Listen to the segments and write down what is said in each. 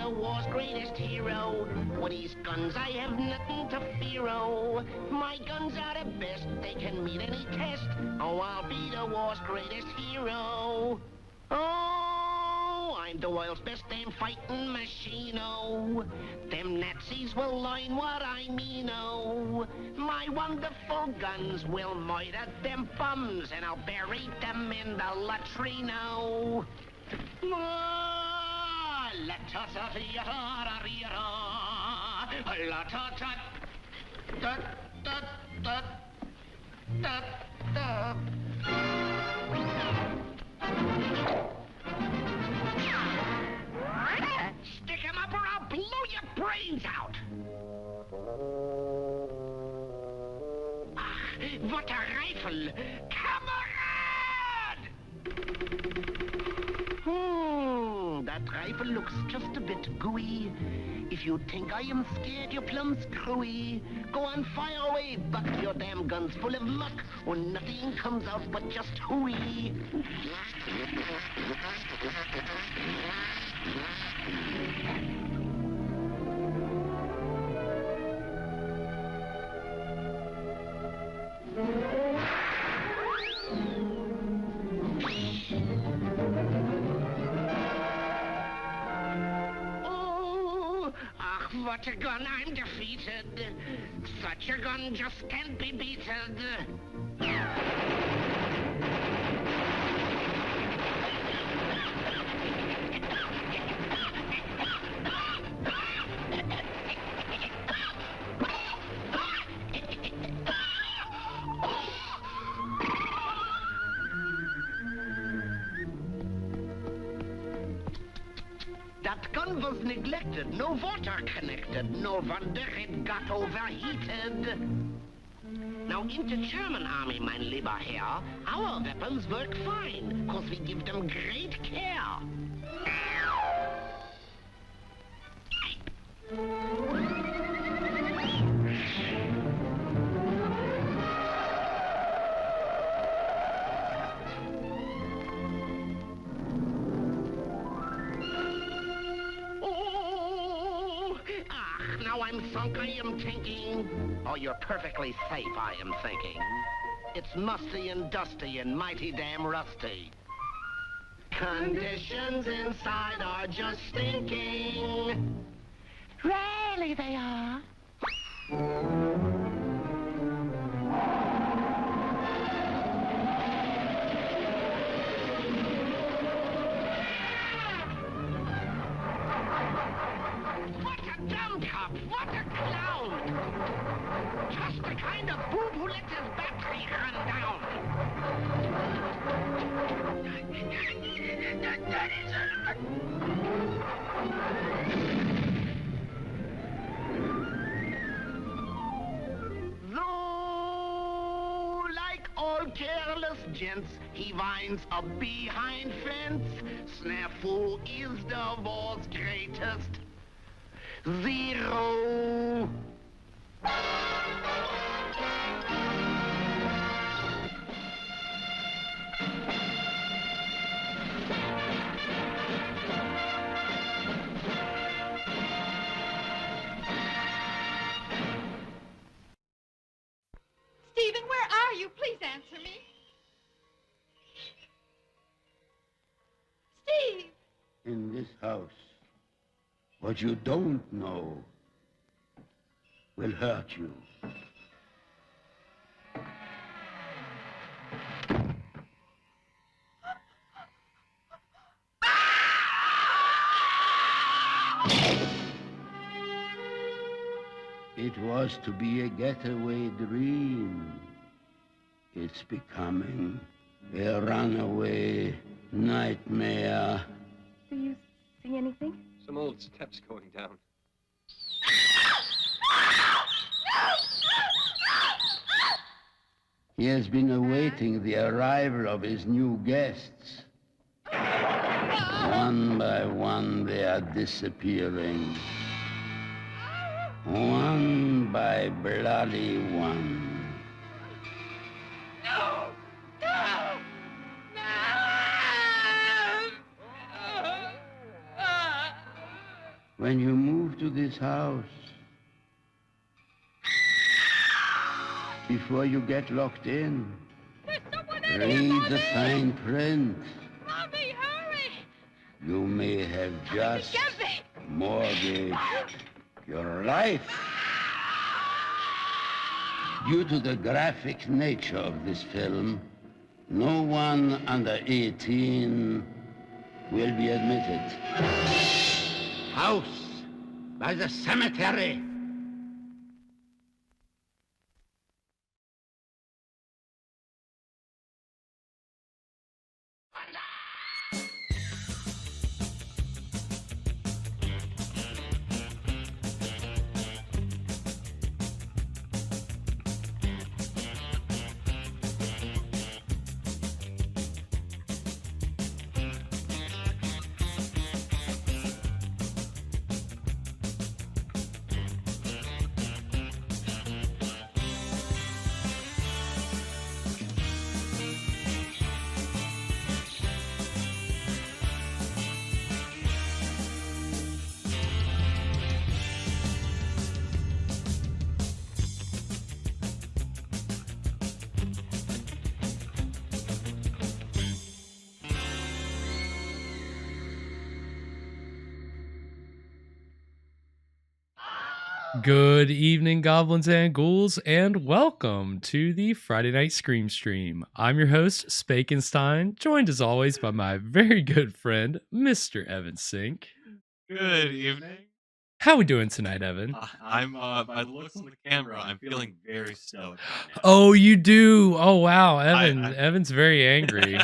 War's greatest hero. With these guns I have nothing to fear, oh. My guns are the best, they can meet any test. Oh, I'll be the war's greatest hero. Oh, I'm the world's best damn fighting machine, oh. Them Nazis will learn what I mean, oh. My wonderful guns will murder them bums, and I'll bury them in the latrino. Stick him up or I'll blow your brains out! What a rifle! Kamerad! That rifle looks just a bit gooey. If you think I am scared, you're plumb screwy. Go on, fire away, buck. Your damn gun's full of muck, when nothing comes out but just hooey. What a gun, I'm defeated. Such a gun just can't be beaten. That gun was neglected, no water connected, no wonder it got overheated. Now in the German army, mein lieber Herr, our weapons work fine, cause we give them great care. I'm sunk, I am thinking. Oh, you're perfectly safe, I am thinking. It's musty and dusty and mighty damn rusty. Conditions inside are just stinking. Really, they are. What a clown! Just the kind of boob who lets his battery run down. Though, like all careless gents, he winds up behind fence. Snafu is the world's greatest. Zero. Stephen, where are you? Please answer me. Steve! In this house, what you don't know will hurt you. It was to be a getaway dream. It's becoming a runaway nightmare. Do you see anything? Some old steps going down. He has been awaiting the arrival of his new guests. One by one, they are disappearing. One by bloody one. No! No! When you move to this house, before you get locked in, There's someone in here, read Mommy! the fine print. Mommy, hurry! You may have just Get me! mortgaged your life. Due to the graphic nature of this film, no one under 18 will be admitted. House by the cemetery. Good evening, goblins and ghouls, and welcome to the Friday Night Scream Stream. I'm your host, Spakenstein, joined as always by my very good friend, Mr. Evan Sink. Good evening. How we doing tonight, Evan? I'm by the looks on the camera, I'm feeling very stoked. Right now. Oh, you do? Oh, wow, Evan. I- Evan's very angry.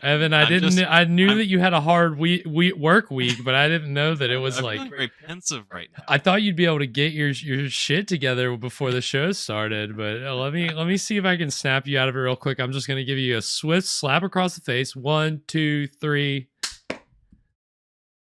Evan, I'm I knew I'm- that you had a hard work week, but I didn't know that it was I'm like. feeling very pensive right now. I thought you'd be able to get your shit together before the show started, but let me see if I can snap you out of it real quick. I'm just gonna give you a swift slap across the face. 1, 2, 3,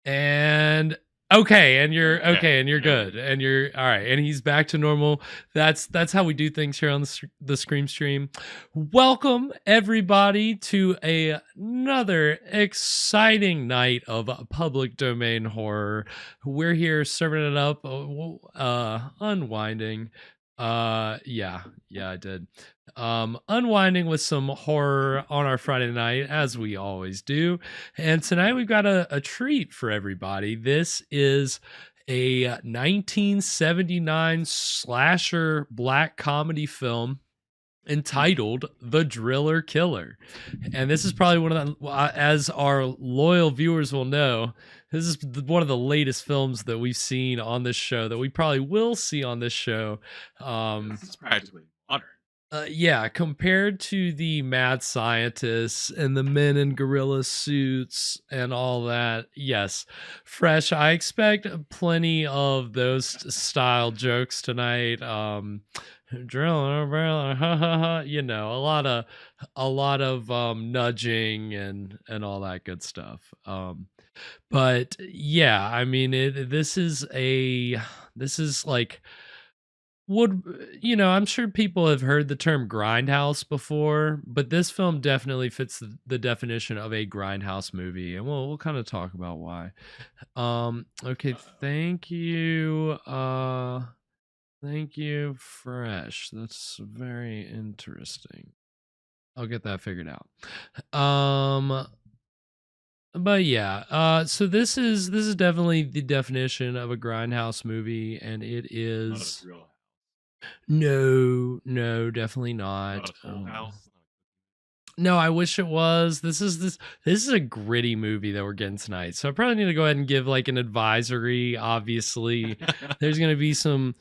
and okay, and you're okay, and you're good, and you're all right, and he's back to normal. That's how we do things here on the Scream Stream. Welcome everybody to another exciting night of public domain horror. We're here serving it up, unwinding. Yeah, I did. Unwinding with some horror on our Friday night, as we always do. And tonight we've got a treat for everybody. This is a 1979 slasher black comedy film entitled The Driller Killer. And this is probably one of the, as our loyal viewers will know, this is one of the latest films that we've seen on this show, that we probably will see on this show. This is practically modern. Yeah, compared to the mad scientists and the men in gorilla suits and all that, yes, fresh. I expect plenty of those style jokes tonight. Driller, you know, a lot of nudging and all that good stuff. But yeah, I mean, this is like, I'm sure people have heard the term grindhouse before, but this film definitely fits the definition of a grindhouse movie, and we'll kind of talk about why. Okay, thank you. Thank you, Fresh. That's very interesting. I'll get that figured out. But yeah, so this is definitely the definition of a grindhouse movie, and it is no, definitely not. No, I wish it was. This is a gritty movie that we're getting tonight. So I probably need to go ahead and give like an advisory. Obviously, there's going to be some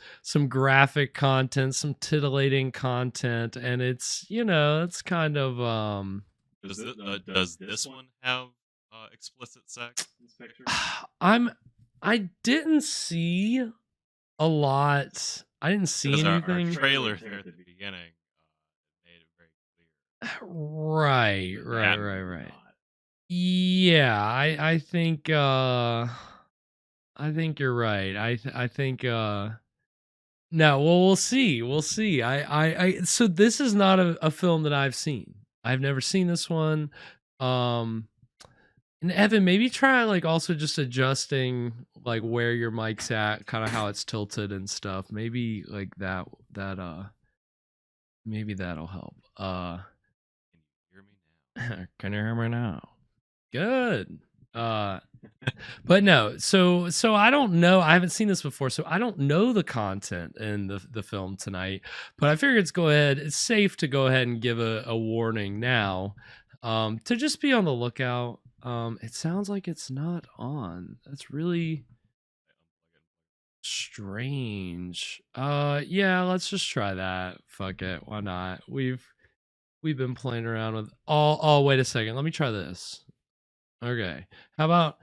graphic content, some titillating content, and it's it's kind of Does this one have explicit sex in this picture? I didn't see a lot. I didn't see anything. Our trailer there at the beginning made it very clear. Right. Yeah, I think you're right. I think no, well, we'll see. So this is not a film that I've seen. I've never seen this one. And Evan, maybe try like also just adjusting like where your mic's at, kind of how it's tilted and stuff. Maybe like that maybe that'll help. Can you hear me now? Good. But no, so I don't know. I haven't seen this before, so I don't know the content in the film tonight. But I figured it's safe to go ahead and give a warning now, to just be on the lookout. It sounds like it's not on. That's really strange. Yeah, let's just try that. Fuck it, why not? We've been playing around with oh, wait a second. Let me try this. Okay. How about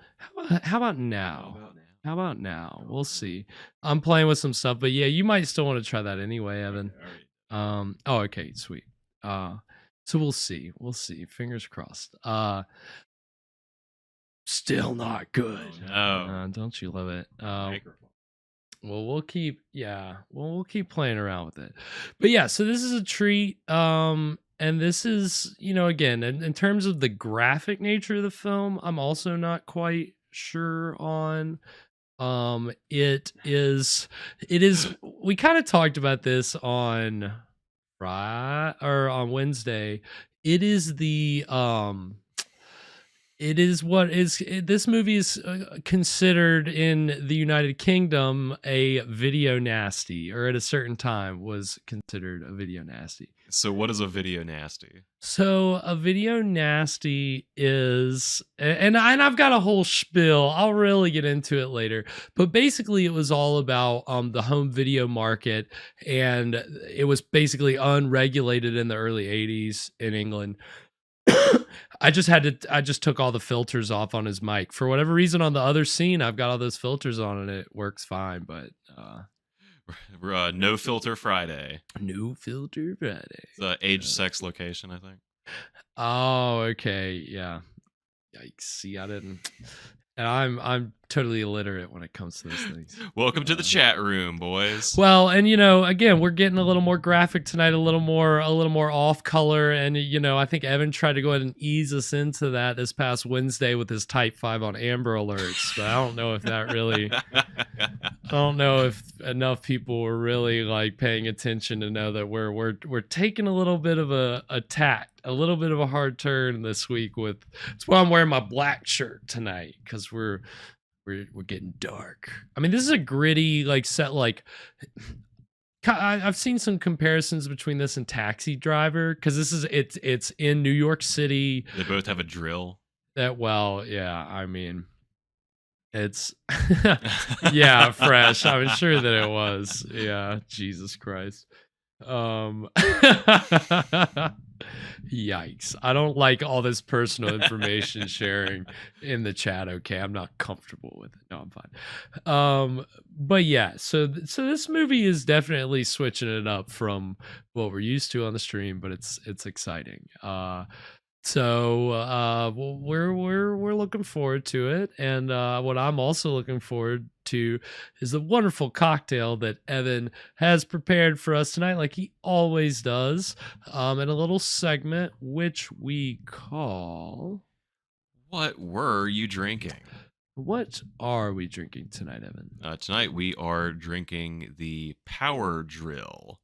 now? How about now? We'll see. I'm playing with some stuff, but yeah, you might still want to try that anyway, Evan. Oh, okay, sweet. So we'll see. Fingers crossed. Still not good. Oh, no. Don't you love it? Well, we'll keep playing around with it. But yeah, so this is a treat. And this is, again, in terms of the graphic nature of the film, I'm also not quite sure on. It is we kind of talked about this on Friday or on Wednesday. It is this movie is considered in the United Kingdom a video nasty, or at a certain time was considered a video nasty. So what is a video nasty? So a video nasty is, and I've got a whole spiel. I'll really get into it later. But basically it was all about the home video market, and it was basically unregulated in the early 80s in England. I just took all the filters off on his mic. For whatever reason on the other scene, I've got all those filters on and it works fine, but no filter Friday. No filter Friday. It's age, sex, location, I think. Oh, okay. Yeah. Yikes. See, I didn't. And I'm totally illiterate when it comes to those things. Welcome to the chat room, boys. Well, and again, we're getting a little more graphic tonight, a little more off color, and I think Evan tried to go ahead and ease us into that this past Wednesday with his Type 5 on Amber Alerts, but I don't know if that really I don't know if enough people were really like paying attention to know that we're taking a little bit of a tack, a little bit of a hard turn this week with. That's why I'm wearing my black shirt tonight, because we're getting dark. I mean, this is a gritty set. Like, I've seen some comparisons between this and Taxi Driver because it's in New York City. They both have a drill. Yeah, I mean, it's yeah, fresh. I'm sure that it was. Yeah, Jesus Christ. Yikes. I don't like all this personal information sharing in the chat. Okay, I'm not comfortable with it. No, I'm fine. But yeah, so this movie is definitely switching it up from what we're used to on the stream, but it's exciting. We're looking forward to it, and what I'm also looking forward to is the wonderful cocktail that Evan has prepared for us tonight, like he always does, in a little segment which we call What were you drinking? What are we drinking tonight, Evan? Tonight we are drinking the Power Drill.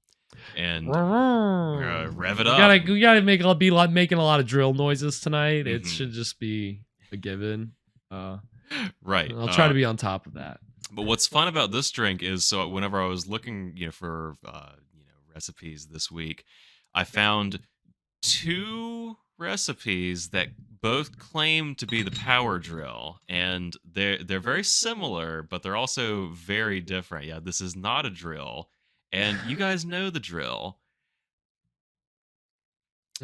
And rev it up. We gotta be making a lot of drill noises tonight. It should just be a given. Right. I'll try to be on top of that. But what's fun about this drink is, so whenever I was looking, for recipes this week, I found 2 recipes that both claim to be the Power Drill, and they're very similar, but they're also very different. Yeah, this is not a drill. And you guys know the drill.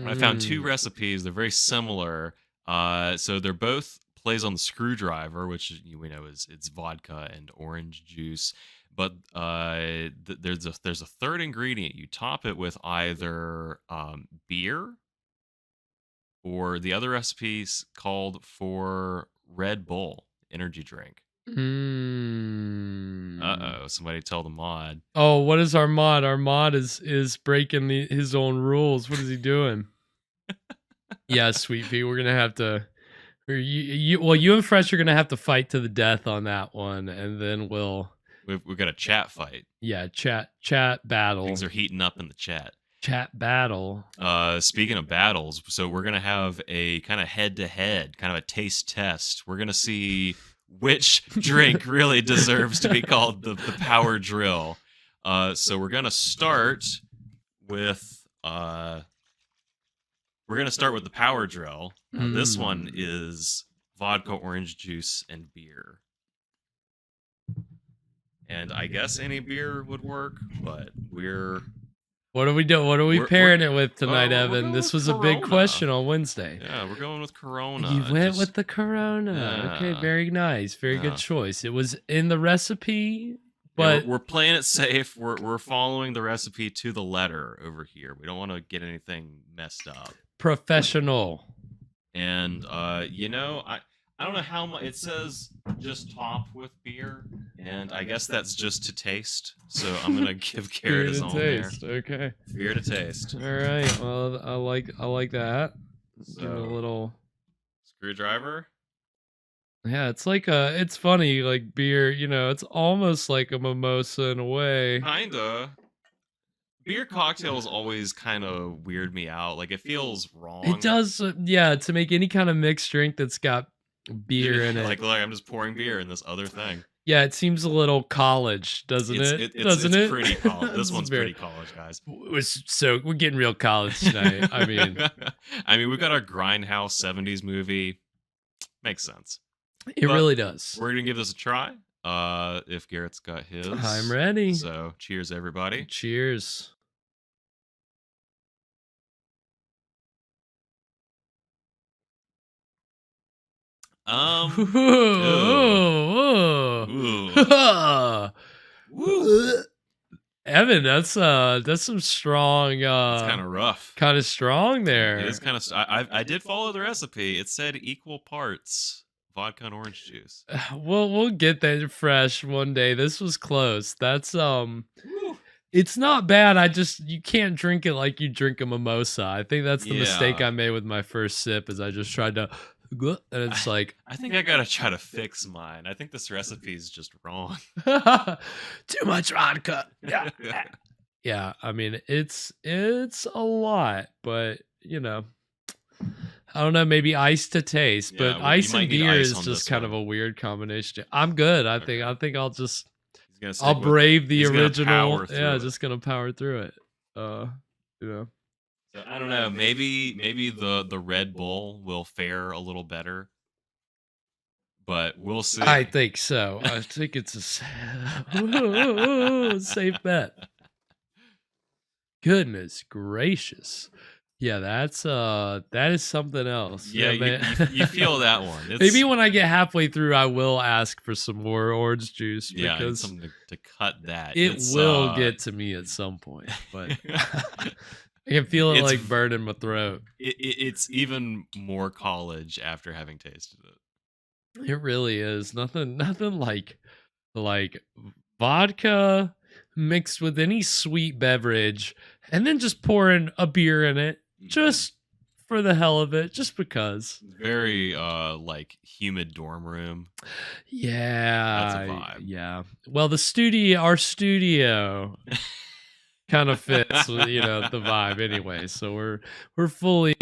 I found 2 recipes. They're very similar. So they're both plays on the screwdriver, which we know it's vodka and orange juice. But there's a third ingredient. You top it with either beer, or the other recipe's called for Red Bull energy drink. Somebody tell the mod. Oh, what is our mod? Our mod is breaking his own rules. What is he doing? Yeah, Sweet Pea, we're gonna have to. You and Fresh are gonna have to fight to the death on that one, and then we've got a chat fight. Yeah, chat battle. Things are heating up in the chat. Chat battle. Speaking of battles, so we're gonna have a kind of head-to-head, kind of a taste test. We're gonna see which drink really deserves to be called the Power Drill. So we're gonna start with the Power Drill. This one is vodka, orange juice, and beer. And I guess any beer would work, but what are we doing? What are we pairing it with tonight, Evan? This was a big question on Wednesday. Yeah, we're going with Corona. You went with the Corona. Yeah. Okay, very nice. Very good choice. It was in the recipe, but we're playing it safe. We're following the recipe to the letter over here. We don't want to get anything messed up. Professional. And I don't know how much it says. Just top with beer, and I guess that's just to taste. So I'm gonna give Garrett his own there. Okay. Beer to taste. All right. Well, I like that. So, give it a little screwdriver. Yeah, it's funny, like beer. It's almost like a mimosa in a way. Kinda. Beer cocktails always kind of weird me out. Like, it feels wrong. It does. Yeah, to make any kind of mixed drink that's got beer in it. Like I'm just pouring beer in this other thing. Yeah, it seems a little college, doesn't it? It's pretty college. This one's pretty college, guys. So we're getting real college tonight. I mean, we've got our grindhouse 70s movie. Makes sense. It really does. We're gonna give this a try. If Garrett's got his, I'm ready. So cheers, everybody. Cheers. Evan, that's some strong. It's kind of rough. Kind of strong there. It is kind of. I did follow the recipe. It said equal parts vodka and orange juice. We'll get that fresh one day. This was close. That's It's not bad. You can't drink it like you drink a mimosa. I think that's the mistake I made with my first sip. Is I just tried to. And it's like, I think I gotta try to fix mine. I think this recipe is just wrong. Too much vodka. Yeah. Yeah, I mean it's a lot, but I don't know, maybe ice to taste, but ice and beer is just kind of a weird combination. I'm good. I think I'll just Gonna stick I'll with- brave the he's gonna original. power through Yeah, it. just gonna power through it. You know. So, I don't know. Maybe the Red Bull will fare a little better, but we'll see. I think so. I think it's a safe bet. Goodness gracious. Yeah, that is something else. Yeah, man. you feel that one. Maybe when I get halfway through, I will ask for some more orange juice yeah, I need because something to cut that. it It's, will get to me at some point. But I can feel it It's- like burning my throat. It's even more college after having tasted it. It really is. Nothing like vodka mixed with any sweet beverage and then just pouring a beer in it just for the hell of it, just because. Very like humid dorm room. Yeah. That's a vibe. Yeah. Well, our studio kind of fits with, the vibe anyway. So we're fully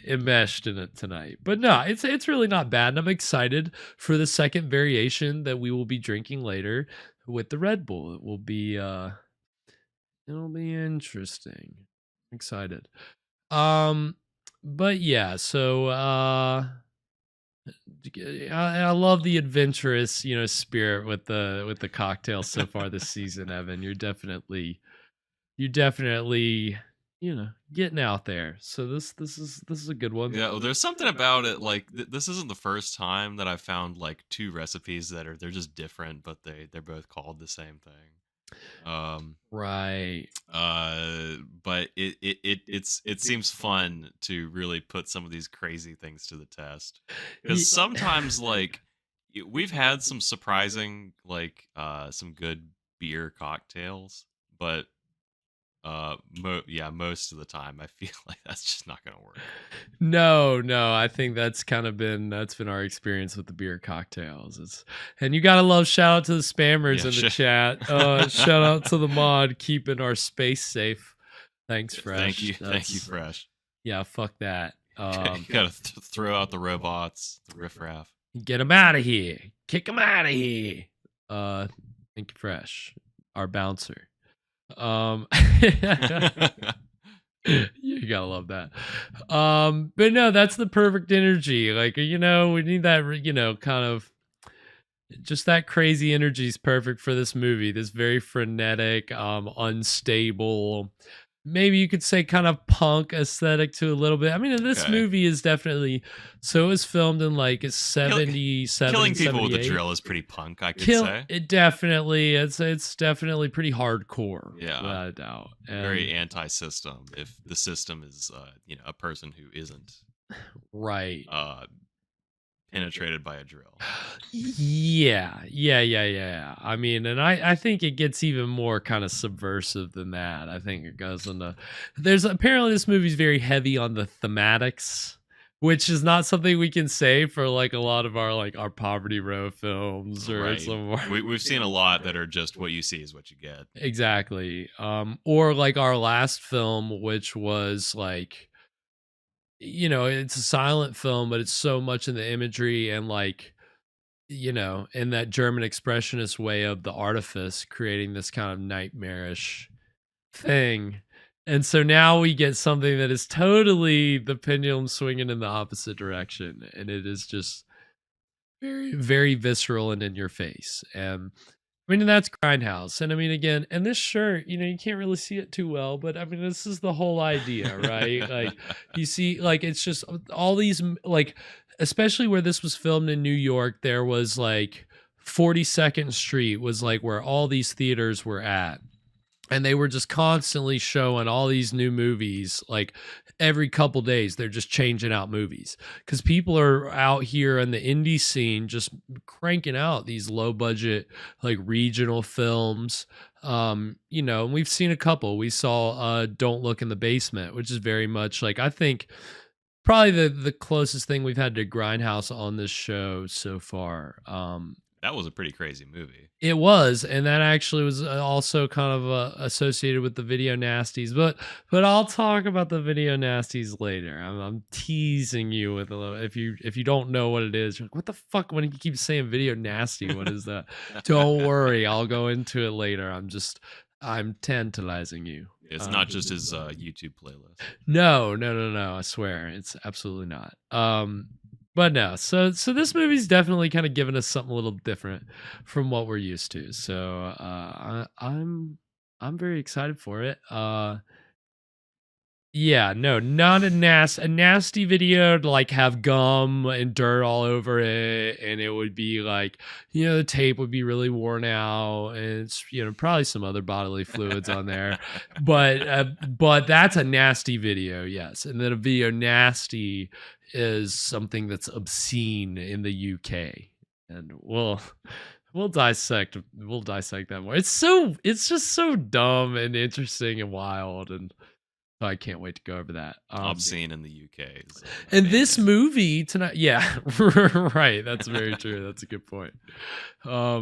enmeshed in it tonight. But no, it's really not bad. And I'm excited for the second variation that we will be drinking later with the Red Bull. It'll be interesting. Excited. But yeah, so I love the adventurous, spirit with the cocktails so far this season, Evan. You're definitely getting out there. So this is a good one. Yeah, well, there's something about it. Like this isn't the first time that I found like two recipes that they're just different, but they're both called the same thing. Right. But it seems fun to really put some of these crazy things to the test, because sometimes like we've had some surprising like some good beer cocktails, but most of the time I feel like that's just not gonna work. No, I think that's been our experience with the beer cocktails. And you gotta love, shout out to the spammers in the chat. Shout out to the mod keeping our space safe. Thanks, Fresh. Thank you, Fresh. Yeah, fuck that. You gotta throw out the robots, the riffraff. Get them out of here. Kick them out of here. Thank you, Fresh, our bouncer. You gotta love that. But no, that's the perfect energy. Like, we need that, kind of just that crazy energy is perfect for this movie. This very frenetic, unstable, maybe you could say kind of punk aesthetic to a little bit. I mean, this movie is definitely, so it was filmed in like 77, killing people 78. with a drill is pretty punk, I could say. It definitely, it's definitely pretty hardcore. Yeah, without a doubt. And very anti-system. If the system is, a person who isn't right, penetrated by a drill. Yeah. I mean, and I think it gets even more kind of subversive than that. I think it goes into, apparently this movie's very heavy on the thematics, which is not something we can say for like a lot of our Poverty Row films or Right. some of our, We've seen a lot that are just what you see is what you get. exactly. Or like our last film, which was like, it's a silent film, but it's so much in the imagery and like, in that German expressionist way of the artifice, creating this kind of nightmarish thing. And so now we get something that is totally the pendulum swinging in the opposite direction. And it is just very, very visceral and in your face. And I mean, and that's Grindhouse. And I mean, again, and this shirt, you can't really see it too well, but I mean, this is the whole idea, right? Like, you see, like, it's just all these, like, especially where this was filmed in New York, there was like 42nd Street was like where all these theaters were at. And they were just constantly showing all these new movies. Like every couple days, they're just changing out movies because people are out here in the indie scene just cranking out these low budget, like regional films. And we've seen a couple. We saw Don't Look in the Basement, which is very much like, I think probably the closest thing we've had to Grindhouse on this show so far. that was a pretty crazy movie. It was, and that actually was also kind of associated with the video nasties. But I'll talk about the video nasties later. I'm teasing you with a little. If you don't know what it is, you're like, what the fuck? When you keep saying video nasty, what is that? Don't worry, I'll go into it later. I'm tantalizing you. It's not just his YouTube playlist. No. I swear, it's absolutely not. But no, so this movie's definitely kind of giving us something a little different from what we're used to. So I'm very excited for it. Yeah, no, not a nasty video to like have gum and dirt all over it, and it would be like, the tape would be really worn out, and it's probably some other bodily fluids on there, but that's a nasty video, yes. And then a video nasty is something that's obscene in the UK, and we'll dissect that more. It's just so dumb and interesting and wild, and I can't wait to go over that. Obscene in the UK. And this movie tonight, yeah, right. That's very true. That's a good point. But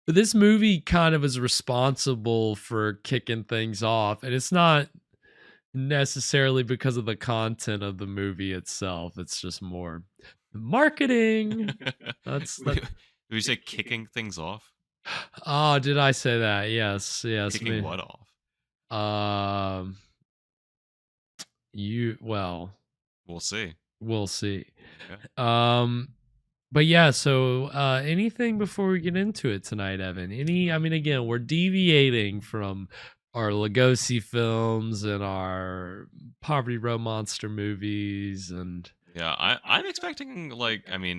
this movie kind of is responsible for kicking things off, and it's not necessarily because of the content of the movie itself. It's just more marketing. Did we say kicking things off? Oh, did I say that? Yes. Kicking what off? We'll see. Okay. But yeah, so anything before we get into it tonight, Evan? Again, we're deviating from our Lugosi films and our Poverty Row monster movies, and I'm expecting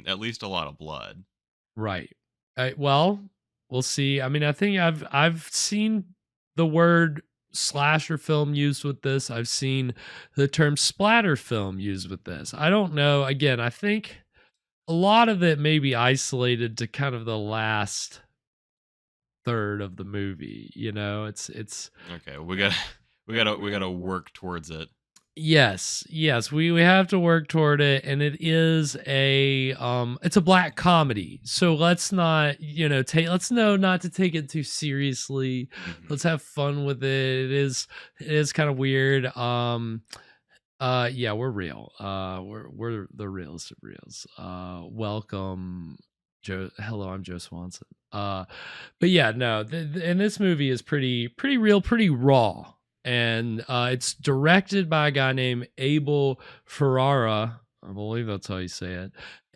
at least a lot of blood. Right. Well, we'll see. I think I've seen the word slasher film used with this. I've seen the term splatter film used with this. I don't know. Again, I think a lot of it may be isolated to kind of the last third of the movie. It's okay. We gotta work towards it. Yes, we have to work toward it, and it is it's a black comedy. So let's not, let's know not to take it too seriously. Mm-hmm. Let's have fun with it. It is kind of weird. Yeah, we're real. We're the realest of reals. Welcome, Joe. Hello, I'm Joe Swanson. But yeah, no, and this movie is pretty real, pretty raw. And it's directed by a guy named Abel Ferrara. I believe that's how you say it.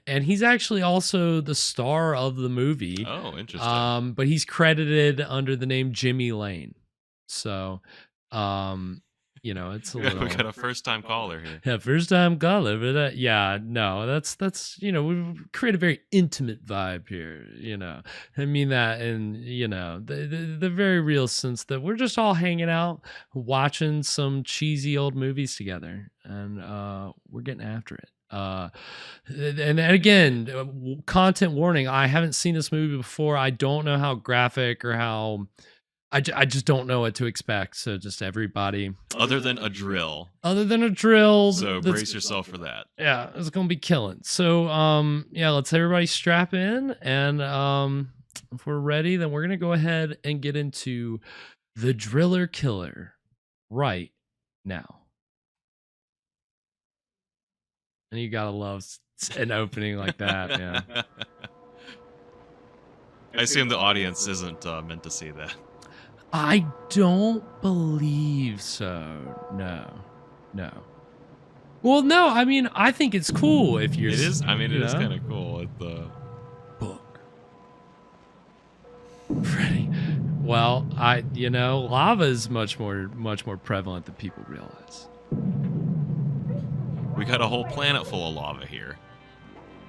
And he's actually also the star of the movie. Oh, interesting. But he's credited under the name Jimmy Laine. So, it's a little... We got a first-time caller here. Yeah, first-time caller. But that's we create a very intimate vibe here. I mean that in the very real sense that we're just all hanging out, watching some cheesy old movies together, and we're getting after it. And again, content warning. I haven't seen this movie before. I don't know how graphic or how. I just don't know what to expect. So just everybody. Other than a drill. So brace yourself for that. Yeah, it's going to be killing. So, let's everybody strap in. And if we're ready, then we're going to go ahead and get into The Driller Killer right now. And you got to love an opening like that, man. I assume the audience isn't meant to see that. I don't believe so. No. Well, no. I think it's cool if you're. It is. It is kind of cool with the book. Freddy. Well, lava is much more prevalent than people realize. We got a whole planet full of lava here.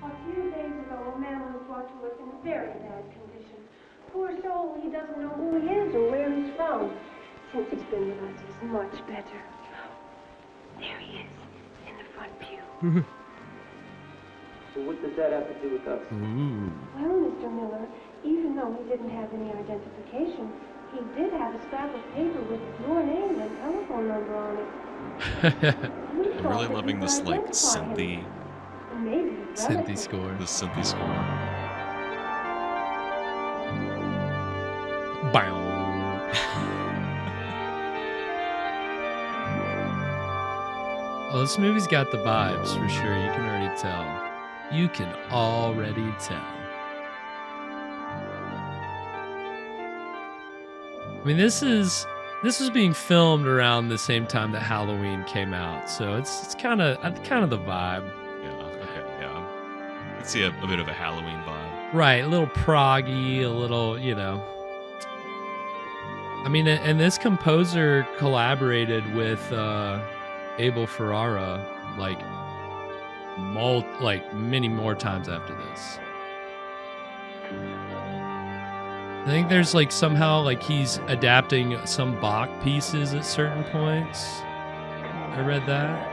A few days ago, a man was brought to us in a very bad condition. Poor soul, he doesn't know who he is or where he's from. Since he's been with us, he's much better. There he is, in the front pew. So what does that have to do with us? Ooh. Well, Mr. Miller, even though he didn't have any identification, he did have a scrap of paper with your name and telephone number on it. I'm really loving this Synthy score. The Synthy score. Bow. Well, this movie's got the vibes for sure. You can already tell. You can already tell. I mean, this was being filmed around the same time that Halloween came out, so it's kind of the vibe. Yeah. Okay. Yeah. Let's see a bit of a Halloween vibe. Right, a little proggy, a little, you know. I mean, and this composer collaborated with Abel Ferrara like many more times after this. I think there's like somehow like he's adapting some Bach pieces at certain points. I read that.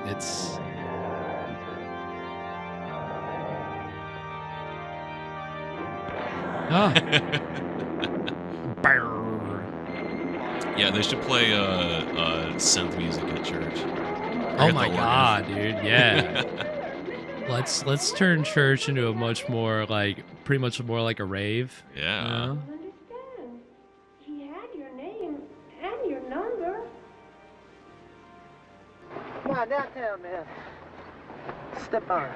It's Yeah, they should play synth music at church. Oh my god, dude! Yeah, let's turn church into a much more like pretty much more like a rave. Yeah. You know? Understand. He had your name and your number. Come on, downtown, man. Step on it.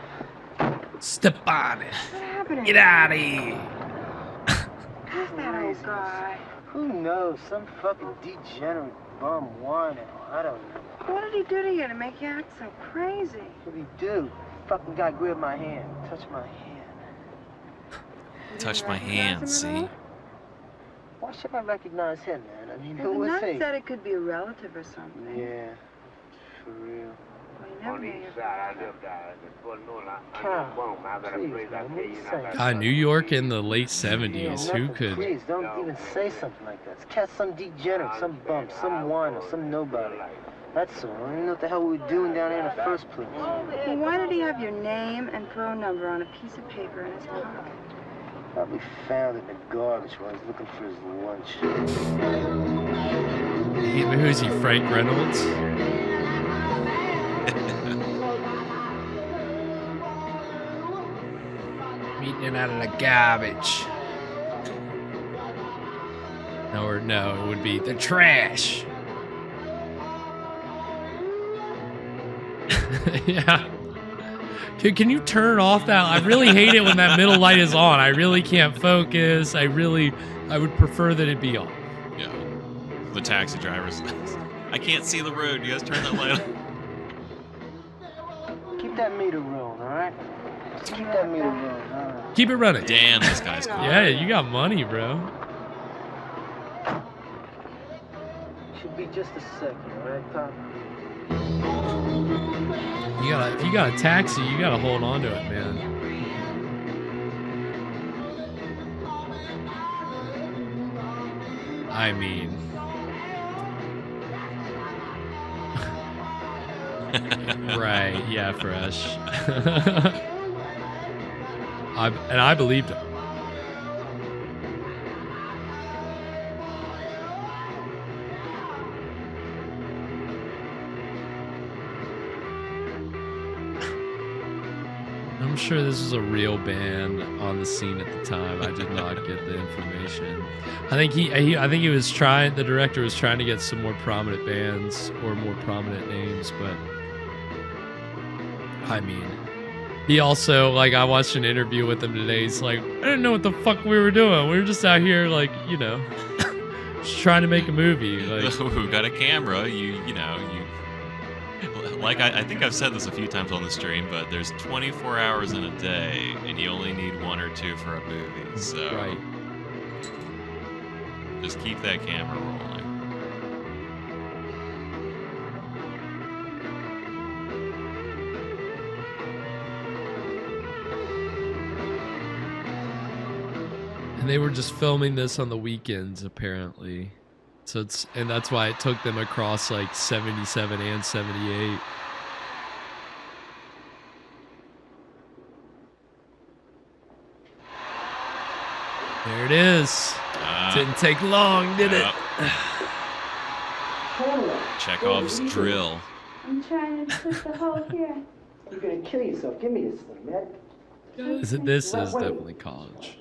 Step on it. What happened? Get out of here. Who's that old guy? Who knows? Some fucking degenerate bum whining. I don't know. What did he do to you to make you act so crazy? What did he do? Fucking guy grabbed my hand. Touched my hand. Touch my hand, see? Why should I recognize him, man? I mean, Well, who the was nun he? said it could be a relative or something. Yeah, for real. Well, you never hear your Cal, please, man, what are you saying? New York in the late 70s. Yeah, Who nothing, could? Please, don't even say something like that. This cat's some degenerate, some bum, some whiner, some nobody. That's all. I don't even know what the hell we were doing down there in the first place. Well, why did he have your name and phone number on a piece of paper in his pocket? Probably found it in the garbage while he was looking for his lunch. Who's he? Frank Reynolds? Eating it out of the garbage. No, it would be the trash. Yeah. Can you turn off that? I really hate it when that middle light is on. I really can't focus. I would prefer that it be off. Yeah. The taxi drivers. I can't see the road. You guys turn that light on. Keep that meter rolling, all right? Keep that meter rolling, all right? Keep it running. Damn, this guy's cool. Yeah, you got money, bro. Should be just a second, all right, Tom? If you got a taxi, you gotta hold on to it, man. I mean, right? Yeah, fresh. I believed him. I'm sure this was a real band on the scene at the time. I did not get the information. I think he was trying. The director was trying to get some more prominent bands or more prominent names, but I mean, he also like I watched an interview with him today. He's like, I didn't know what the fuck we were doing. We were just out here like just trying to make a movie. Like, Who got a camera? You like I think I've said this a few times on the stream, but there's 24 hours in a day, and you only need 1 or 2 for a movie. So right. Just keep that camera rolling. And they were just filming this on the weekends, apparently. So that's why it took them across like 77 and 78. There it is. Didn't take long, did it? Chekhov's drill. I'm trying to put the hole here. You're gonna kill yourself. Give me this thing, man. This is definitely college.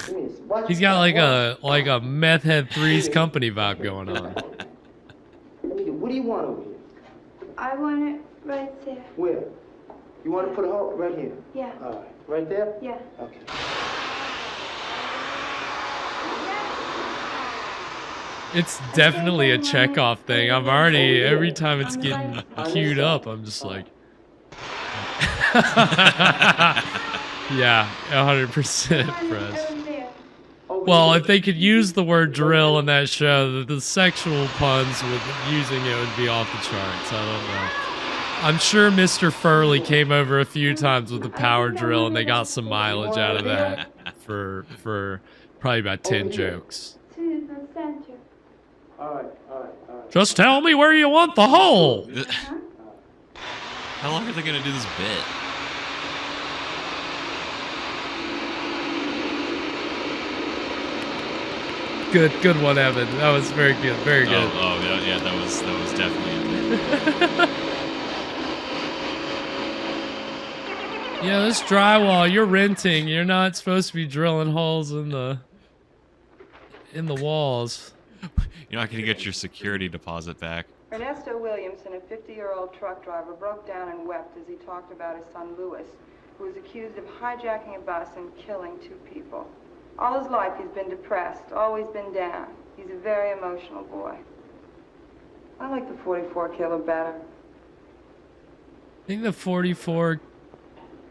Give me this. Watch He's it. got like a Meth Head 3's company vibe going on. What do you want over here? I want it right there. Where? You want to put a hole right here? Yeah. All right. Right there? Yeah. Okay. It's definitely a Chekhov thing. I'm already, every time it's getting queued up, I'm just like... Yeah, 100% impressed. Well, if they could use the word drill in that show, the sexual puns with using it would be off the charts. I don't know. I'm sure Mr. Furley came over a few times with the power drill and they got some mileage out of that for probably about 10 jokes. To the center. All right. Just tell me where you want the hole. How long are they gonna do this bit? Good one, Evan. That was very good. Very good. Oh yeah, that was definitely. Yeah, this drywall you're renting. You're not supposed to be drilling holes in the walls. You're not gonna get your security deposit back. Ernesto Williamson, a 50-year-old truck driver, broke down and wept as he talked about his son Louis, who was accused of hijacking a bus and killing 2 people. All his life he's been depressed, always been down. He's a very emotional boy. I like the 44 killer better. I think the 44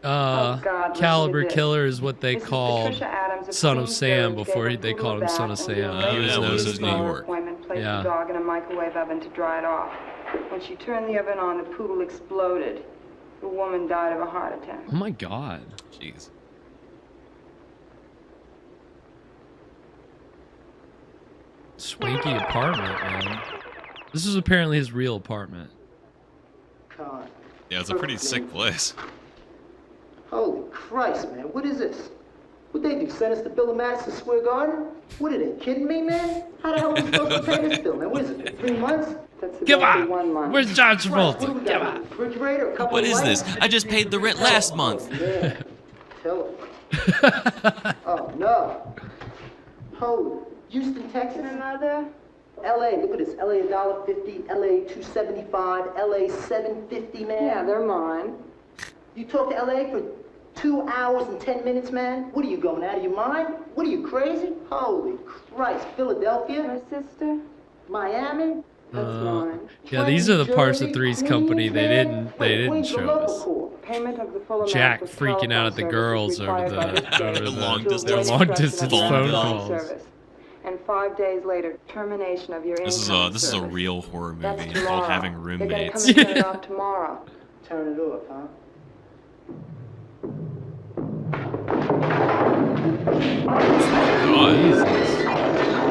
God, caliber listen to this. killer is what they This is called Patricia Adams of Son of Queens Sam Village, before gave they a called him poodle Son of bath Sam. and Oh, He was yeah, known this as is New the- York. Appointment, placed Yeah. the dog in a microwave oven to dry it off. When she turned the oven on, the poodle exploded. The woman died of a heart attack. Oh my god. Jeez. Swanky apartment, man. This is apparently his real apartment. God. Yeah, it's a pretty sick place. Holy Christ, man. What is this? What'd they do? Send us the bill of Madison Square Garden? What are they kidding me, man? How the hell are we supposed to pay this bill, man? What is it? 3 months? That's Give exactly up! 1 month. Where's John What do we Travolta? Give got? up! A refrigerator? A couple What of is this? lights? I just paid the rent last month. Yeah. Tell him. Oh, no. Holy. Houston, Texas? My mother. LA, look at this. LA $1.50, LA $2.75, LA $7.50, man. Yeah, they're mine. You talk to LA for 2 hours and 10 minutes, man? What are you going out of your mind? What are you, crazy? Holy Christ. Philadelphia? My sister. Miami? That's mine. Yeah, these are the parts of Three's Company they didn't show us. Payment of the full amount Jack for freaking out at the telephone girls services over required by the state over to long avoid distance long disruption distance of phone calls. service. And 5 days later, termination of your This is incoming a service. real horror That's movie tomorrow. called Having They're gonna come Roommates. and turn it off tomorrow. Turn it off, huh?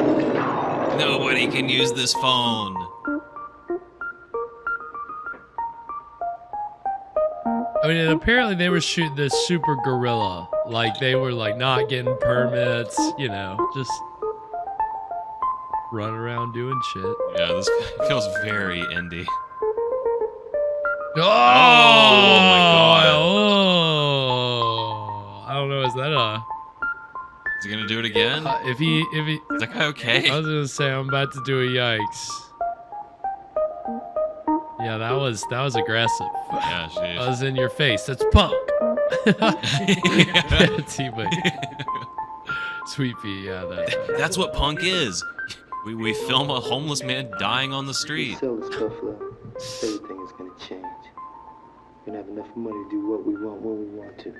God. Nobody can use this phone. I mean, and apparently they were shooting this super guerrilla. Like, they were, like, not getting permits, you know, just running around doing shit. Yeah, this feels very indie. Oh, my God. Oh, I don't know, is that a... Is he gonna do it again? if he... Is that guy okay? I was gonna say, I'm about to do a yikes. Yeah, that was aggressive. Yeah, That sheesh. was in your face. That's punk. Teammate. Sweet pea, yeah. That's what punk is. We film a homeless man dying on the street. Sell this Buffalo. Everything is gonna change. We're gonna have enough money to do what we want when we want to.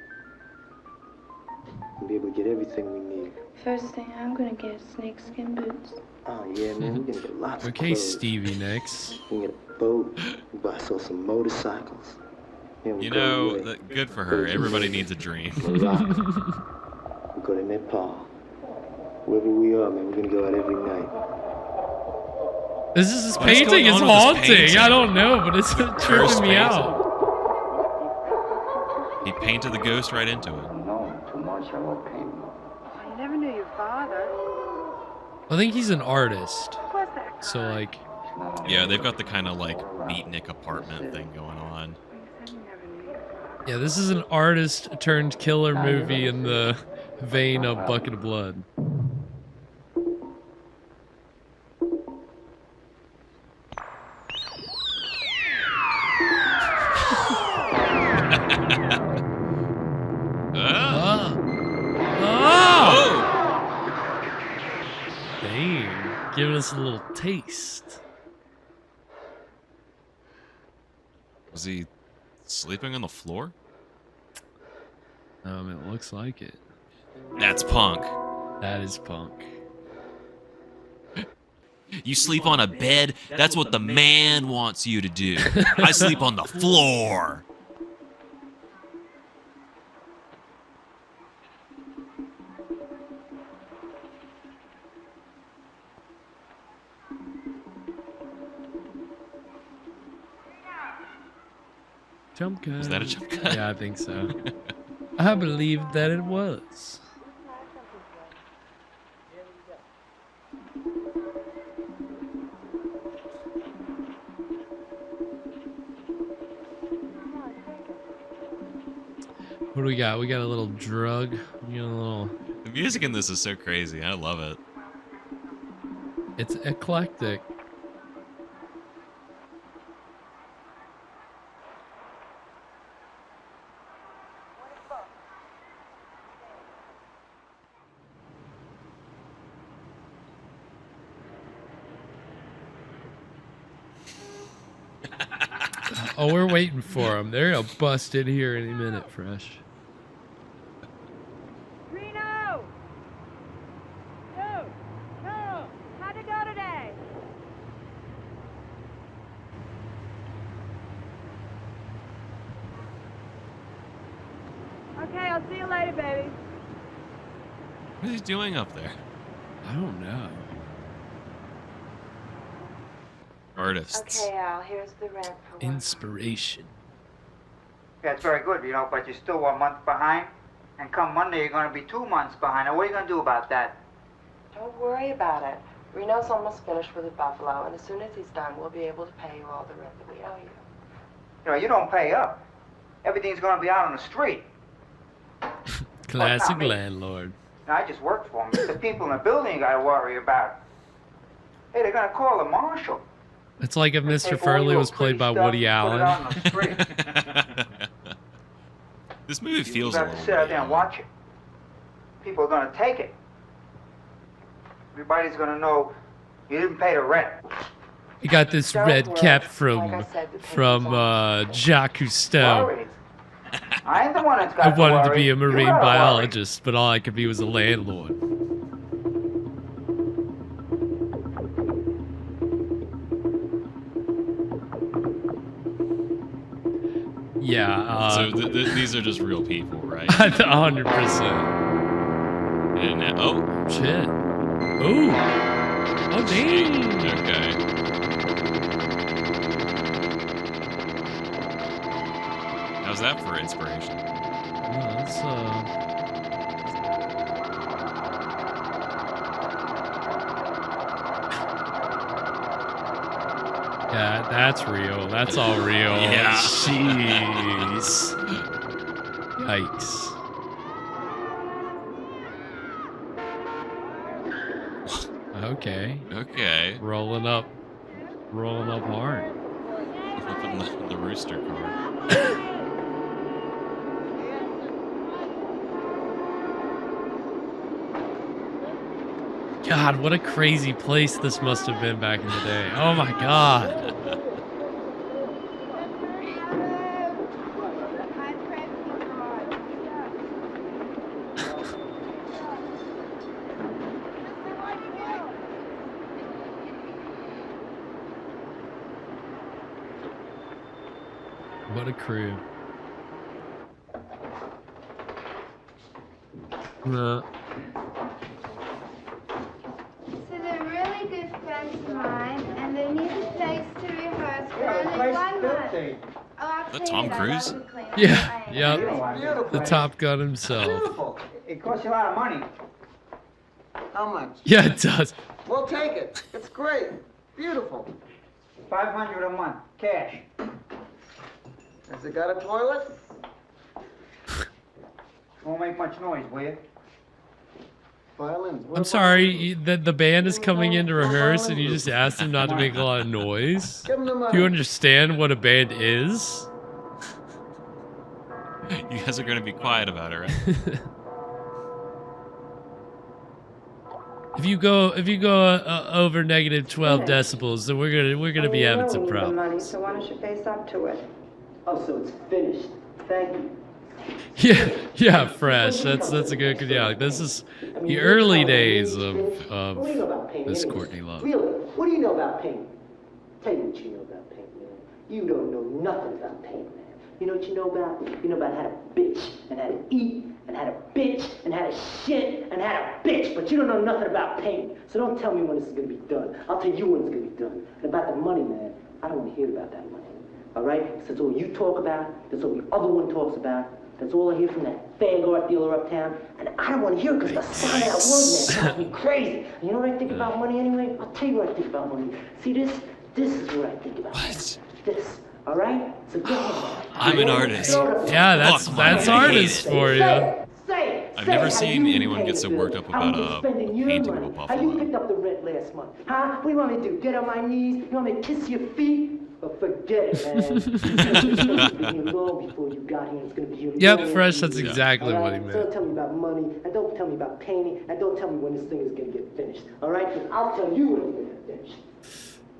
We'll be able to get everything we need. First thing, I'm gonna get snakeskin boots. Oh yeah, man, we're gonna get lots of Okay, clothes. Stevie Nicks. We can get a boat. We buy ourselves some motorcycles. Then we'll You go know, away. good for her. Everybody needs a dream. Morocco. We'll go to Nepal. Wherever we are, man, we're gonna go out every night. This What's painting going is on with this haunting. painting? I don't know, but it's Cursed tripping me painting. out. He painted the ghost right into it. No, too much of a pain. I never knew your father. I think he's an artist. What's that? So like, Yeah, they've got the kind of like beatnik apartment thing going on. yeah, this is an artist turned killer movie in the vein of Bucket of Blood. Damn, giving us a little taste. Was he sleeping on the floor? It looks like it. That's punk. That is punk. You sleep on a bed? That's what the man wants you to do. I sleep on the floor. Jump cut. Is that a jump cut? Yeah, I think so. I believe that it was. What do we got? We got a little drug. We got a little. The music in this is so crazy. I love it. It's eclectic. Oh, we're waiting for them. They're gonna bust in here any minute, Fresh. Reno! Yo! Carol! How'd it go today? Okay, I'll see you later, baby. What is he doing up there? I don't know. Artists. Okay, Al, here's the rent for 1 month. Inspiration. Yeah, it's very good, but you're still 1 month behind. And come Monday, you're going to be 2 months behind. Now, what are you going to do about that? Don't worry about it. Reno's almost finished with the Buffalo, and as soon as he's done, we'll be able to pay you all the rent that we owe you. You don't pay up. Everything's going to be out on the street. Classic Well, not me. landlord. Now, I just work for him. It's the people in the building you got to worry about. Hey, they're going to call the marshal. It's like if Mr. Take all Furley your was played by pretty stuff Woody and put it out Allen. on the street. This movie feels You a have little to sit out Woody there and Allen. watch it. People are going to take it. Everybody's going to know you didn't pay the rent. He got this Don't red worry. cap Like from I said, the papers Jacques Cousteau. Worried. I ain't the one that's got I wanted to worry. be a You marine gotta worry. biologist, but all I could be was a landlord. Yeah, So these are just real people, right? 100%. And oh, Shit. Ooh. Oh, dang. okay. How's that for inspiration? Oh, that's, yeah, that's real. That's all real. Yeah. Jeez. Yikes. Okay. Okay. Rolling up hard. Flipping the rooster car. God, what a crazy place this must have been back in the day. Oh my God. What a crew. So they're really good friends of mine, and they need a place to rehearse for only 1 month. Oh, I'll That clean Tom it up. Cruise? I can clean it up. Yeah, I yep. Beautiful. The Top Gun himself. Beautiful. It costs you a lot of money. How much? Yeah, it does. We'll take it. It's great. Beautiful. $500 a month, cash. Has it got a toilet? Won't make much noise, will you? Violins. I'm sorry, the band is coming in to rehearse and you just asked them not to make a lot of noise? Give 'em the money. Do you understand what a band is? You guys are going to be quiet about it, right? If you go over negative 12 decibels, then we're gonna be having some The money, problems. so why don't you face up to it? Oh, so it's finished. Thank you. Yeah, fresh. That's a good yeah. This is the early days of What do you know about painting? this anyways? Courtney Love. Really? What do you know about painting? Tell you what you know about painting, man. You don't know nothing about painting, man. You know what you know about? You know about how to bitch and how to eat and how to bitch and how to shit and how to bitch, but you don't know nothing about painting. So don't tell me when this is gonna be done. I'll tell you when it's gonna be done. And about the money, man, I don't want to hear about that money. All right? So that's all you talk about. That's all the other one talks about. That's all I hear from that fag art dealer uptown. And I don't want to hear it because the sound of that word, man, drives me crazy. And you know what I think about money anyway? I'll tell you what I think about money. See this? This is what I think about. What? This. All right? So go ahead. I'm an artist. Yeah, that's Fuck money, that's I hate artist it. for you. I've never seen anyone get so worked up about a painting of a How you buffalo. picked up the rent last month? Huh? What do you want me to do? Get on my knees? You want me to kiss your feet? But forget it, man. It's gonna be here long before you got here. It's gonna be here Yep, long fresh. after That's you. exactly All what he right? So meant. don't tell me about money, and don't tell me about painting, and don't tell me when this thing is gonna get finished. All right? Because I'll tell you when it's gonna get finished.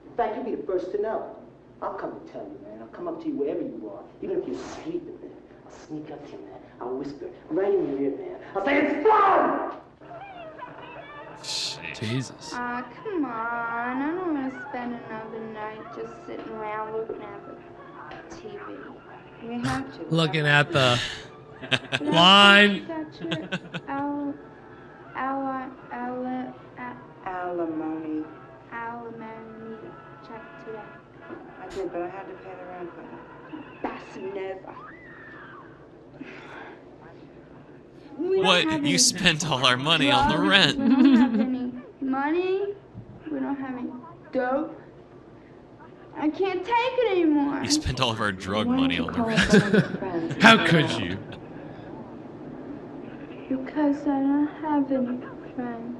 In fact, you'll be the first to know. I'll come and tell you, man. I'll come up to you wherever you are, even if you're sleeping, man. I'll sneak up to you, man. I'll whisper right in your ear, man. I'll say, it's fun! Jesus. Come on. I don't want to spend another night just sitting around looking at the TV. We have to. Looking at the line. Got your Alimony. alimony check today. I did, but I had to pay the rent with it. That's never. What? You spent all our money on the rent. We don't have any money. We don't have any dough. I can't take it anymore. You spent all of our drug money on the rent. How could you? Because I don't have any friends.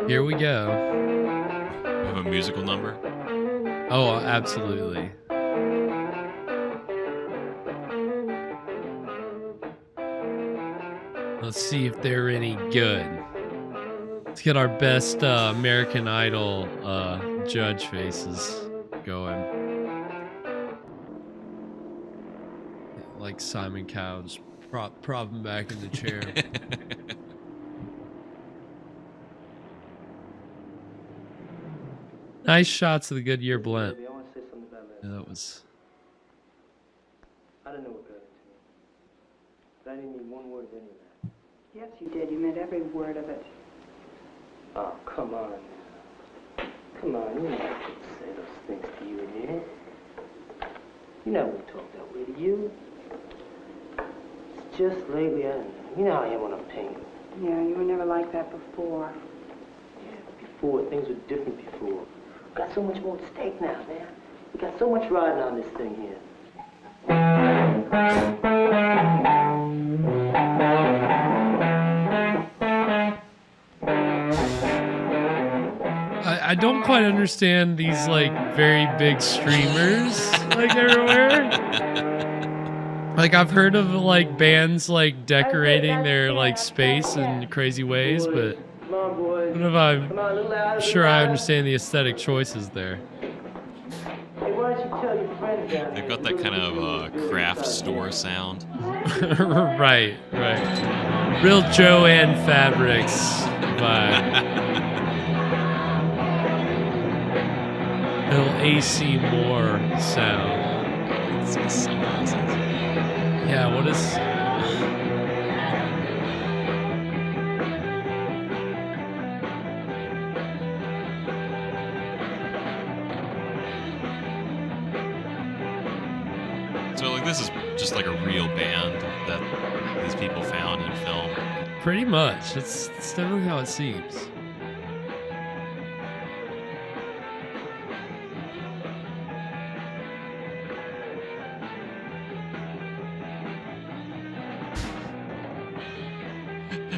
Here we go. We have a musical number. Oh, absolutely. Let's see if they're any good. Let's get our best American Idol judge faces going. Like Simon Cowell's prop him back in the chair. Nice shots of the Goodyear blend. Baby, I want to say something about that. Yeah, that was. I don't know what got into me. But I didn't mean one word of any of that. Yes, you did. You meant every word of it. Oh, come on now. Come on, you know I couldn't say those things to you in here. You know we talk that way to you. It's just lately, I don't know. You know how I am when I'm painting. Yeah, you were never like that before. Yeah, before, things were different before. We got so much more at stake now, man. We got so much riding on this thing here. I don't quite understand these like very big streamers like everywhere. Like I've heard of like bands like decorating their like space in crazy ways, but Come on, boys. I don't know if I'm sure I understand the aesthetic choices there. Hey, why don't you tell your friends down They've got that kind of craft store sound. right. Real Joanne Fabrics vibe. Little AC Moore sound. Yeah, what is... this is just like a real band that these people found in film. Pretty much. It's definitely how it seems.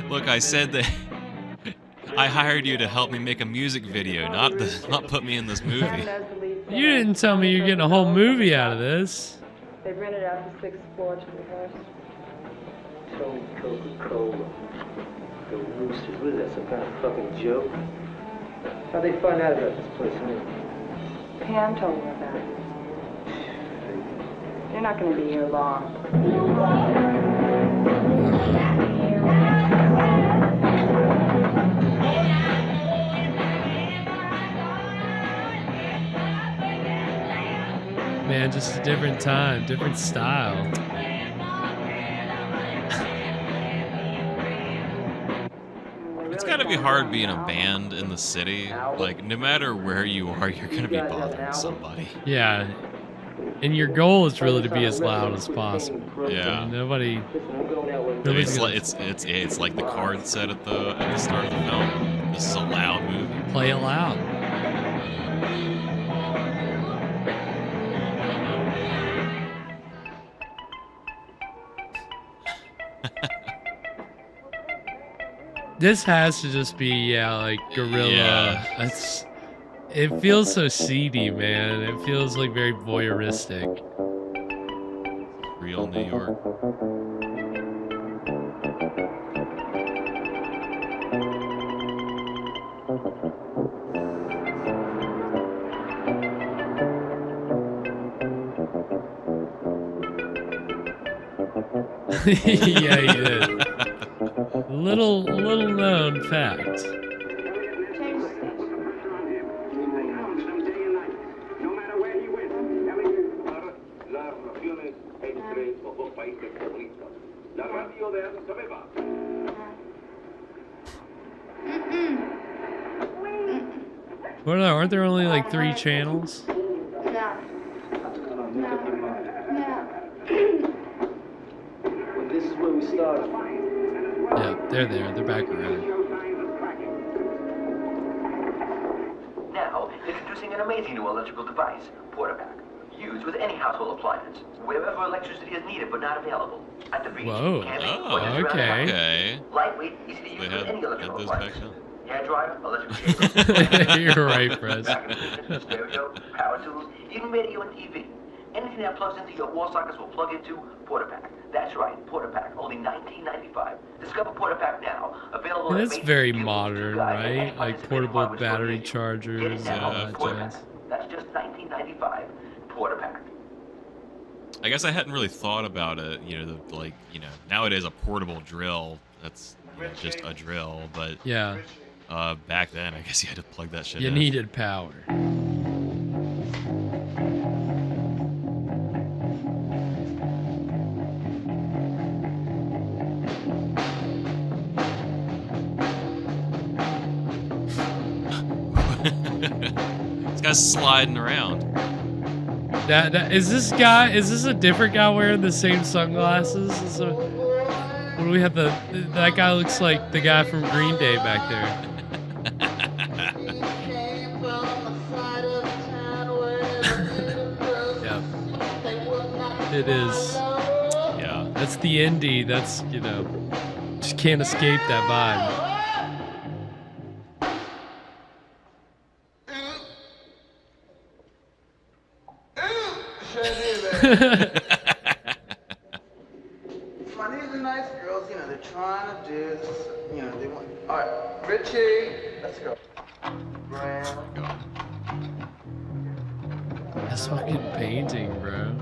Look, I said that I hired you to help me make a music video, not put me in this movie. You didn't tell me you're getting a whole movie out of this. They've rented out the 6th floor to rehearse. Tony Coca-Cola. The Roosters. What is that, some kind of fucking joke? How'd they find out about this place, anyway? Pam told me about it. You're not going to be here long. Man, just a different time, different style. It's gotta be hard being a band in the city. Like, no matter where you are, you're gonna be bothering somebody. Yeah. And your goal is really to be as loud as possible. Yeah. Nobody. It's like the card set at the start of the film. This is a loud movie. Play it loud. This has to just be, like guerrilla. Yeah. It feels so seedy, man. It feels like very voyeuristic. Real New York. Yeah, he did. Little known fact. Well, aren't there only like 3 channels? No. This is where we started. Yeah, they're there. They're back around. Now, introducing an amazing new electrical device, Portapack. Used with any household appliance, wherever electricity is needed but not available. At the beach, Whoa. camping, Oh, or just around the house. okay. Lightweight, easy to use They with had any electrical those back appliance. then. Hair dryer, electric shaver. You're right, Press. Stereo, power tools, even radio and TV. Anything that plugs into your wall sockets will plug into Portapack. That's right, Portapack, only $19.95. Discover Portapack now. Available. And at it's Macy's, very Gibbs, modern, Guy, and right? any Like participating portable hardware store battery near you. chargers Get it and now, all that Portapack. jazz. That's just $19.95. Portapack. I guess I hadn't really thought about it. Nowadays a portable drill, that's just a drill. But Yeah, back then, I guess you had to plug that shit you in. needed power. This guy's sliding around. Is this a different guy wearing the same sunglasses? What do we have? That guy looks like the guy from Green Day back there. Yeah, it is. Yeah, that's the indie. That's just can't escape that vibe. Come on, these are nice girls, they're trying to do this, they want. Alright, Richie, let's go. That's fucking painting, bro.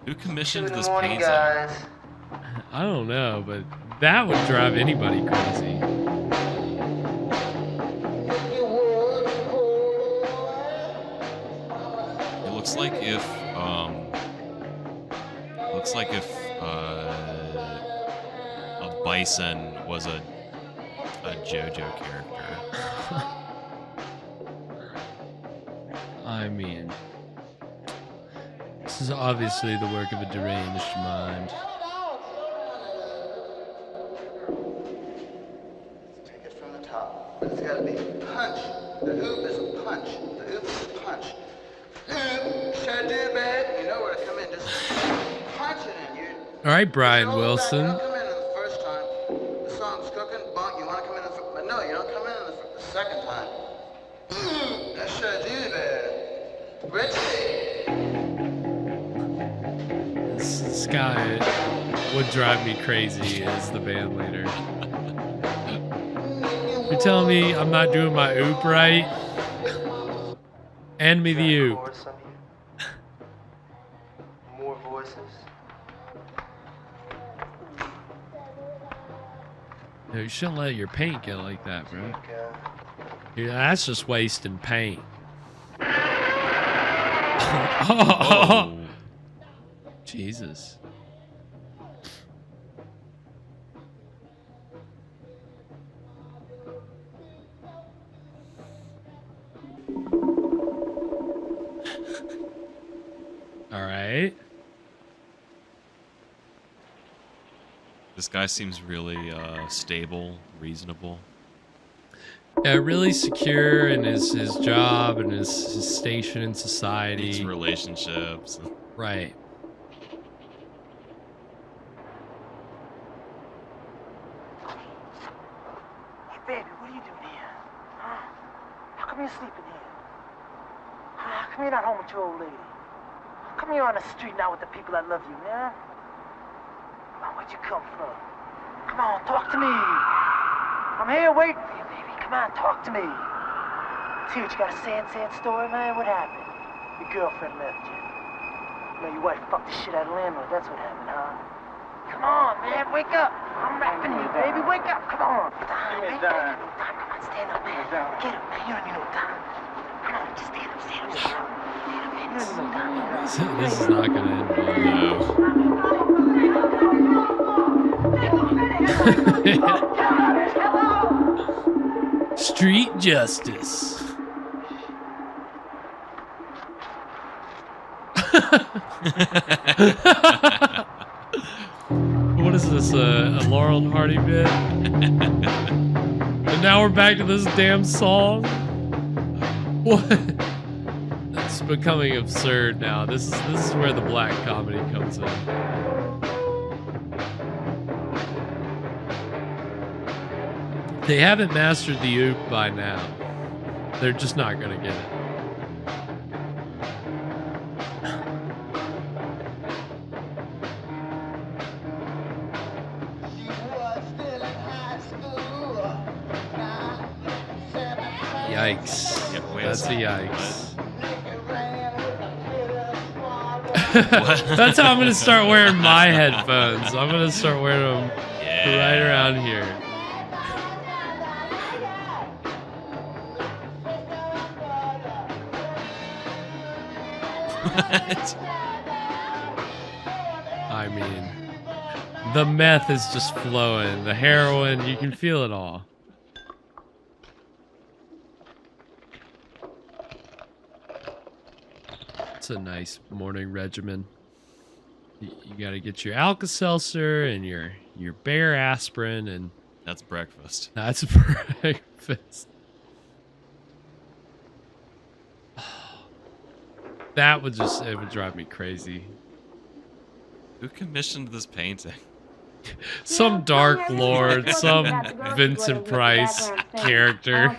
Who commissioned this morning, painting? guys. I don't know, but that would drive anybody crazy. It looks like if a bison was a JoJo character. I mean, This is obviously the work of a deranged mind. Take it from the top. But it's got to be punch. The oop is a punch. The oop is a punch. Oop, should I do bad? You know where to come in. Just punch it in. All right, Brian Wilson. Don't come in the first time. The song's cooking. Bunk, you want to come in the first time? No, you don't come in the second time. That should I do bad. Richie. This guy would drive me crazy as the band leader. You're telling me I'm not doing my oop right? Hand me the oop. More voices. No, you shouldn't let your paint get like that, bro. Yeah, that's just wasting paint. Oh. Jesus. All right. This guy seems really stable, reasonable. Yeah, really secure in his job and his station in society. His relationships. Right. Hey, baby, what are you doing here? Huh? How come you're sleeping here? How come you're not home with your old lady? How come you're on the street now with the people that love you, man? Where'd you come from? Come on, talk to me. I'm here waiting for you, baby. Come on, talk to me. See what you got a sad story, man? What happened? Your girlfriend left you. You know, your wife fucked the shit out of the landlord. That's what happened, huh? Come on, man, wake up. I'm rapping you, baby. Wake up. Come on. Time, baby. Time. Come on, stand up, man. Get up, man. You don't need no time. Come on, just stand up, stand up, stand up. Stand up, man. You don't need no time. This is not gonna end well. Street justice. What is this, a Laurel and Hardy bit? And now we're back to this damn song? What? It's becoming absurd now. This is where the black comedy comes in. They haven't mastered the oop by now. They're just not gonna get it. Yikes. That's a yikes. That's how I'm gonna start wearing my headphones. I'm gonna start wearing them right around here. I mean, the meth is just flowing. The heroin, you can feel it all. It's a nice morning regimen. You gotta get your Alka-Seltzer and your Bear aspirin, and that's breakfast. That's breakfast. That would it would drive me crazy. Who commissioned this painting? Some Dark Lord, some Vincent Price character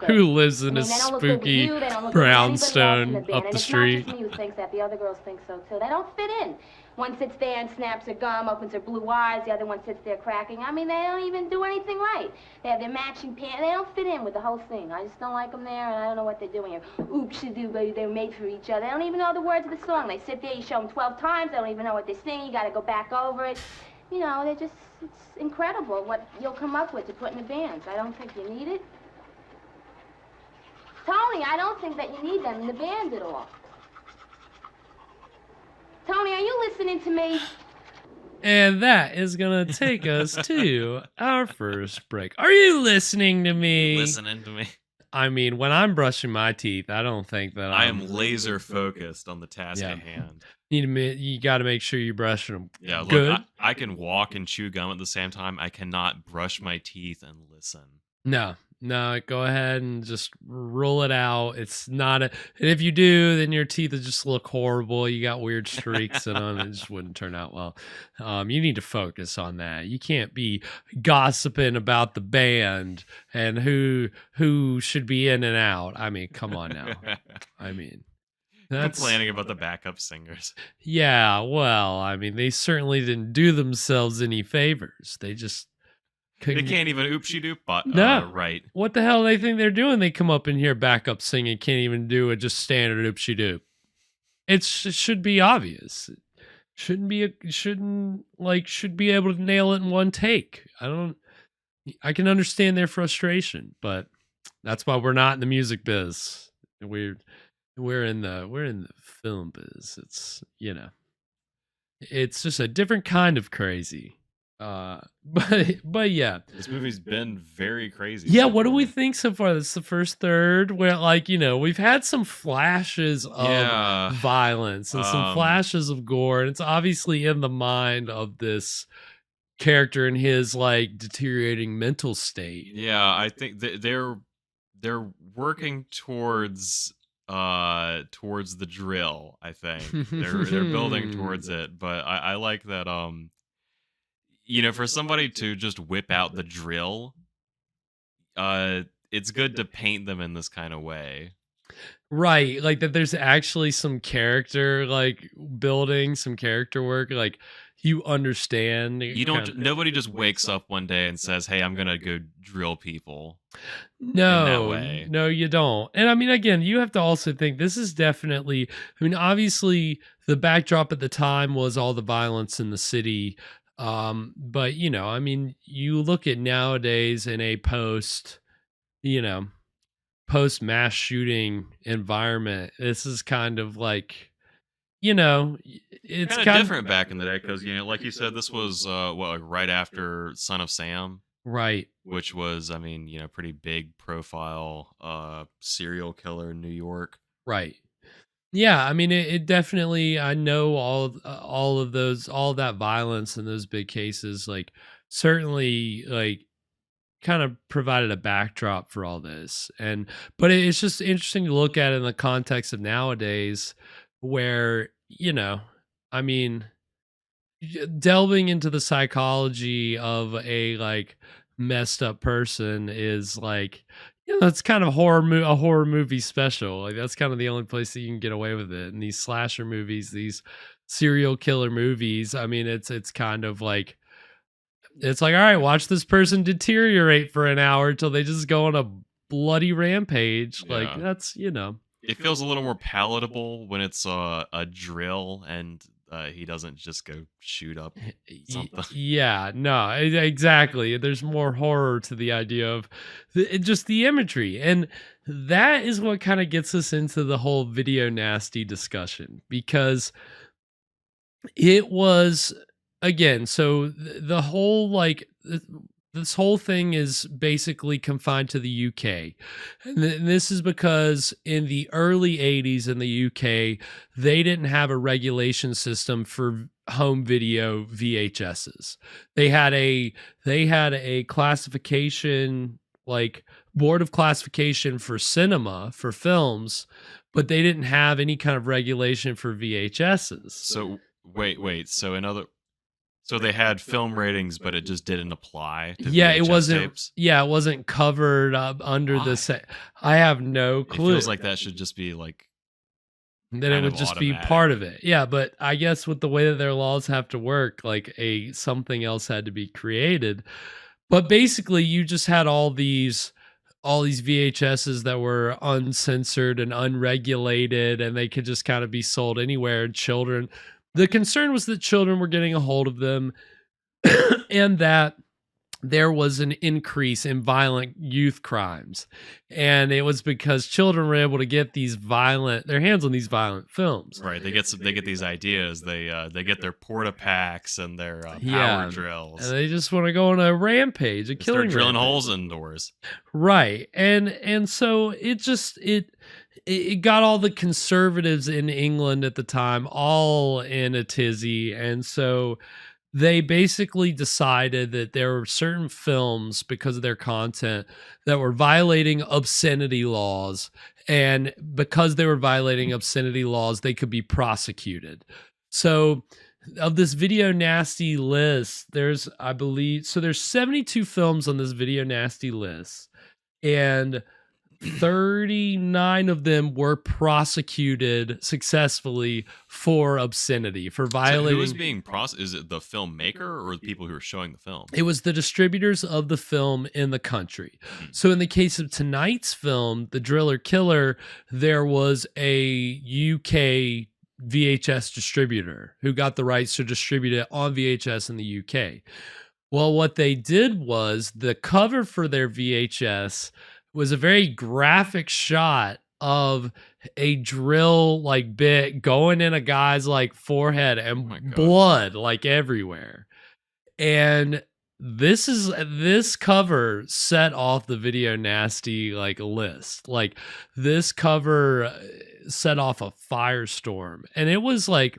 who lives in a spooky brownstone up the street. Who thinks that the other girls think so too. They don't fit in. One sits there and snaps her gum, opens her blue eyes. The other one sits there cracking. I mean, they don't even do anything right. They have their matching pants. They don't fit in with the whole thing. I just don't like them there, and I don't know what they're doing here. Oops-a-doo, baby, they're made for each other. They don't even know the words of the song. They sit there, you show them 12 times. They don't even know what they're singing. You got to go back over it. You know, they're just, it's incredible what you'll come up with to put in the bands. I don't think you need it. Tony, I don't think that you need them in the band at all. Tony, are you listening to me? And that is going to take us to our first break. Are you listening to me? Listening to me. I mean, when I'm brushing my teeth, I don't think that I am laser focused on the task at hand. You got to make sure you're brushing them. Yeah, look, good. I can walk and chew gum at the same time. I cannot brush my teeth and listen. No, go ahead and just roll it out. It's not and if you do, then your teeth just look horrible. You got weird streaks in them. It just wouldn't turn out well. You need to focus on that. You can't be gossiping about the band and who should be in and out. I mean, come on now. I mean, that's complaining about the backup singers. Yeah, well, I mean, they certainly didn't do themselves any favors. They just they can't even oopsie doop no. Right. What the hell they think they're doing? They come up in here backup singing, can't even do a just standard oopsie doop. It should be obvious. Should be able to nail it in one take. I can understand their frustration, but that's why we're not in the music biz. We're in the film biz. It's, it's just a different kind of crazy. But yeah, this movie's been very crazy. Yeah, what do we think so far? This is the first third where, we've had some flashes of violence and some flashes of gore, and it's obviously in the mind of this character in his deteriorating mental state. Yeah, I think they're working towards the drill. I think they're building towards it, but I like that. For somebody to just whip out the drill, it's good to paint them in this kind of way. Right, that there's actually some character building, some character work, you understand. Nobody just wakes up one day and says, "Hey, I'm gonna go drill people." No, in that way. No, you don't. And I mean, again, you have to also think this is definitely. I mean, obviously, the backdrop at the time was all the violence in the city. But I mean, you look at nowadays in a post mass shooting environment, this is kind of it's kind of different back in the day because like you said, this was right after Son of Sam, right? Which was, I mean, pretty big profile serial killer in New York, right? Yeah, I mean, it definitely. I know all of that violence and those big cases, certainly, kind of provided a backdrop for all this. But it's just interesting to look at it in the context of nowadays, where I mean, delving into the psychology of a messed up person is that's kind of a horror movie special. That's kind of the only place that you can get away with it. And these slasher movies, these serial killer movies, I mean, it's kind of it's all right, watch this person deteriorate for an hour till they just go on a bloody rampage. Yeah. That's, It feels a little more palatable when it's a drill and he doesn't just go shoot up something. Yeah, no, exactly. There's more horror to the idea of just the imagery. And that is what kind of gets us into the whole video nasty discussion, because it was, again, so the whole this whole thing is basically confined to the UK. And this is because in the early 80s in the UK, they didn't have a regulation system for home video VHSs. They had a classification, board of classification for cinema, for films, but they didn't have any kind of regulation for VHSs. So wait. So they had film ratings, but it just didn't apply to VHS it wasn't tapes? Yeah, it wasn't covered up under the I have no clue. It feels like that should just be then it would just be part of it. Yeah, but I guess with the way that their laws have to work, something else had to be created. But basically you just had all these VHSs that were uncensored and unregulated, and they could just kind of be sold anywhere. And the concern was that children were getting a hold of them and that there was an increase in violent youth crimes. And it was because children were able to get their hands on these violent films. Right. They get these ideas. They get their porta packs and their power drills. And they just want to go on a rampage, killing start drilling holes in doors. Right. And so it it got all the conservatives in England at the time all in a tizzy. And so they basically decided that there were certain films, because of their content, that were violating obscenity laws. And because they were violating obscenity laws, they could be prosecuted. So of this video nasty list, there's 72 films on this video nasty list. And 39 of them were prosecuted successfully for obscenity, for violating. So who was being is it the filmmaker or the people who were showing the film? It was the distributors of the film in the country. So in the case of tonight's film, The Driller Killer, there was a UK VHS distributor who got the rights to distribute it on VHS in the UK. Well, what they did was the cover for their VHS was a very graphic shot of a drill like bit going in a guy's like forehead and blood like everywhere. And this cover set off the video nasty like list. Like this cover set off a firestorm. And it was like,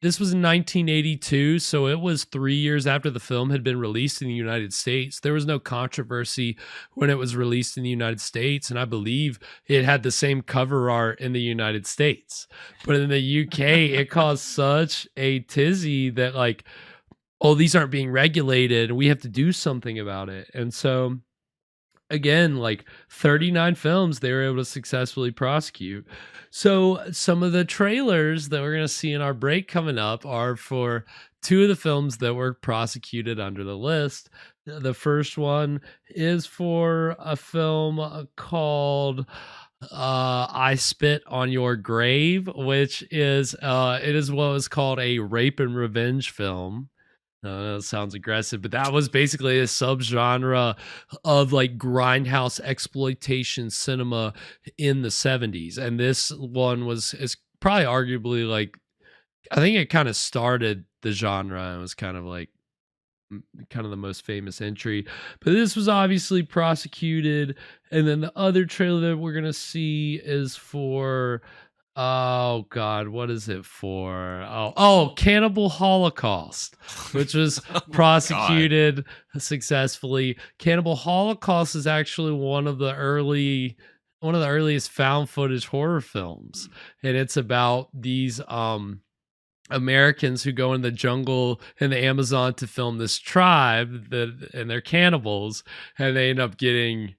this was in 1982, so it was 3 years after the film had been released in the United States. There was no controversy when it was released in the United States, and I believe it had the same cover art in the United States. But in the UK, it caused such a tizzy that like, oh, these aren't being regulated, and we have to do something about it. And so, again, like 39 films they were able to successfully prosecute. So some of the trailers that we're going to see in our break coming up are for two of the films that were prosecuted under the list. The first one is for a film called I Spit on Your Grave, which is it is what was called a rape and revenge film. That sounds aggressive, but that was basically a subgenre of like grindhouse exploitation cinema in the 70s. And this one is probably arguably like, I think it kind of started the genre and was kind of the most famous entry. But this was obviously prosecuted. And then the other trailer that we're going to see is for, oh God, what is it for? Oh, Cannibal Holocaust, which was prosecuted successfully. Cannibal Holocaust is actually one of the earliest found footage horror films, and it's about these Americans who go in the jungle in the Amazon to film this tribe and they're cannibals, and they end up getting,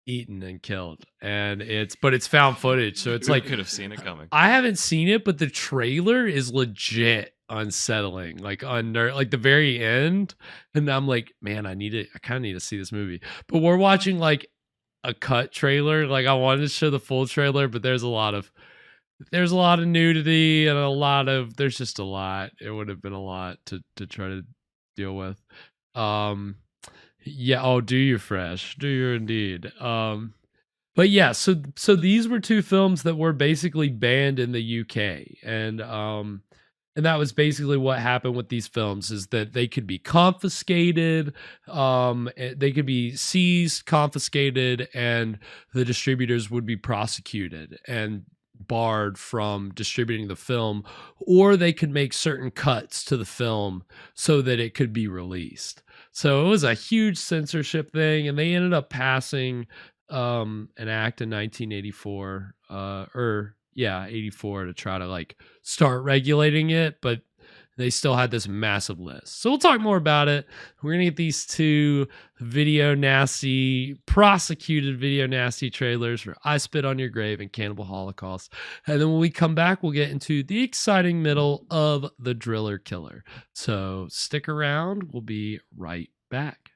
eaten and killed. And it's found footage, so it's like, could have seen it coming. I haven't seen it, but the trailer is legit unsettling, like like the very end, and I'm like, man, I kind of need to see this movie. But we're watching like a cut trailer. Like I wanted to show the full trailer, but there's a lot of nudity and there's just a lot. It would have been a lot to try to deal with. Yeah. Oh, do you fresh? Do you indeed? But yeah. So these were two films that were basically banned in the UK, and that was basically what happened with these films, is that they could be confiscated, they could be seized, confiscated, and the distributors would be prosecuted and barred from distributing the film, or they could make certain cuts to the film so that it could be released. So it was a huge censorship thing, and they ended up passing an act in 1984, 84, to try to like start regulating it, but they still had this massive list. So we'll talk more about it. We're going to get these two prosecuted video nasty trailers for I Spit on Your Grave and Cannibal Holocaust. And then when we come back, we'll get into the exciting middle of The Driller Killer. So stick around. We'll be right back.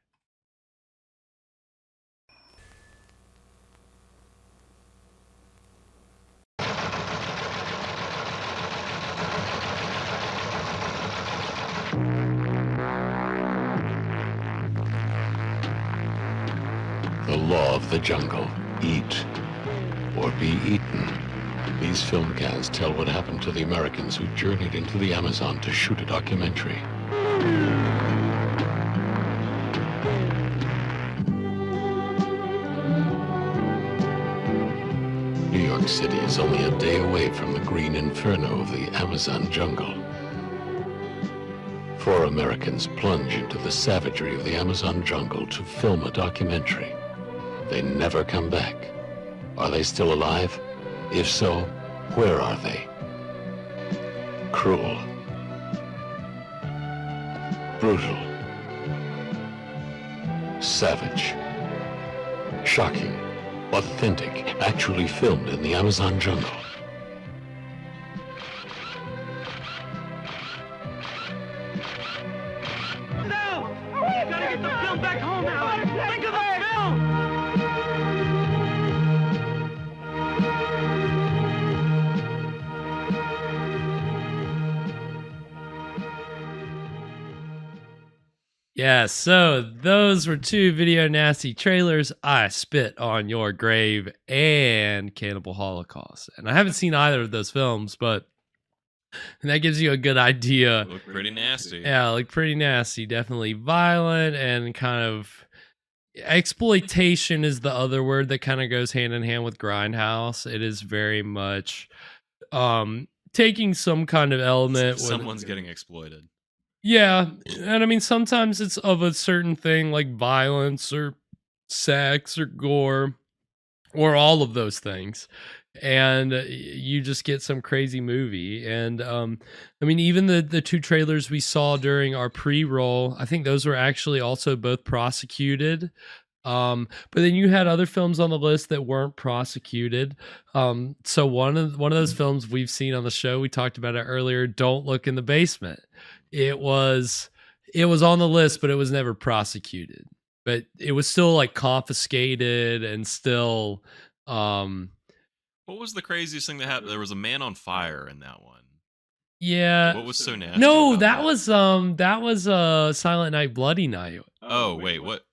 The law of the jungle. Eat or be eaten. These film cans tell what happened to the Americans who journeyed into the Amazon to shoot a documentary. York City is only a day away from the green inferno of the Amazon jungle. 4 Americans plunge into the savagery of the Amazon jungle to film a documentary. They never come back. Are they still alive? If so, where are they? Cruel. Brutal. Savage. Shocking. Authentic. Actually filmed in the Amazon jungle. No! We gotta get the film back home now! Think of the film! Yeah, so those were 2 Video Nasty trailers, I Spit on Your Grave and Cannibal Holocaust. And I haven't seen either of those films, but that gives you a good idea. Look pretty nasty. Yeah, like pretty nasty. Definitely violent and kind of exploitation is the other word that kind of goes hand in hand with Grindhouse. It is very much taking some kind of element. Someone's getting exploited. Yeah, and I mean, sometimes it's of a certain thing like violence or sex or gore or all of those things. And you just get some crazy movie. And I mean, even the 2 trailers we saw during our pre-roll, I think those were actually also both prosecuted. But then you had other films on the list that weren't prosecuted. So one of those films we've seen on the show, we talked about it earlier, Don't Look in the Basement. It was on the list, but it was never prosecuted. But it was still like confiscated and still. What was the craziest thing that happened? There was a man on fire in that one. Yeah. What was so nasty? No, that was Silent Night, Bloody Night. Oh wait, what?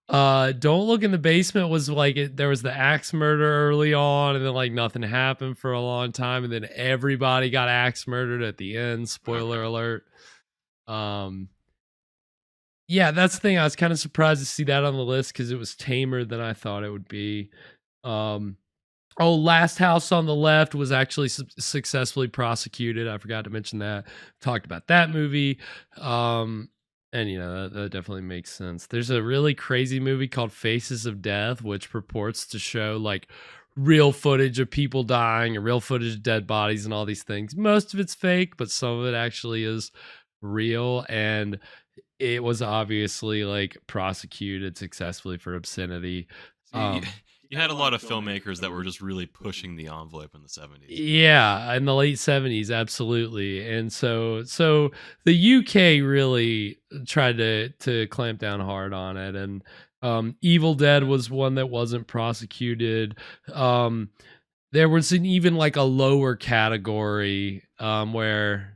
Don't Look in the Basement was like there was the axe murder early on, and then like nothing happened for a long time, and then everybody got axe murdered at the end. Spoiler alert. Yeah, that's the thing. I was kind of surprised to see that on the list because it was tamer than I thought it would be. Last House on the Left was actually successfully prosecuted. I forgot to mention that. Talked about that movie. And, you know, that definitely makes sense. There's a really crazy movie called Faces of Death, which purports to show, like, real footage of people dying and real footage of dead bodies and all these things. Most of it's fake, but some of it actually is real. And it was obviously, like, prosecuted successfully for obscenity. You had a lot of filmmakers that were just really pushing the envelope in the 70s. Yeah, in the late 70s, absolutely. And so the UK really tried to clamp down hard on it. And Evil Dead was one that wasn't prosecuted. There was even like a lower category where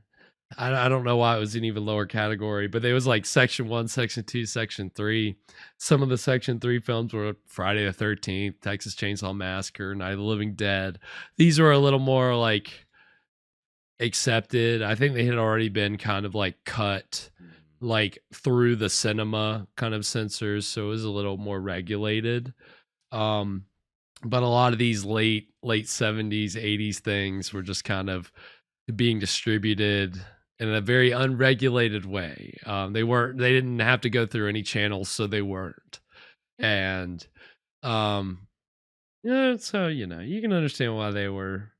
I don't know why it was an even lower category, but there was like Section 1, Section 2, Section 3. Some of the Section 3 films were Friday the 13th, Texas Chainsaw Massacre, Night of the Living Dead. These were a little more like accepted. I think they had already been kind of like cut like through the cinema kind of censors, so it was a little more regulated. But a lot of these late 70s, 80s things were just kind of being distributed in a very unregulated way. They didn't have to go through any channels, so they weren't. And yeah, so you know, you can understand why they were.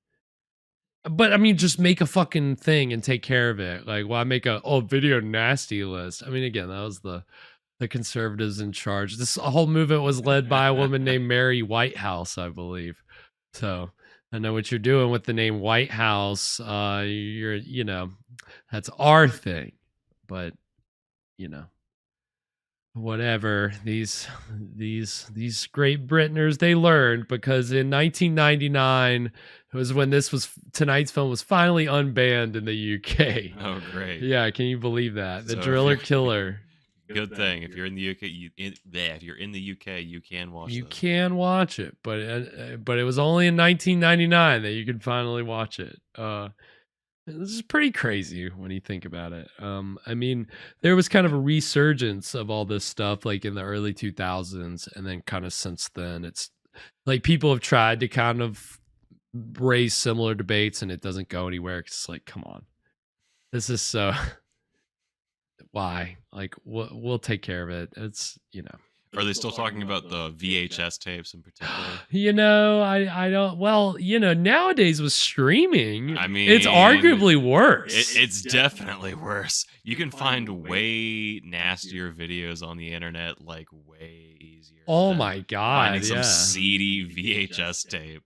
But I mean, just make a fucking thing and take care of it. Like, why make a video nasty list? I mean, again, that was the conservatives in charge. This whole movement was led by a woman named Mary Whitehouse, I believe. So I know what you're doing with the name White House. You know, that's our thing. But, you know, whatever. These Great Britners, they learned, because in 1999 it was when tonight's film was finally unbanned in the UK. Oh, great. Yeah, can you believe that? The So Driller Killer. Good thing. If you're in the UK, if you're in the UK, you can watch You this. can watch it, but it was only in 1999 that you could finally watch it. This is pretty crazy when you think about it. I mean, there was kind of a resurgence of all this stuff like in the early 2000s, and then kind of since then, it's like people have tried to kind of raise similar debates and it doesn't go anywhere. It's like, come on, this is so. Why? Like, we'll take care of it. It's, Are they still talking about the VHS tapes in particular? I don't. Well, nowadays with streaming, I mean, it's arguably worse. It's definitely worse. You can find way nastier videos on the internet, like way easier. Oh my god! Finding some seedy VHS tape.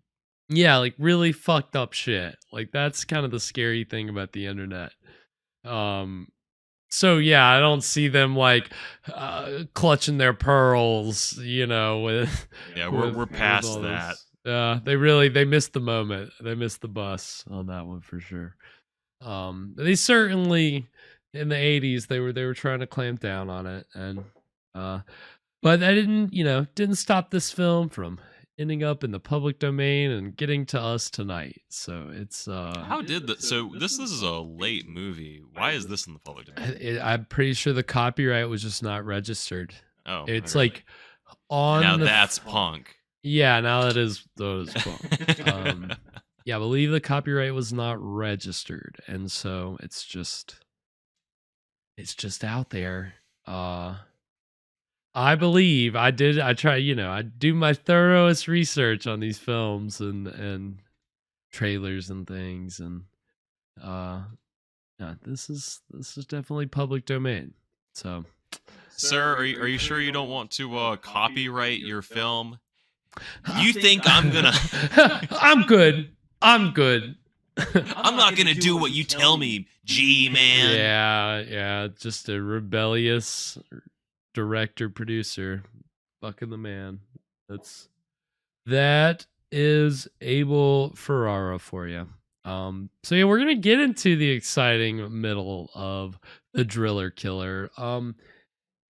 Yeah, like really fucked up shit. Like that's kind of the scary thing about the internet. So yeah, I don't see them like clutching their pearls, with we're past that. They missed the moment. They missed the bus on that one for sure. They certainly in the 80s they were trying to clamp down on it, and but that didn't stop this film from ending up in the public domain and getting to us tonight. So it's how did that? So this is a late movie. Why is this in the public domain? I'm pretty sure the copyright was just not registered. Oh, it's okay. like on. Now that's punk. Yeah, now that is punk. Yeah, I believe the copyright was not registered, and so it's just out there. I believe I try, I do my thoroughest research on these films and trailers and things. And, yeah, this is definitely public domain. So, sir, are you sure you don't want to copyright your film? You think I'm gonna? I'm good. I'm not gonna do what you tell me, G-man. Yeah, just a rebellious director, producer, fucking the man. That is Abel Ferrara for you. So yeah, we're gonna get into the exciting middle of The Driller Killer.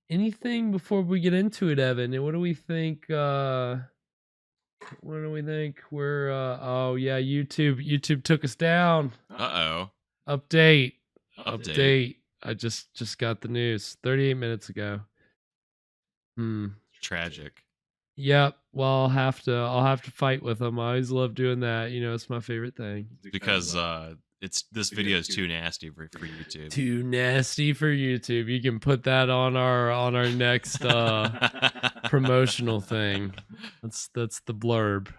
Anything before we get into it, Evan? What do we think? What do we think? We're oh yeah, YouTube took us down. Update. I just got the news 38 minutes ago. Tragic. Yep. Well, I'll have to fight with them. I always love doing that. It's my favorite thing. Because this video is too nasty for YouTube. Too nasty for YouTube. You can put that on our next promotional thing. That's the blurb.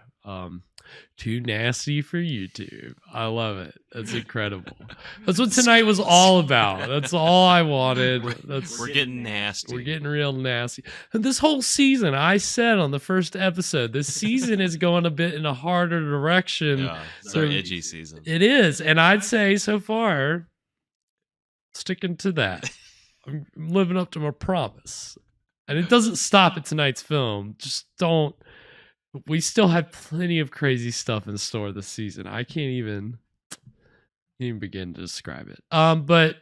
Too nasty for YouTube. I love it. That's incredible. That's what tonight was all about. That's all I wanted. We're getting nasty. We're getting real nasty. And this whole season, I said on the first episode, this season is going a bit in a harder direction. Yeah, it's our edgy season. It is. And I'd say so far, sticking to that. I'm living up to my promise. And it doesn't stop at tonight's film. Just don't. We still have plenty of crazy stuff in store this season. I can't even begin to describe it. But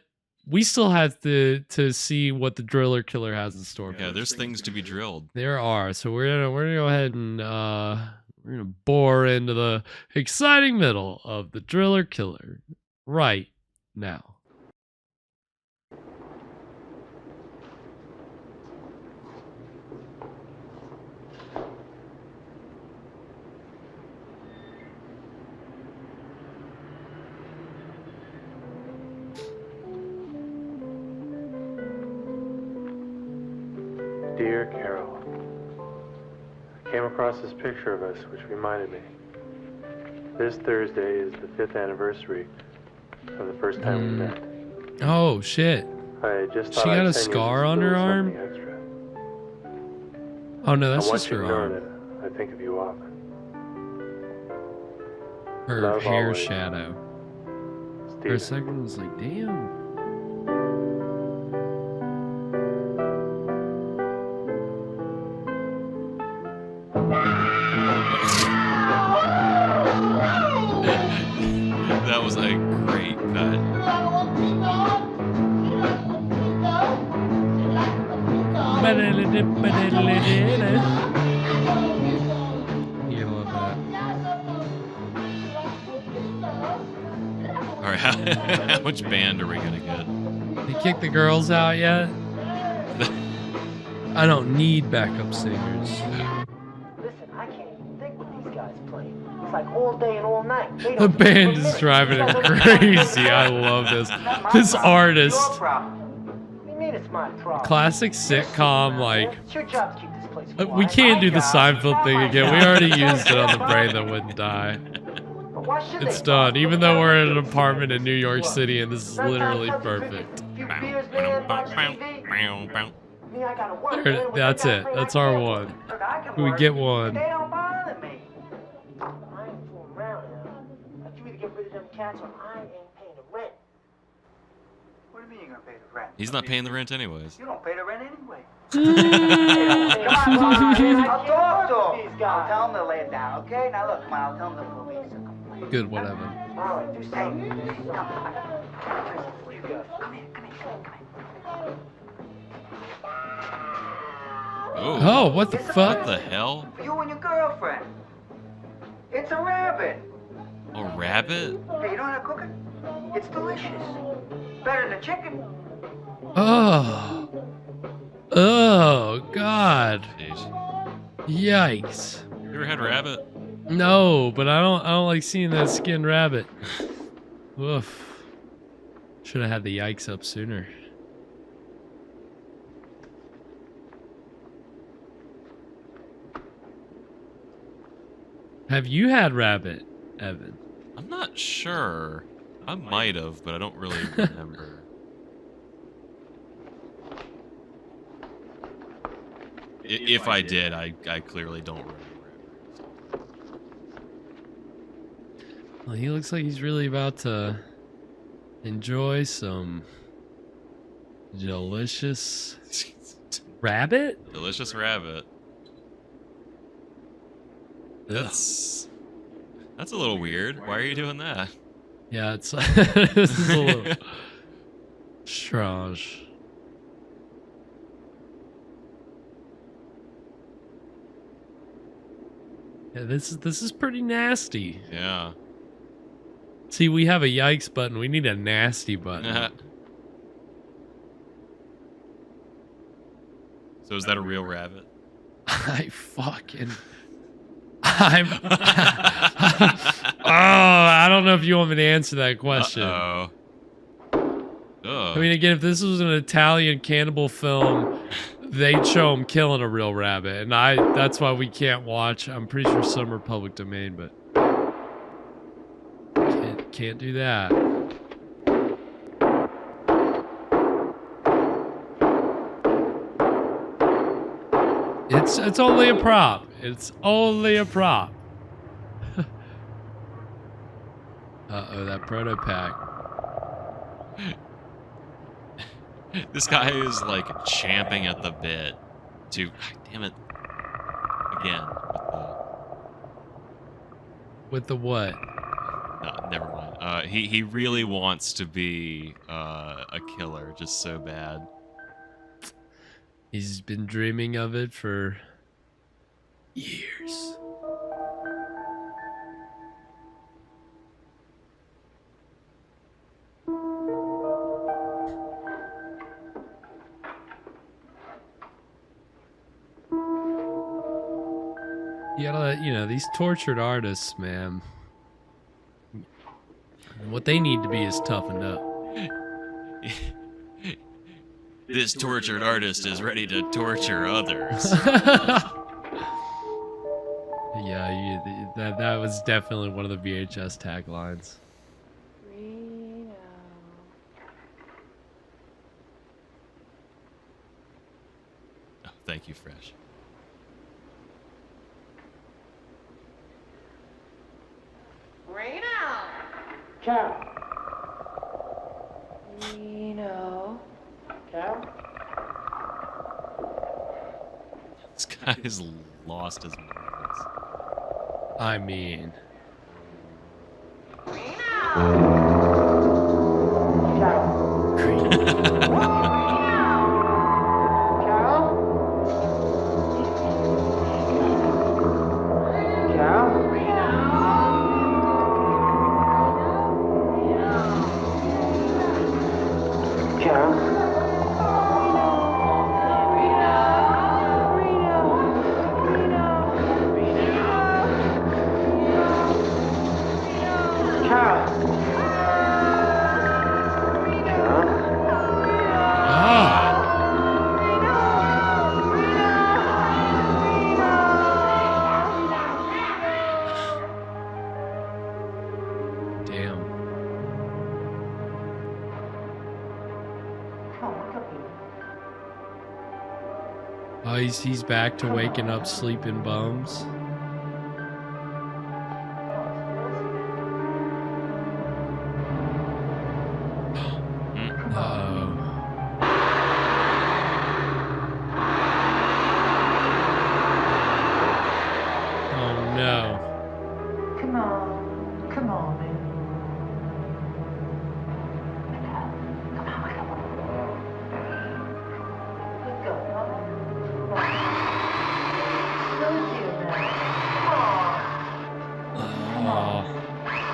we still have to see what the Driller Killer has in store. Yeah, there's things to be drilled. There are. So we're gonna go ahead and we're gonna bore into the exciting middle of the Driller Killer right now. Dear Carol, I came across this picture of us, which reminded me. This Thursday is the 5th anniversary of the first time we met. Oh shit! I just thought she got I'd a send you scar just on a her little arm. something extra. Oh no, that's I want just you her to know arm. that I think of you often. Her Love hair always. shadow. For a second, I was like, damn. That was a great cut. You love that. All right, how much band are we gonna get? They kicked the girls out yet? I don't need backup singers. Listen, I can't even think what these guys play. It's like all day and all night. They The don't band give a is minute. driving You him guys don't crazy. I love this. This artist. Your problem. What do you mean it's my problem? Classic sitcom, like. It's your job to keep this place quiet. We can't do the My job. Seinfeld thing again. We already used it on the brain that wouldn't die. But why should It's they? done. Even though we're in an apartment in New York City and this is literally perfect. Me, I gotta work, There, man. that's it. That's our one. We get one. They don't bother me. I ain't fooling around now. Like, you either get rid of them cats or I ain't paying the rent. What do you mean you're gonna pay the rent? He's not paying the rent anyways. You don't pay the rent anyway. Come on, I'll talk to him. I'll tell him to lay it down, okay? Now look, come on, I'll tell him the police are complaining. Good, whatever. All right, do something. Come here. Oh, what the fuck? What the hell? For you and your girlfriend. It's a rabbit. A rabbit? Hey, you know how to cook it? It's delicious. Better than chicken. Oh. Oh, God. Yikes. You ever had rabbit? No, but I don't like seeing that skinned rabbit. Oof. Should have had the yikes up sooner. Have you had rabbit, Evan? I'm not sure. I might have, but I don't really remember. If I did, I clearly don't remember. Well, he looks like he's really about to enjoy some delicious rabbit. Delicious rabbit. That's a little weird. Why are you doing that? Yeah, it's this is a little strange. Yeah, this is pretty nasty. Yeah. See, we have a yikes button. We need a nasty button. So is that a real rabbit? I don't know if you want me to answer that question. Uh-oh. I mean, again, if this was an Italian cannibal film, they'd show him killing a real rabbit, and that's why we can't watch. I'm pretty sure some are public domain, but can't do that. It's only a prop. It's only a prop. Uh-oh, that proto pack. This guy is like champing at the bit to, damn it, again with the what? No, never mind. He really wants to be a killer just so bad. He's been dreaming of it for years. You gotta, these tortured artists, man. What they need to be is toughened up. This tortured artist is ready to torture others. Yeah, that was definitely one of the VHS taglines. Reno. Oh, thank you, Fresh. Reno. Carol. Reno. Carol? This guy is lost his minds. I mean... he's back to waking up sleeping bums.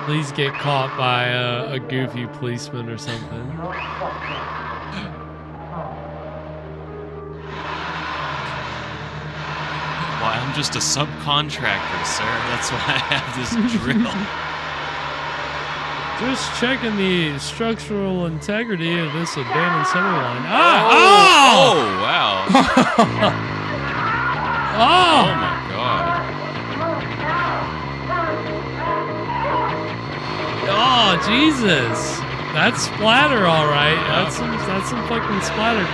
Please get caught by a goofy policeman or something. Well, I'm just a subcontractor, sir. That's why I have this drill. Just checking the structural integrity of this abandoned subway line. Oh, wow. Oh my God. Oh, Jesus. That's splatter, all right. That's some fucking splatter.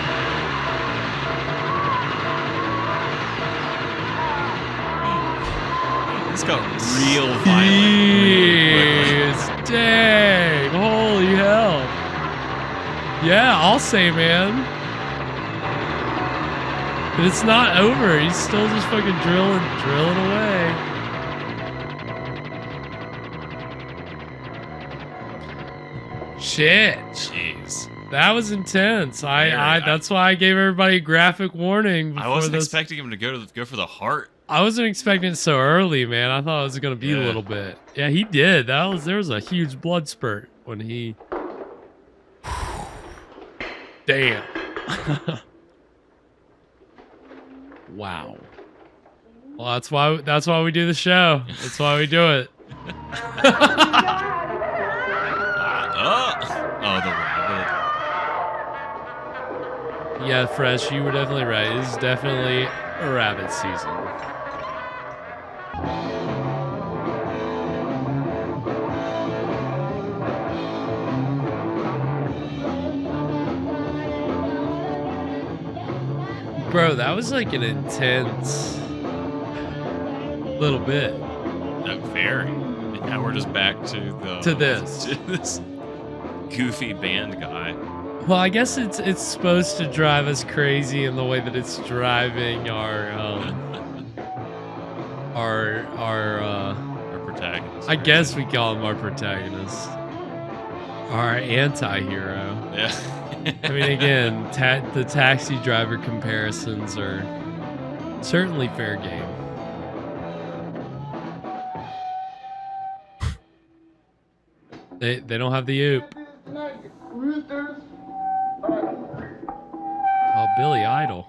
This got real violent. Jeez, dang. Holy hell. Yeah, I'll say, man. But it's not over. He's still just fucking drilling away. Shit. Jeez. That was intense. That's why I gave everybody a graphic warning. I wasn't expecting him to go for the heart. I wasn't expecting it so early, man. I thought it was gonna be a little bit. Yeah, he did. There was a huge blood spurt when he. Damn. Wow. Well, that's why we do the show. That's why we do it. Oh, the rabbit. Yeah, Fresh, you were definitely right. This is definitely a rabbit season. Bro, that was like an intense little bit. Very. And now we're just back to this goofy band guy. Well, I guess it's supposed to drive us crazy in the way that it's driving our protagonist. I guess we call him our protagonist. Our anti-hero. Yeah. I mean, again, the taxi driver comparisons are certainly fair game. They don't have the oop. Oh, Billy Idol.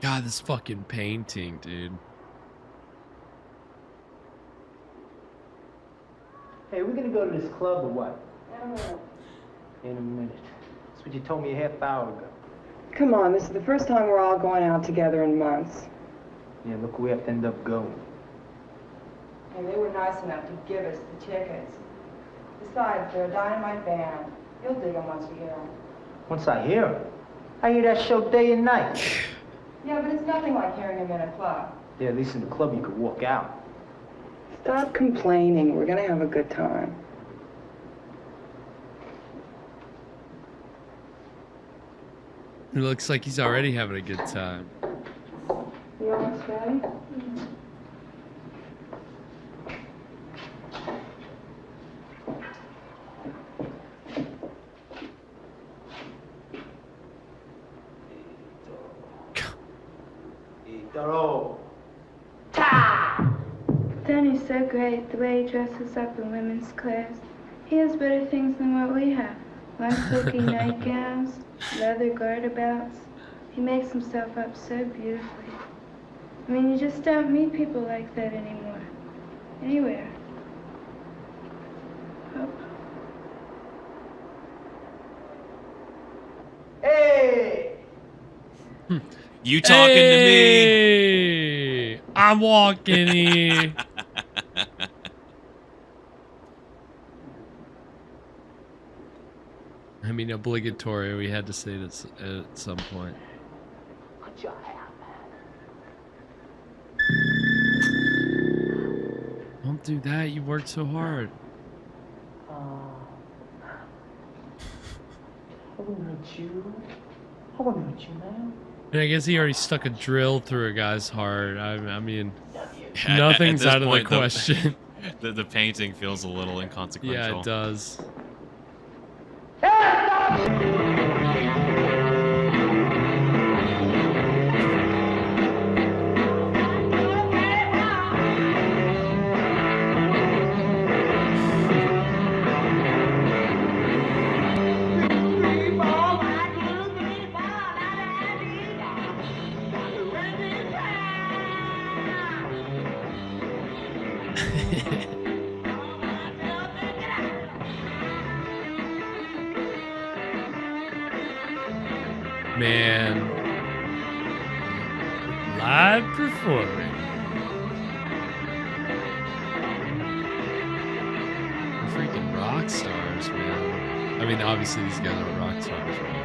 God, this fucking painting, dude. Hey, we're gonna go to this club or what? In a minute. That's what you told me a half hour ago. Come on, this is the first time we're all going out together in months. Yeah, look where we have to end up going. And they were nice enough to give us the tickets. Besides, they're a dynamite band. You'll dig them once you hear them. Once I hear them, I hear that show day and night. Yeah, but it's nothing like hearing them in a club. Yeah, at least in the club you could walk out. Stop complaining. We're gonna have a good time. It looks like he's already having a good time. You almost ready? Danny's so great, the way he dresses up in women's clothes. He has better things than what we have. Long silky nightgowns, leather garterbelts. He makes himself up so beautifully. I mean, you just don't meet people like that anymore. Anywhere. You talking to me? I'm walking here. I mean, obligatory. We had to say this at some point. Put your hand, Don't do that. You worked so hard. I wouldn't hurt you. I wouldn't hurt you, man. And I guess he already stuck a drill through a guy's heart. I mean, Yeah, nothing's at this out of point, the question. The painting feels a little inconsequential. Yeah, it does. Man, live performing. They're freaking rock stars, man. I mean, obviously these guys are rock stars. Right?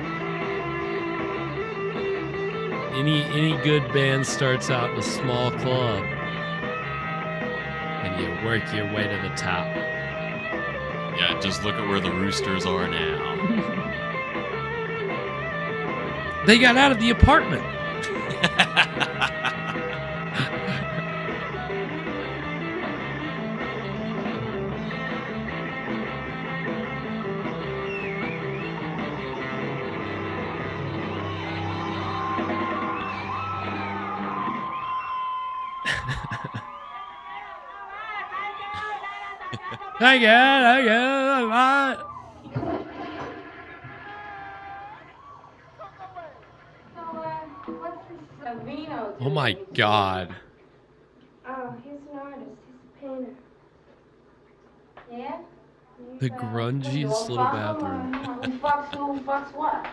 Any good band starts out in a small club, and you work your way to the top. Yeah, just look at where the Roosters are now. They got out of the apartment. I got a lot. Reno. Oh my God. Oh, he's an artist. He's a painter. Yeah? The grungiest little bathroom. Who fucks what?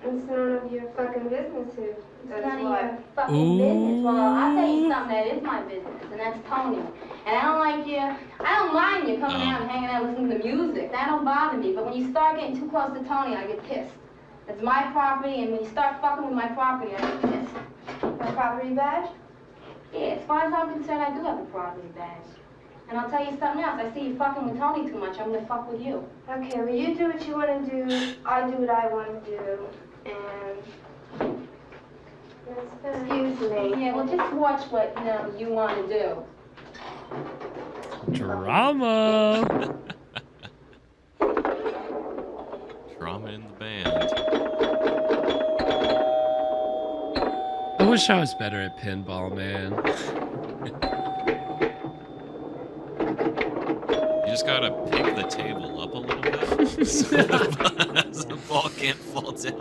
It's none of your fucking business here. It's none of your fucking business. Well, I'll tell you something that is my business, and that's Tony. And I don't like you. I don't mind you coming out and hanging out listening to music. That don't bother me. But when you start getting too close to Tony, I get pissed. It's my property, and when you start fucking with my property, I get pissed. A property badge? Yeah, as far as I'm concerned, I do have a property badge. And I'll tell you something else. I see you fucking with Tony too much. I'm gonna fuck with you. Okay, well, you do what you want to do. I do what I want to do. And excuse me. Yeah, well, just watch what you want to do. Drama. Drama in the band. I wish I was better at pinball, man. You just gotta pick the table up a little bit so the ball can't fall down.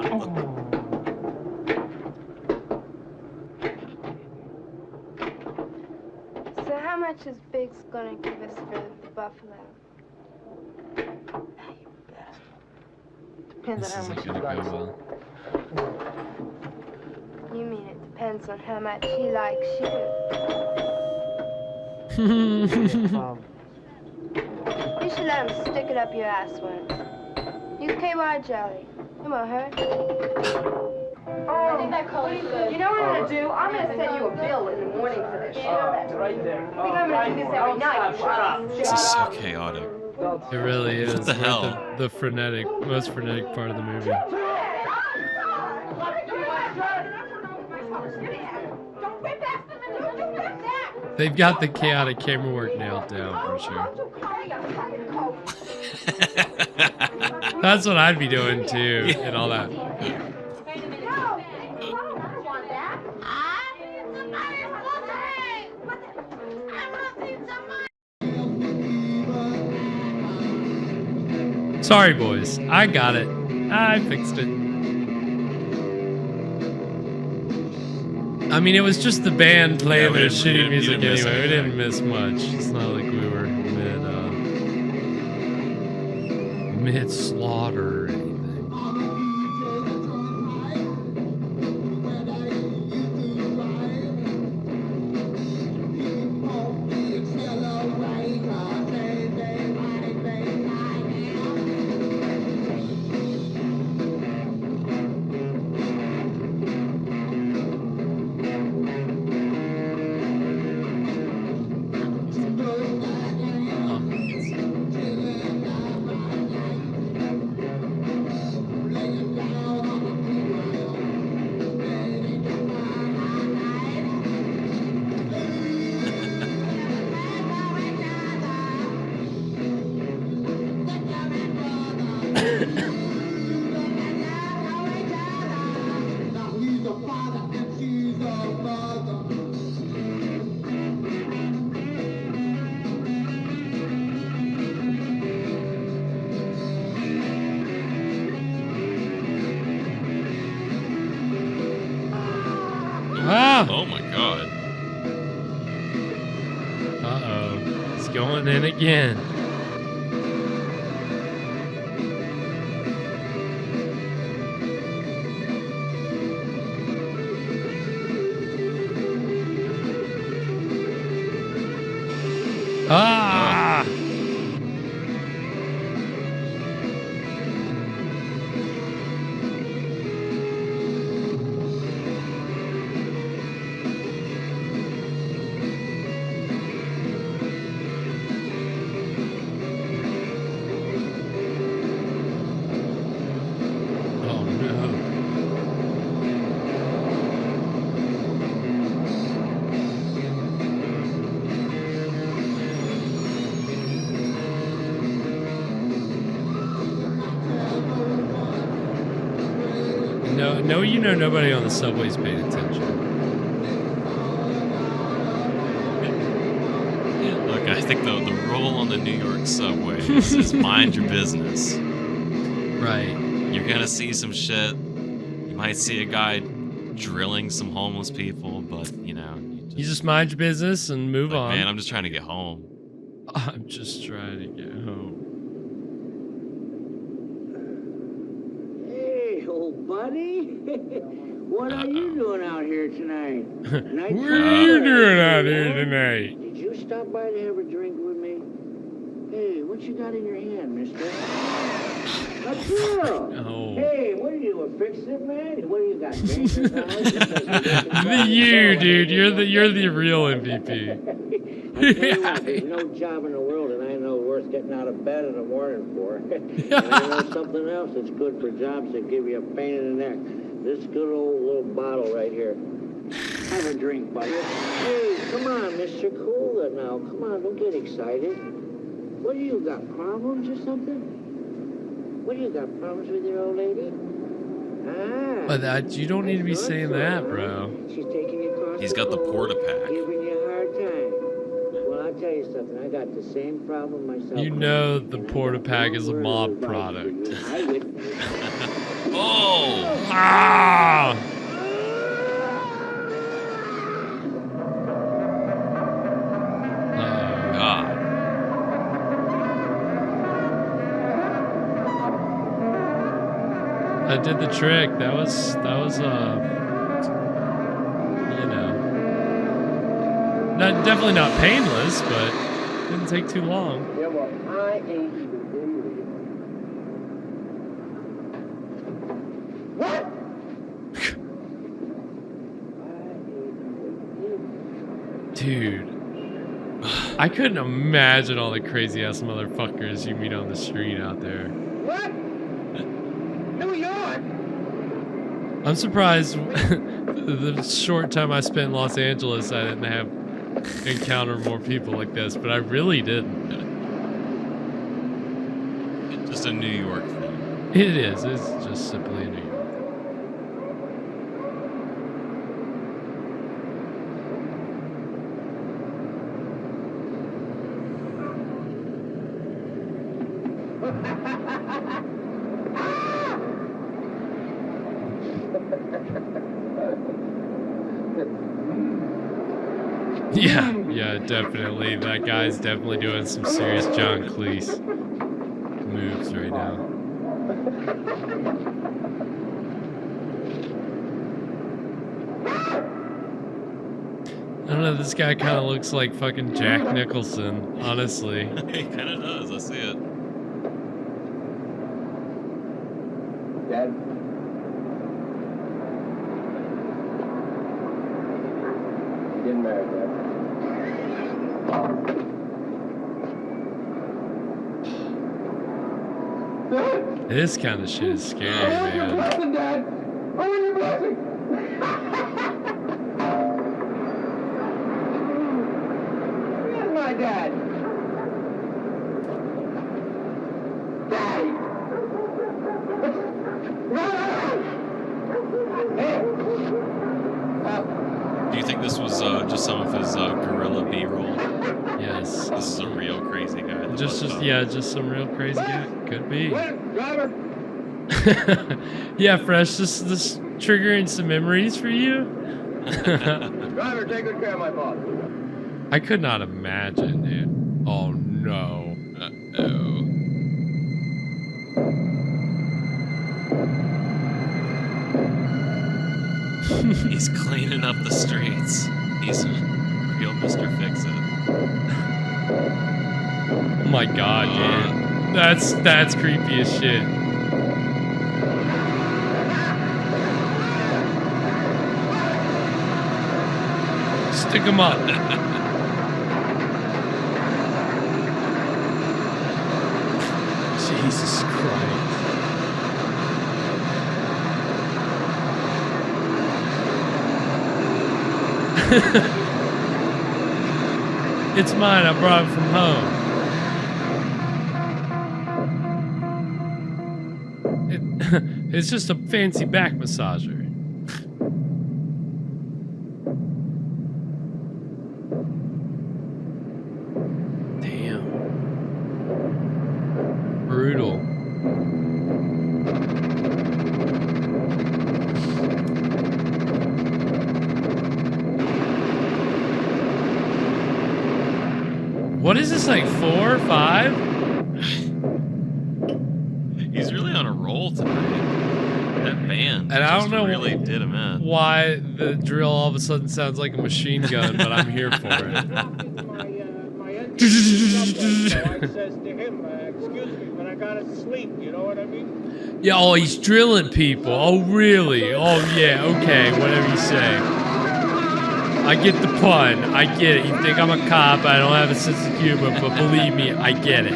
So how much is Biggs gonna give us for the buffalo? Depends This on how isn't much you gonna like. go well. You mean it depends on how much he likes you. You should let him stick it up your ass once. Use KY jelly. It won't hurt. I think that color's good. You know what I'm gonna do? I'm gonna send you a bill in the morning for this. Right there. I think I'm gonna do this every night. Shut up. This is so chaotic. It really is. What the Like hell? the frenetic, most frenetic part of the movie. They've got the chaotic camera work nailed down for sure. That's what I'd be doing too, and all that. Sorry, boys. I got it. I fixed it. I mean, it was just the band playing their shitty music anyway. We didn't miss much. It's not like we were mid slaughter or anything. Ah! Oh my god. Uh-oh. It's going in again. Ah! Oh no. No, you know nobody on the subway's paid attention. Look, I think the rule on the New York subway is mind your business. Right. You're gonna see some shit. You might see a guy drilling some homeless people, but you know. You just mind your business and move on. Man, I'm just trying to get home. I'm just trying to get home. Hey, old buddy. What are you doing out here tonight? What are you doing out here tonight? Did you stop by to have a drink with me? Hey, what you got in your hand, mister? A drill. No. Hey, what are you, a fix-it man? What do you got, You, dude, you're the real MVP. I tell you what, there's no job in the world that I know worth getting out of bed in the morning for. And I know something else that's good for jobs that give you a pain in the neck. This good old little bottle right here. Have a drink, buddy. Hey, come on, mister, cool it now. Come on, don't get excited. What do you got, problems or something? What do you got, problems with your old lady? Ah. But you don't need to be saying that, bro. She's taking you across He's got the porta pack. giving you a hard time. Well, I'll tell you something. I got the same problem myself. You know the porta pack is a mob product. Oh! Ah! God. That did the trick. That was you know, definitely not painless, but didn't take too long. Yeah, well, I ain't even What? Dude, I couldn't imagine all the crazy ass motherfuckers you meet on the street out there. What? New York? I'm surprised the short time I spent in Los Angeles, I didn't have encounter more people like this, but I really didn't. It's just a New York thing. It is. It's just simply a New York. Yeah, definitely. That guy's definitely doing some serious John Cleese moves right now. I don't know, this guy kind of looks like fucking Jack Nicholson, honestly. He kind of does, I see it. Dad? Getting married, Dad. This kind of shit is scary, man. Blessing, Dad! I want your blessing! Where's my dad? Daddy! just some of his guerrilla B-roll. Yes. This is a real crazy guy. Just some real crazy guy. Could be. Driver. Yeah, Fresh. This triggering some memories for you. Driver, take good care of my boss. I could not imagine, dude. Oh no. Uh-oh. He's cleaning up the streets. He's real Mr. Fix-It. Oh my god, dude. That's creepy as shit. Stick him up. Jesus Christ. It's mine. I brought it from home. It's just a fancy back massager. Damn. Brutal. What is this, like 4 or 5? He's really on a roll tonight. That band And I don't know really did him in. why the drill all of a sudden sounds like a machine gun, but I'm here for it. I says to him, excuse me, but I gotta sleep, you know what I mean? Yeah, oh, he's drilling people. Oh, really? Oh, yeah, okay, whatever you say. I get the pun. I get it. You think I'm a cop. I don't have a sense of humor, but believe me, I get it.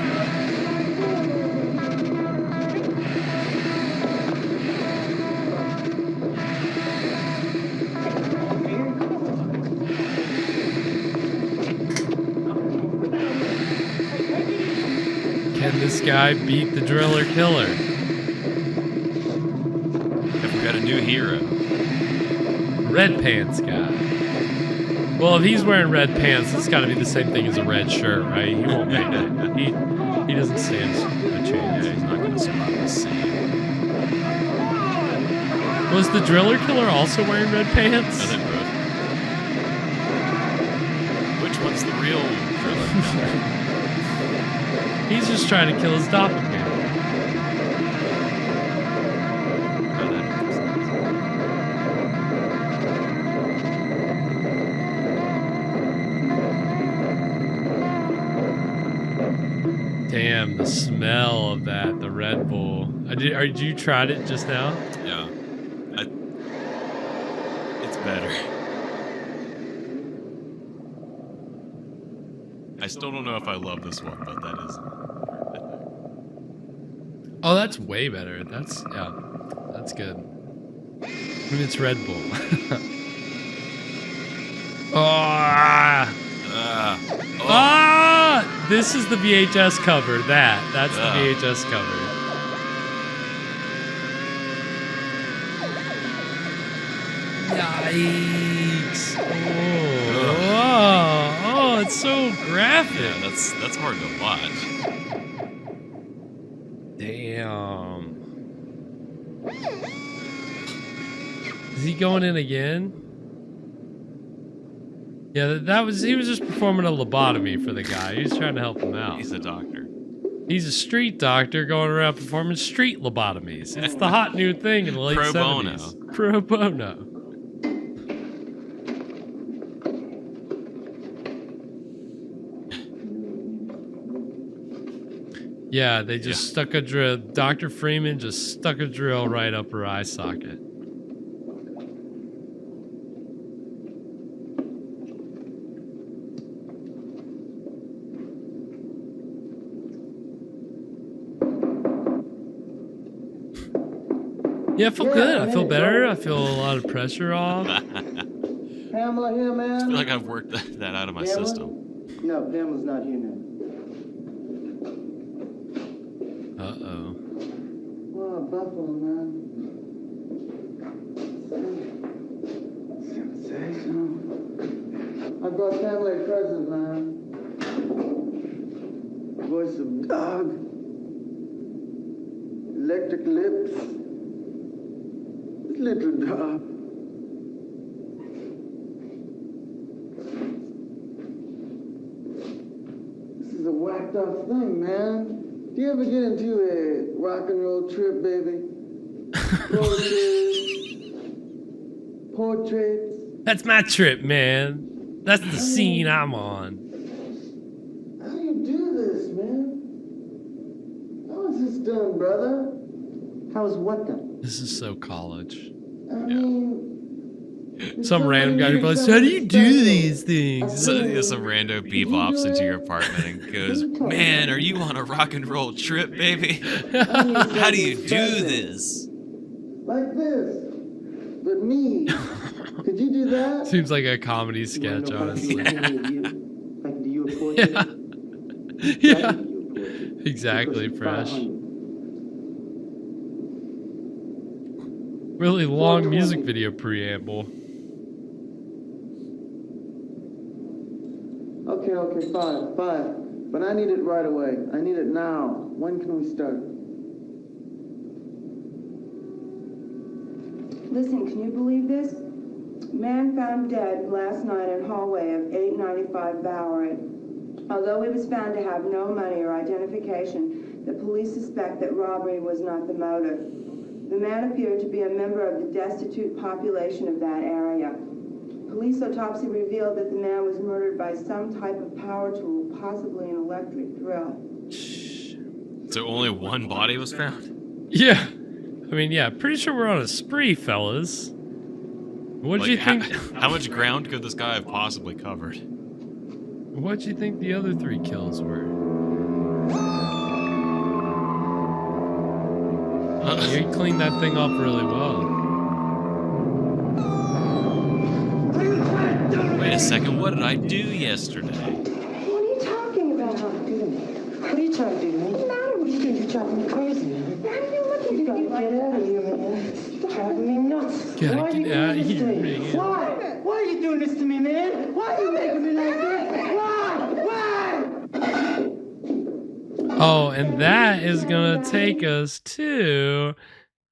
Can this guy beat the driller killer? Have we got a new hero? Red pants guy. Well, if he's wearing red pants, it's got to be the same thing as a red shirt, right? He won't make it. He doesn't stand a chance. Yeah, he's not going to survive this scene. Was the driller killer also wearing red pants? I think both. Which one's the real driller killer? He's just trying to kill his doppelganger. Damn, the smell of that, the Red Bull. Did you tried it just now? Yeah. It's better. I still don't know if I love this one, but that is. Oh, that's way better. That's good. I mean, it's Red Bull. This is the VHS cover. That's the VHS cover. Yikes! Oh, it's so graphic. Yeah, that's hard to watch. Damn. Is he going in again? Yeah, he was just performing a lobotomy for the guy. He was trying to help him out. He's a doctor. He's a street doctor going around performing street lobotomies. It's the hot new thing in the late 70s. Pro bono. Yeah, they just stuck a drill. Dr. Freeman just stuck a drill right up her eye socket. Yeah, I feel good. I feel better. I feel a lot of pressure off. Pamela here, man? I feel like I've worked that out of my Pamela? system. No, Pamela's not here now. Uh-oh. Well, Buffalo, man. Say so. I brought family present, man. Voice of dog. Electric lips. Little dog. This is a whacked up thing, man. Do you ever get into a rock and roll trip, baby? Portraits. That's my trip, man. That's the scene I'm on. How do you do this, man? How is this done, brother? How is what done? This is so college. I mean, Some random guy who goes, "How do you do these things?" Some rando bebops into your apartment and goes, "Man, are you on a rock and roll trip, baby? How do you do this?" Like this. But me. Could you do that? Seems like a comedy sketch, honestly. I can do you a portrait. Yeah. Exactly, Fresh. Really long music video preamble. Okay, fine. But I need it right away. I need it now. When can we start? Listen, can you believe this? Man found dead last night in hallway of 895 Bowery. Although he was found to have no money or identification, the police suspect that robbery was not the motive. The man appeared to be a member of the destitute population of that area. Police autopsy revealed that the man was murdered by some type of power tool, possibly an electric drill. So only one body was found? Yeah. I mean, yeah, pretty sure we're on a spree, fellas. What did you think? How much ground could this guy have possibly covered? What do you think the other 3 kills were? You cleaned that thing up really well. Wait a second, what did I do yesterday? What are you talking about? What are you trying to do, man? What's the matter with you? You're driving me crazy, man. Why are you looking You at gotta me like get out that? of here, man. You're driving me nuts. Gotta Why are you get out of doing this here, to me? man. Why? Why are you doing this to me, man? Why are you making me like this? Why? Oh, and that is gonna take us to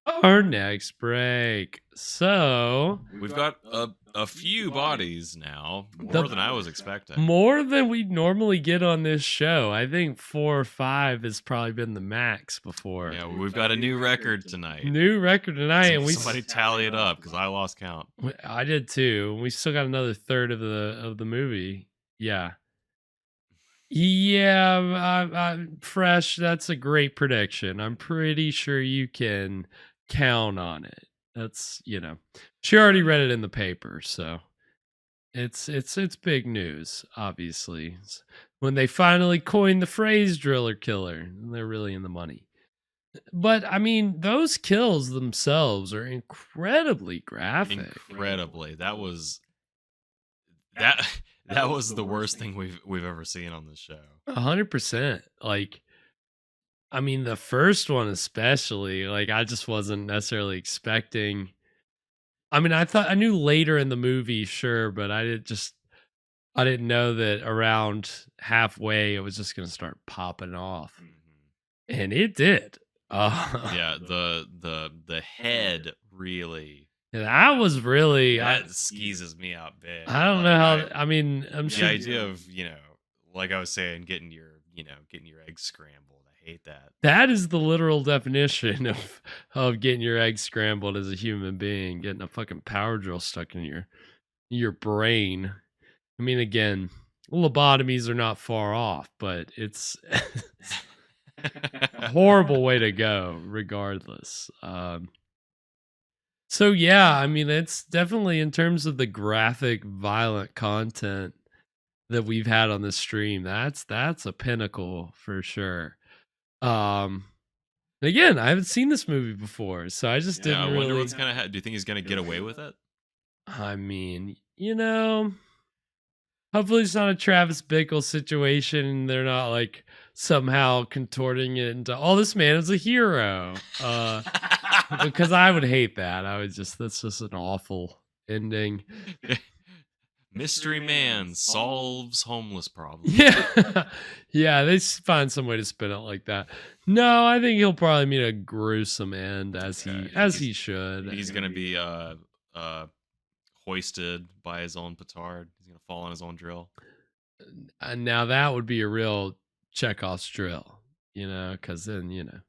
our next break. So We've got a few bodies now, more than I was expecting. More than we normally get on this show. I think 4 or 5 has probably been the max before. Yeah, we've got a new record tonight. New record tonight, and Somebody tally it up because I lost count. I did too. We still got another third of the movie. Yeah. Yeah, Fresh, that's a great prediction. I'm pretty sure you can count on it. That's, she already read it in the paper, so it's big news, obviously. When they finally coined the phrase driller killer, they're really in the money. But I mean, those kills themselves are incredibly graphic. Incredibly. That was the worst thing we've ever seen on this show. 100%. Like, I mean, the first one especially, like, I just wasn't necessarily expecting. I mean, I knew later in the movie, sure, but I didn't know that around halfway it was just going to start popping off, and it did. Yeah, the head really. That was really that skeezes me out big. I don't know how. I mean, I'm sure the idea of like I was saying, getting your eggs scrambled. I hate that. That is the literal definition of getting your eggs scrambled as a human being, getting a fucking power drill stuck in your brain. I mean, again, lobotomies are not far off, but it's a horrible way to go, regardless. So yeah, I mean, it's definitely in terms of the graphic, violent content that we've had on this stream. That's a pinnacle for sure. Again, I haven't seen this movie before, so I just didn't. I wonder really... what's gonna happen. Do you think he's gonna get away with it? I mean, hopefully it's not a Travis Bickle situation. They're not like somehow contorting it into, oh, this man is a hero. Because I would hate that. That's just an awful ending. Mystery man solves homeless problem. Yeah. Yeah, they find some way to spin it like that. No, I think he'll probably meet a gruesome end as he should. He's gonna be hoisted by his own petard. He's gonna fall on his own drill. And now that would be a real Chekhov's drill, because then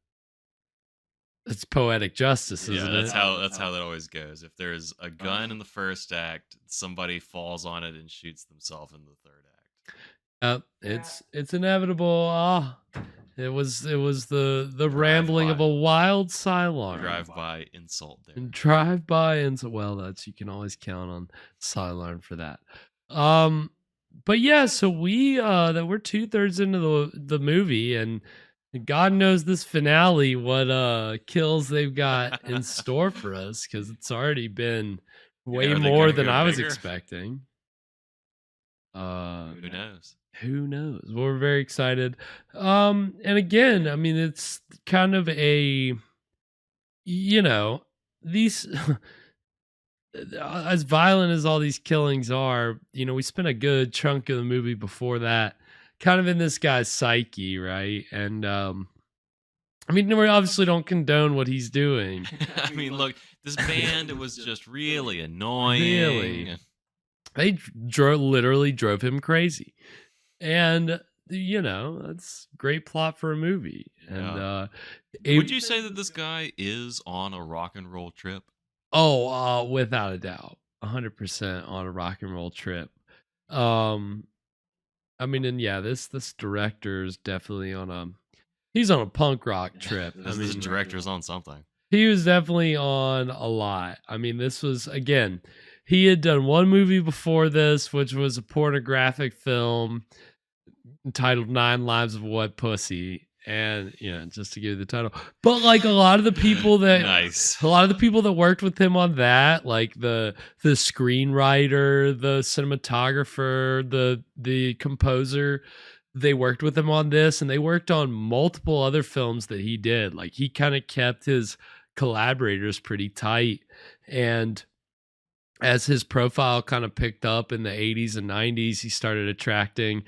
it's poetic justice, isn't it? That's how that always goes. If there's a gun in the first act, somebody falls on it and shoots themselves in the third act. It's inevitable. It was the rambling of a wild Cylon. Drive-by insult there. Drive-by insult. Well, you can always count on Cylon for that. But yeah, so we're 2/3 into the movie, and God knows this finale what kills they've got in store for us, because it's already been way more than I was expecting. Who knows? Who knows? Well, we're very excited. And again, I mean, it's kind of a, these, as violent as all these killings are, we spent a good chunk of the movie before that kind of in this guy's psyche, right? And, I mean, we obviously don't condone what he's doing. I mean, look, this band, it was just really annoying. Really. They literally drove him crazy. And, that's great plot for a movie. And would you say that this guy is on a rock and roll trip? Oh, without a doubt. 100% on a rock and roll trip. I mean, and yeah, this director is definitely he's on a punk rock trip. This director's on something. He was definitely on a lot. I mean, this was, again, he had done one movie before this, which was a pornographic film entitled 9 Lives of a Wet Pussy. And, just to give you the title. But like a lot of the people that worked with him on that, like the screenwriter, the cinematographer, the composer, they worked with him on this, and they worked on multiple other films that he did. Like, he kind of kept his collaborators pretty tight. And as his profile kind of picked up in the 80s and 90s, he started attracting,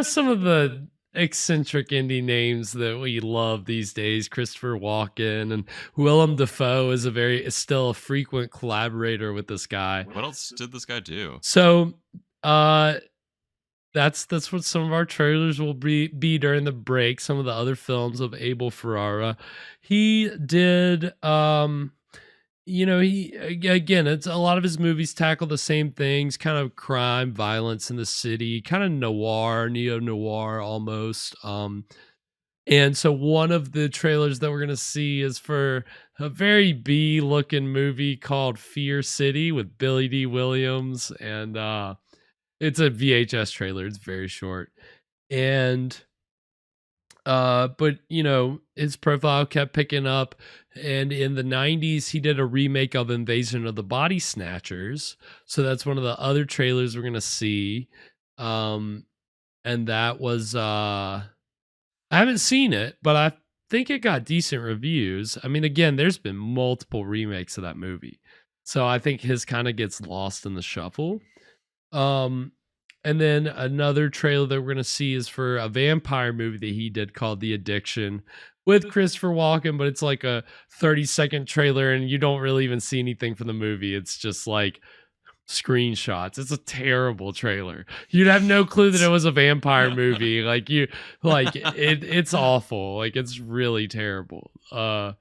some of the eccentric indie names that we love these days. Christopher Walken and Willem Dafoe is still a frequent collaborator with this guy. What else did this guy do? So that's what some of our trailers will be during the break. Some of the other films of Abel Ferrara. He did it's a lot of his movies tackle the same things, kind of crime, violence in the city, kind of neo-noir almost. And so one of the trailers that we're going to see is for a very B-looking movie called Fear City with Billy D. Williams. And it's a VHS trailer. It's very short. And but his profile kept picking up, and in the 90s he did a remake of Invasion of the Body Snatchers, so that's one of the other trailers we're gonna see. And that was I haven't seen it, but I think it got decent reviews. I mean, again, there's been multiple remakes of that movie, so I think his kind of gets lost in the shuffle. And then another trailer that we're going to see is for a vampire movie that he did called The Addiction with Christopher Walken, but it's like a 30-second trailer and you don't really even see anything from the movie. It's just like screenshots. It's a terrible trailer. You'd have no clue that it was a vampire movie. It's awful. Like, it's really terrible. I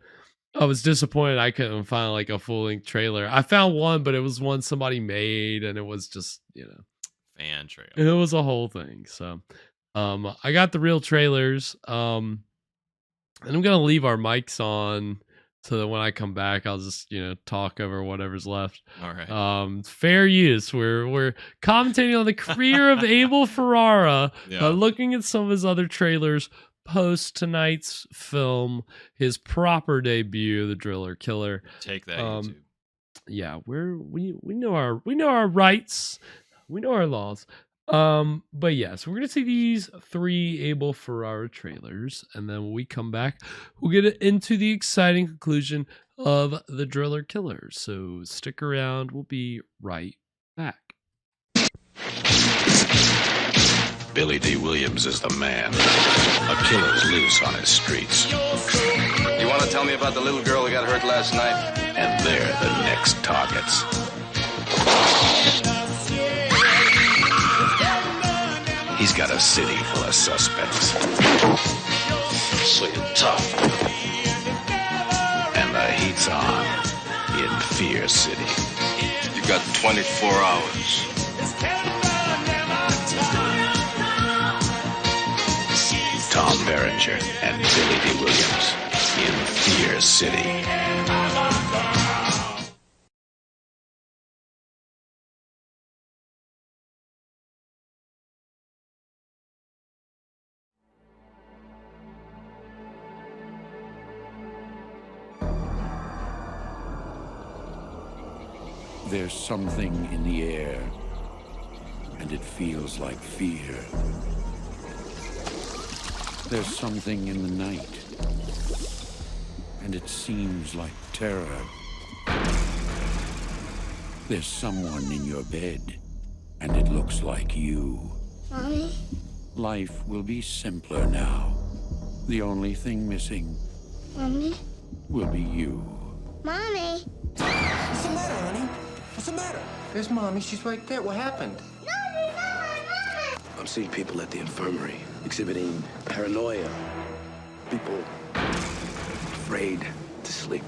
was disappointed I couldn't find like a full-length trailer. I found one, but it was one somebody made, and it was just, fan trailer. It was a whole thing. So I got the real trailers. And I'm gonna leave our mics on so that when I come back I'll just talk over whatever's left. All right. Fair use. We're commentating on the career of Abel Ferrara, looking at some of his other trailers post tonight's film, his proper debut, The Driller Killer. Take that, YouTube. Yeah, we know our rights. We know our laws. But yes, we're gonna see these 3 Abel Ferrara trailers, and then when we come back, we'll get into the exciting conclusion of The Driller Killer. So stick around. We'll be right back. Billy D. Williams is the man. A killer's loose on his streets. You want to tell me about the little girl who got hurt last night? And they're the next targets. He's got a city full of suspects. So you're tough. And the heat's on in Fear City. You got 24 hours. Tom Berenger and Billy D. Williams in Fear City. There's something in the air, and it feels like fear. There's something in the night, and it seems like terror. There's someone in your bed, and it looks like you. Mommy? Life will be simpler now. The only thing missing Mommy? will be you. Mommy? What's the matter, honey? What's the matter? There's Mommy. She's right there. What happened? I'm seeing people at the infirmary exhibiting paranoia. People afraid to sleep.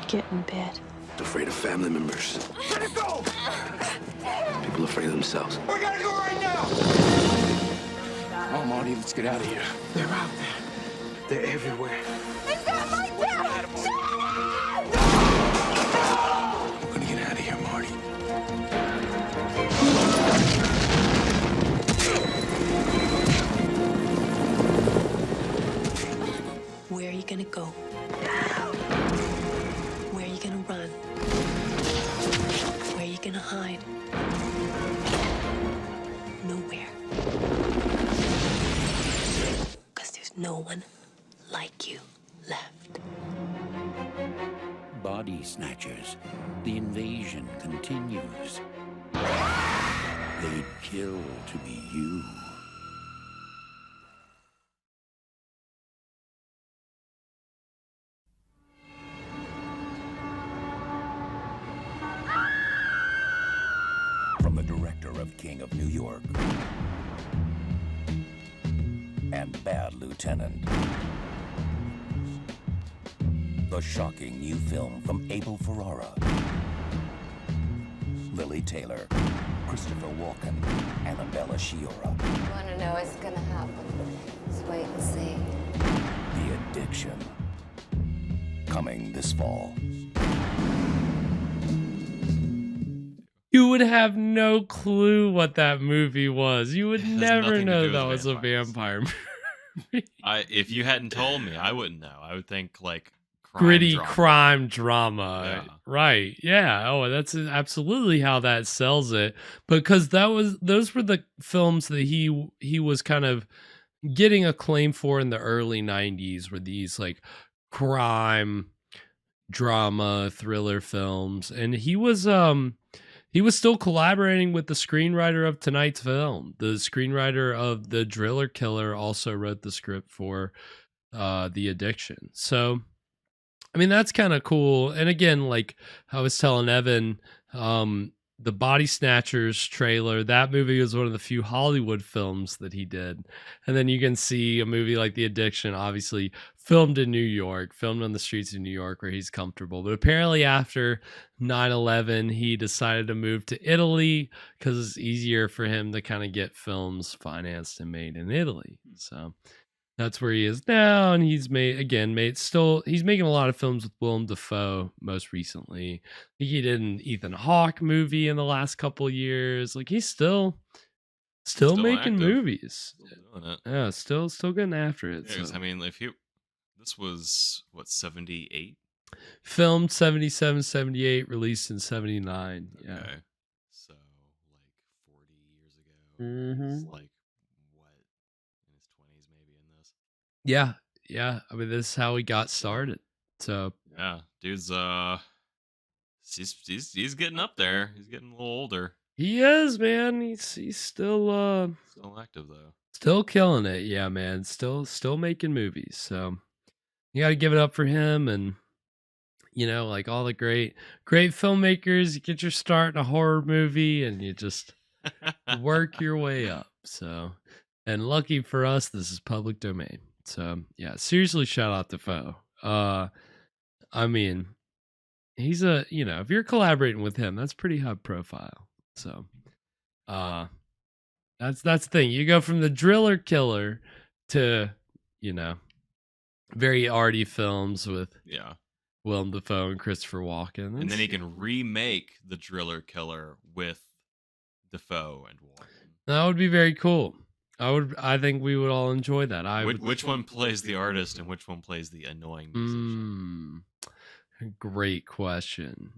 Get in bed. Afraid of family members. Let it go! People afraid of themselves. We gotta go right now! Oh, Marty, let's get out of here. They're out there. They're everywhere. Is that my dad? We're gonna get out of here, Marty. Where are you gonna go? Where are you gonna run? Where are you gonna hide? Nowhere. Because there's no one like you left. Body snatchers. The invasion continues. They'd kill to be you. From the director of King of New York and Bad Lieutenant. The shocking new film from Abel Ferrara, Lily Taylor, Christopher Walken, Annabella Sciorra. You want to know what's going to happen? Just wait and see. The Addiction. Coming this fall. You would have no clue what that movie was. You would never nothing to know do that with was a vampire movie. If you hadn't told me, I wouldn't know. I would think like Gritty drama. crime drama. Yeah. Right. Yeah. Oh, that's absolutely how that sells it. Because those were the films that he was kind of getting acclaim for in the early 90s, were these like crime drama thriller films. And he was still collaborating with the screenwriter of tonight's film. The screenwriter of The Driller Killer also wrote the script for The Addiction. So, I mean, that's kind of cool. And again, like I was telling Evan, the Body Snatchers trailer, that movie was one of the few Hollywood films that he did. And then you can see a movie like The Addiction, obviously filmed in New York, filmed on the streets of New York where he's comfortable. But apparently after 9/11, he decided to move to Italy because it's easier for him to kind of get films financed and made in Italy. So that's where he is now. And he's he's making a lot of films with Willem Dafoe most recently. I think he did an Ethan Hawke movie in the last couple years. Like he's still making active. movies. Still doing it. Yeah, still getting after it. Yeah, 'cause, So. I mean, this was what, 78? Filmed 77, 78, released in 79. Yeah. Okay. So like 40 years ago. Mhm. He's like what, in his 20s maybe in this. Yeah. Yeah. I mean, this is how he got started. So Yeah, dude's he's getting up there. He's getting a little older. he is, man. He's still Still active though. Still killing it, yeah, man. Still making movies. So you got to give it up for him, and like all the great filmmakers. You get your start in a horror movie, and you just work your way up. So, and lucky for us, this is public domain. So yeah, seriously, shout out to Foe. I mean, he's if you're collaborating with him, that's pretty high profile. So, that's the thing. You go from the driller killer to, very arty films with Willem Dafoe and Christopher Walken. And then he can remake the driller killer with Dafoe and Walken. That would be very cool. I think we would all enjoy that. Which one plays the artist and which one plays the annoying musician? Great question.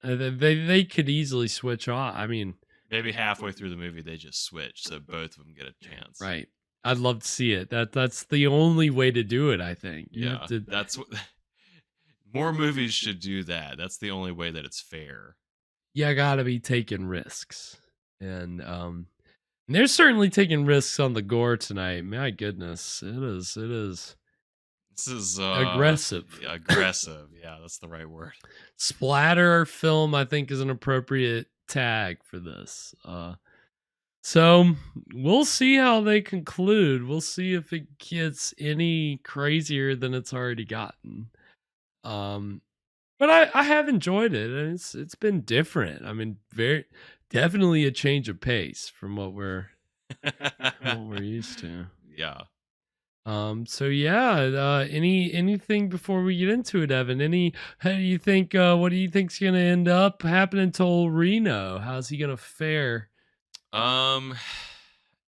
They could easily switch off. I mean, maybe halfway through the movie they just switch, so both of them get a chance. Right. I'd love to see it. That's the only way to do it, I think. That's what more movies should do that. That's the only way that it's fair. You gotta be taking risks. And they're certainly taking risks on the gore tonight. My goodness. It is This is aggressive. Aggressive. Yeah, that's the right word. Splatter film, I think, is an appropriate tag for this. So we'll see how they conclude. We'll see if it gets any crazier than it's already gotten. But I have enjoyed it, and it's been different. I mean, very definitely a change of pace from what we're used to. Yeah. So yeah, anything before we get into it, Evan? How do you think what do you think's gonna end up happening to old Reno? How's he gonna fare?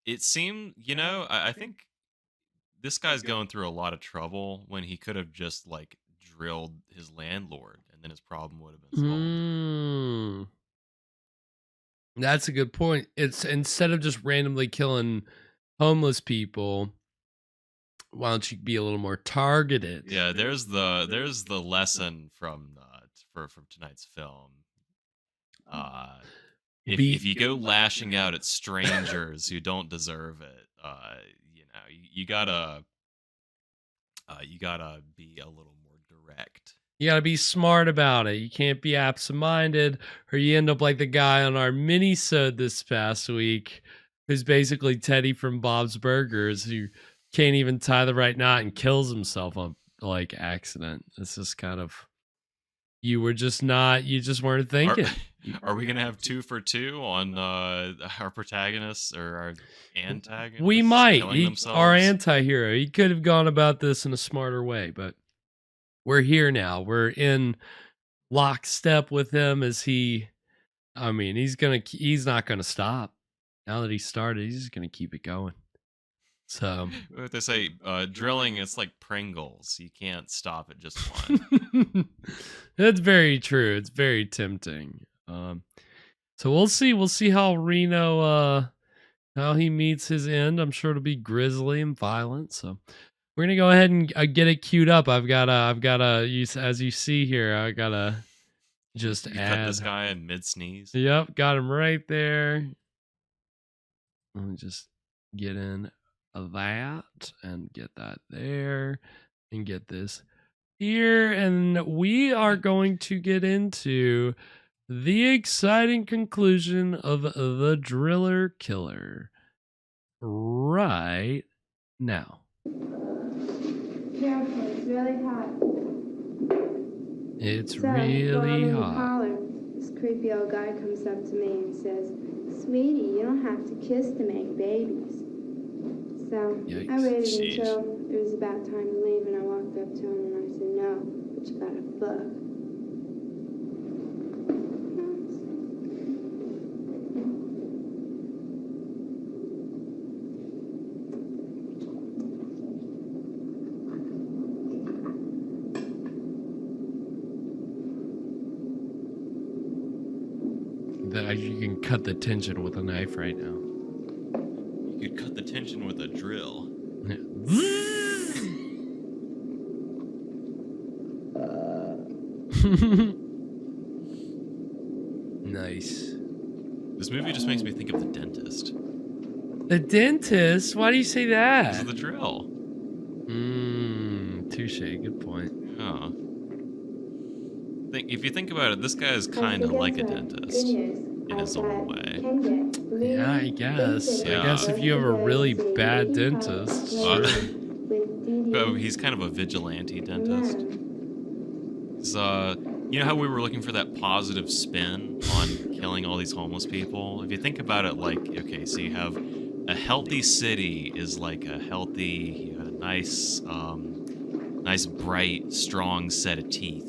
It seemed, I think this guy's going through a lot of trouble when he could have just like drilled his landlord and then his problem would have been solved. That's a good point. It's instead of just randomly killing homeless people, why don't you be a little more targeted? Yeah, there's the lesson from tonight's film. If you go lashing out at strangers who don't deserve it, you gotta be a little more direct. You gotta be smart about it. You can't be absent-minded, or you end up like the guy on our mini-sode this past week, who's basically Teddy from Bob's Burgers, who can't even tie the right knot and kills himself on like accident. It's just kind of you just weren't thinking. Are we gonna have 2 for 2 on our protagonists or our antagonists? We might. Killing Our anti-hero. He could have gone about this in a smarter way, but we're here now. We're in lockstep with him as he's not gonna stop. Now that he started, he's just gonna keep it going. So what they say, drilling, it's like Pringles. You can't stop at just one. That's very true. It's very tempting. So we'll see how Reno how he meets his end. I'm sure it'll be grisly and violent. So we're gonna go ahead and get it queued up. I've got as you see here, I gotta just cut this guy in mid sneeze. Yep, got him right there. Let me just get in that and get that there and get this here, and we are going to get into the exciting conclusion of The Driller Killer right now. Careful, it's really hot. It's really hot. This creepy old guy comes up to me and says, "Sweetie, you don't have to kiss to make babies." So Yikes. I waited until it was about time to leave, and I walked up to him and I said, "No, but you gotta fuck." You can cut the tension with a knife right now. You could cut the tension with a drill. Nice. This movie just makes me think of The Dentist. The dentist? Why do you say that? This is the drill. Touche. Good point. Yeah. If you think about it, this guy is kind of like a dentist in his own way. Yeah, I guess. Yeah. I guess if you have a really bad dentist. Sure. He's kind of a vigilante dentist. You know how we were looking for that positive spin on killing all these homeless people? If you think about it, like, okay, so you have a healthy city is like a healthy, you have a nice, nice, bright, strong set of teeth.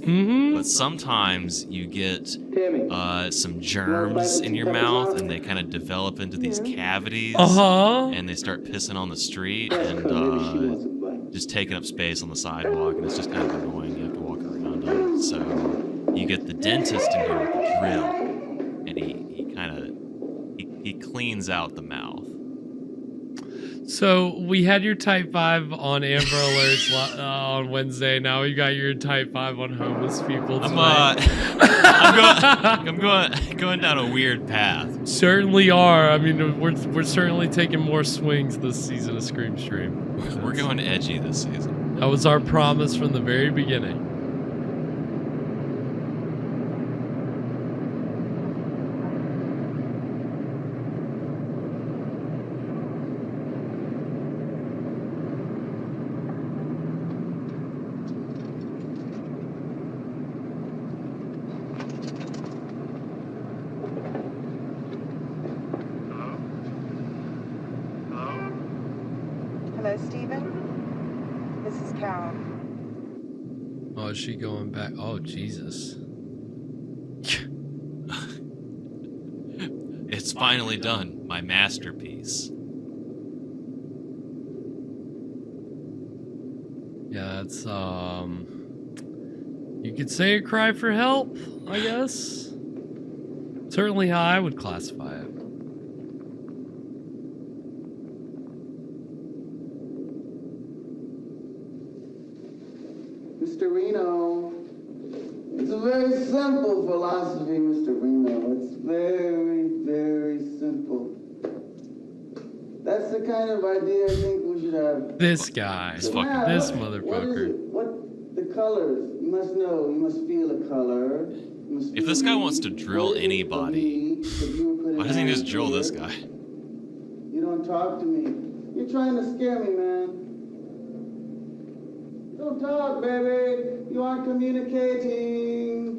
But sometimes you get some germs in your mouth, and they kind of develop into these cavities, and they start pissing on the street and just taking up space on the sidewalk, and it's just kind of annoying. You have to walk around them. So you get the dentist in here with the drill, and he cleans out the mouth. So we had your Type 5 on Amber Alerts on Wednesday. Now we got your Type 5 on homeless people tonight. I'm going down a weird path. Certainly are. I mean, we're certainly taking more swings this season of Scream Stream. We're going edgy this season. That was our promise from the very beginning. Hello, Stephen. This is Carol. Oh, is she going back? Oh, Jesus. It's finally done. My masterpiece. Yeah, that's, you could say a cry for help, I guess. Certainly how I would classify it. Mr. Reno, it's a very simple philosophy, Mr. Reno. It's very, very simple. That's the kind of idea I think we should have. This guy. This motherfucker. What the colors? You must know. You must feel a color. If this guy wants to drill anybody, why doesn't he just drill this guy? You don't talk to me. You're trying to scare me, man. Don't talk, baby. You aren't communicating.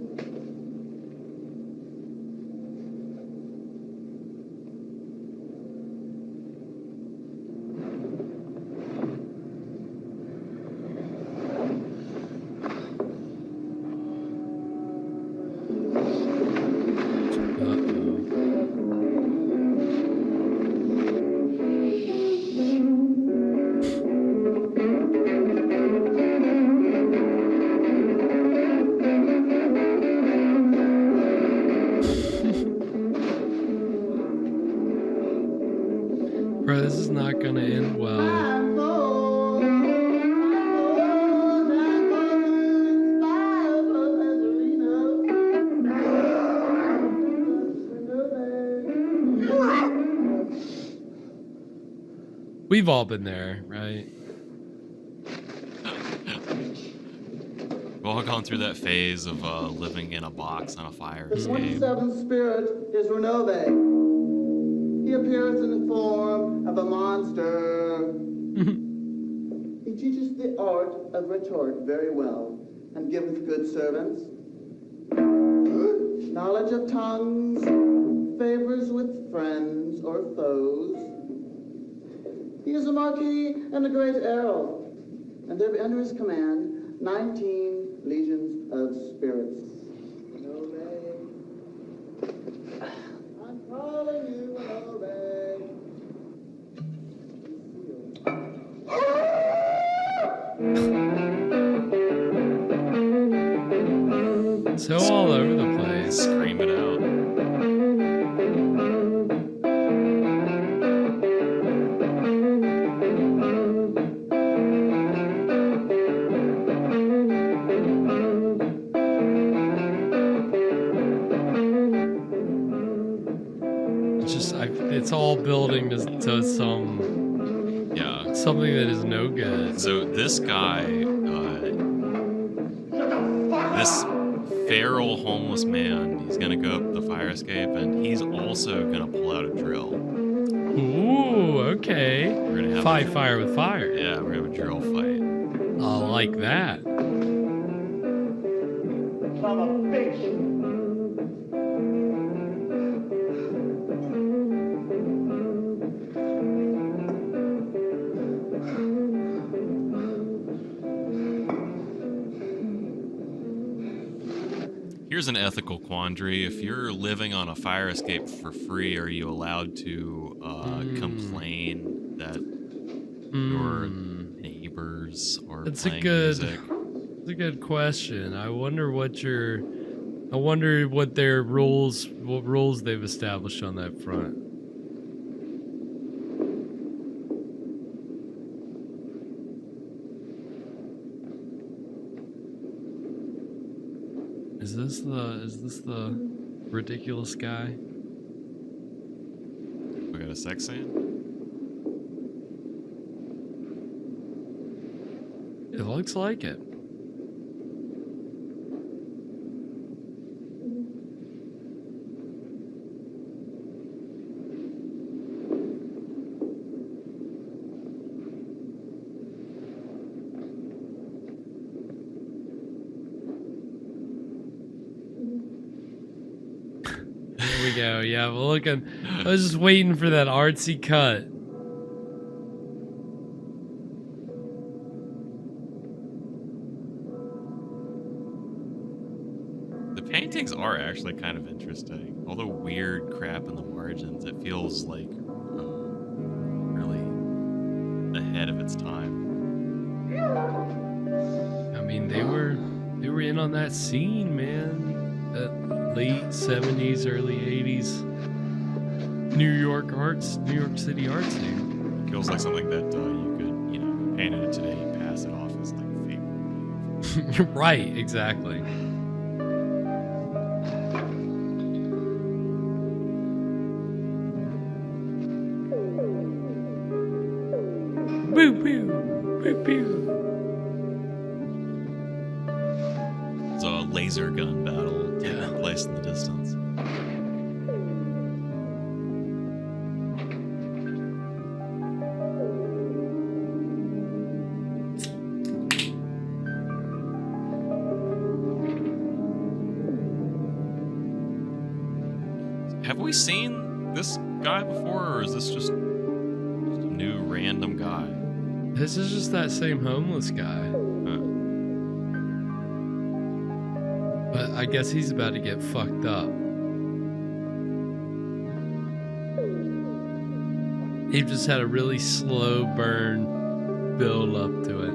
Bro, this is not gonna end well. We've all been there, right? We've all gone through that phase of living in a box on a fire The escape. 27th spirit is Renove. He appears in the form of a monster. He teaches the art of retort very well, and giveth good servants knowledge of tongues, favors with friends or foes. He is a marquis and a great earl, and there be under his command 19 legions of spirits. I'm calling you, So all over the place. Scream it out. It's all building to some something that is no good. So this guy, this feral homeless man, he's gonna go up the fire escape, and he's also gonna pull out a drill. Ooh, okay. We're gonna have Fight fire with fire. Yeah, we're gonna have a drill fight. I like that. Son of a bitch. Here's an ethical quandary. If you're living on a fire escape for free, are you allowed to complain that your neighbors are playing music? It's a good question. I wonder what their rules, what rules they've established on that front. Is this the ridiculous guy? We got a sex scene? It looks like it. There we go. Yeah, well, I was just waiting for that artsy cut. The paintings are actually kind of interesting. All the weird crap in the margins, it feels like really ahead of its time. I mean, they were in on that scene, man. That late 70s, early 80s New York City art scene. It feels like something that you could, painted it today, you pass it off as like fake. Right, exactly. Boo boo, boo boo. It's a laser gun battle taking place in the distance. Have we seen this guy before, or is this just a new random guy? This is just that same homeless guy. But I guess he's about to get fucked up. He just had a really slow burn build up to it.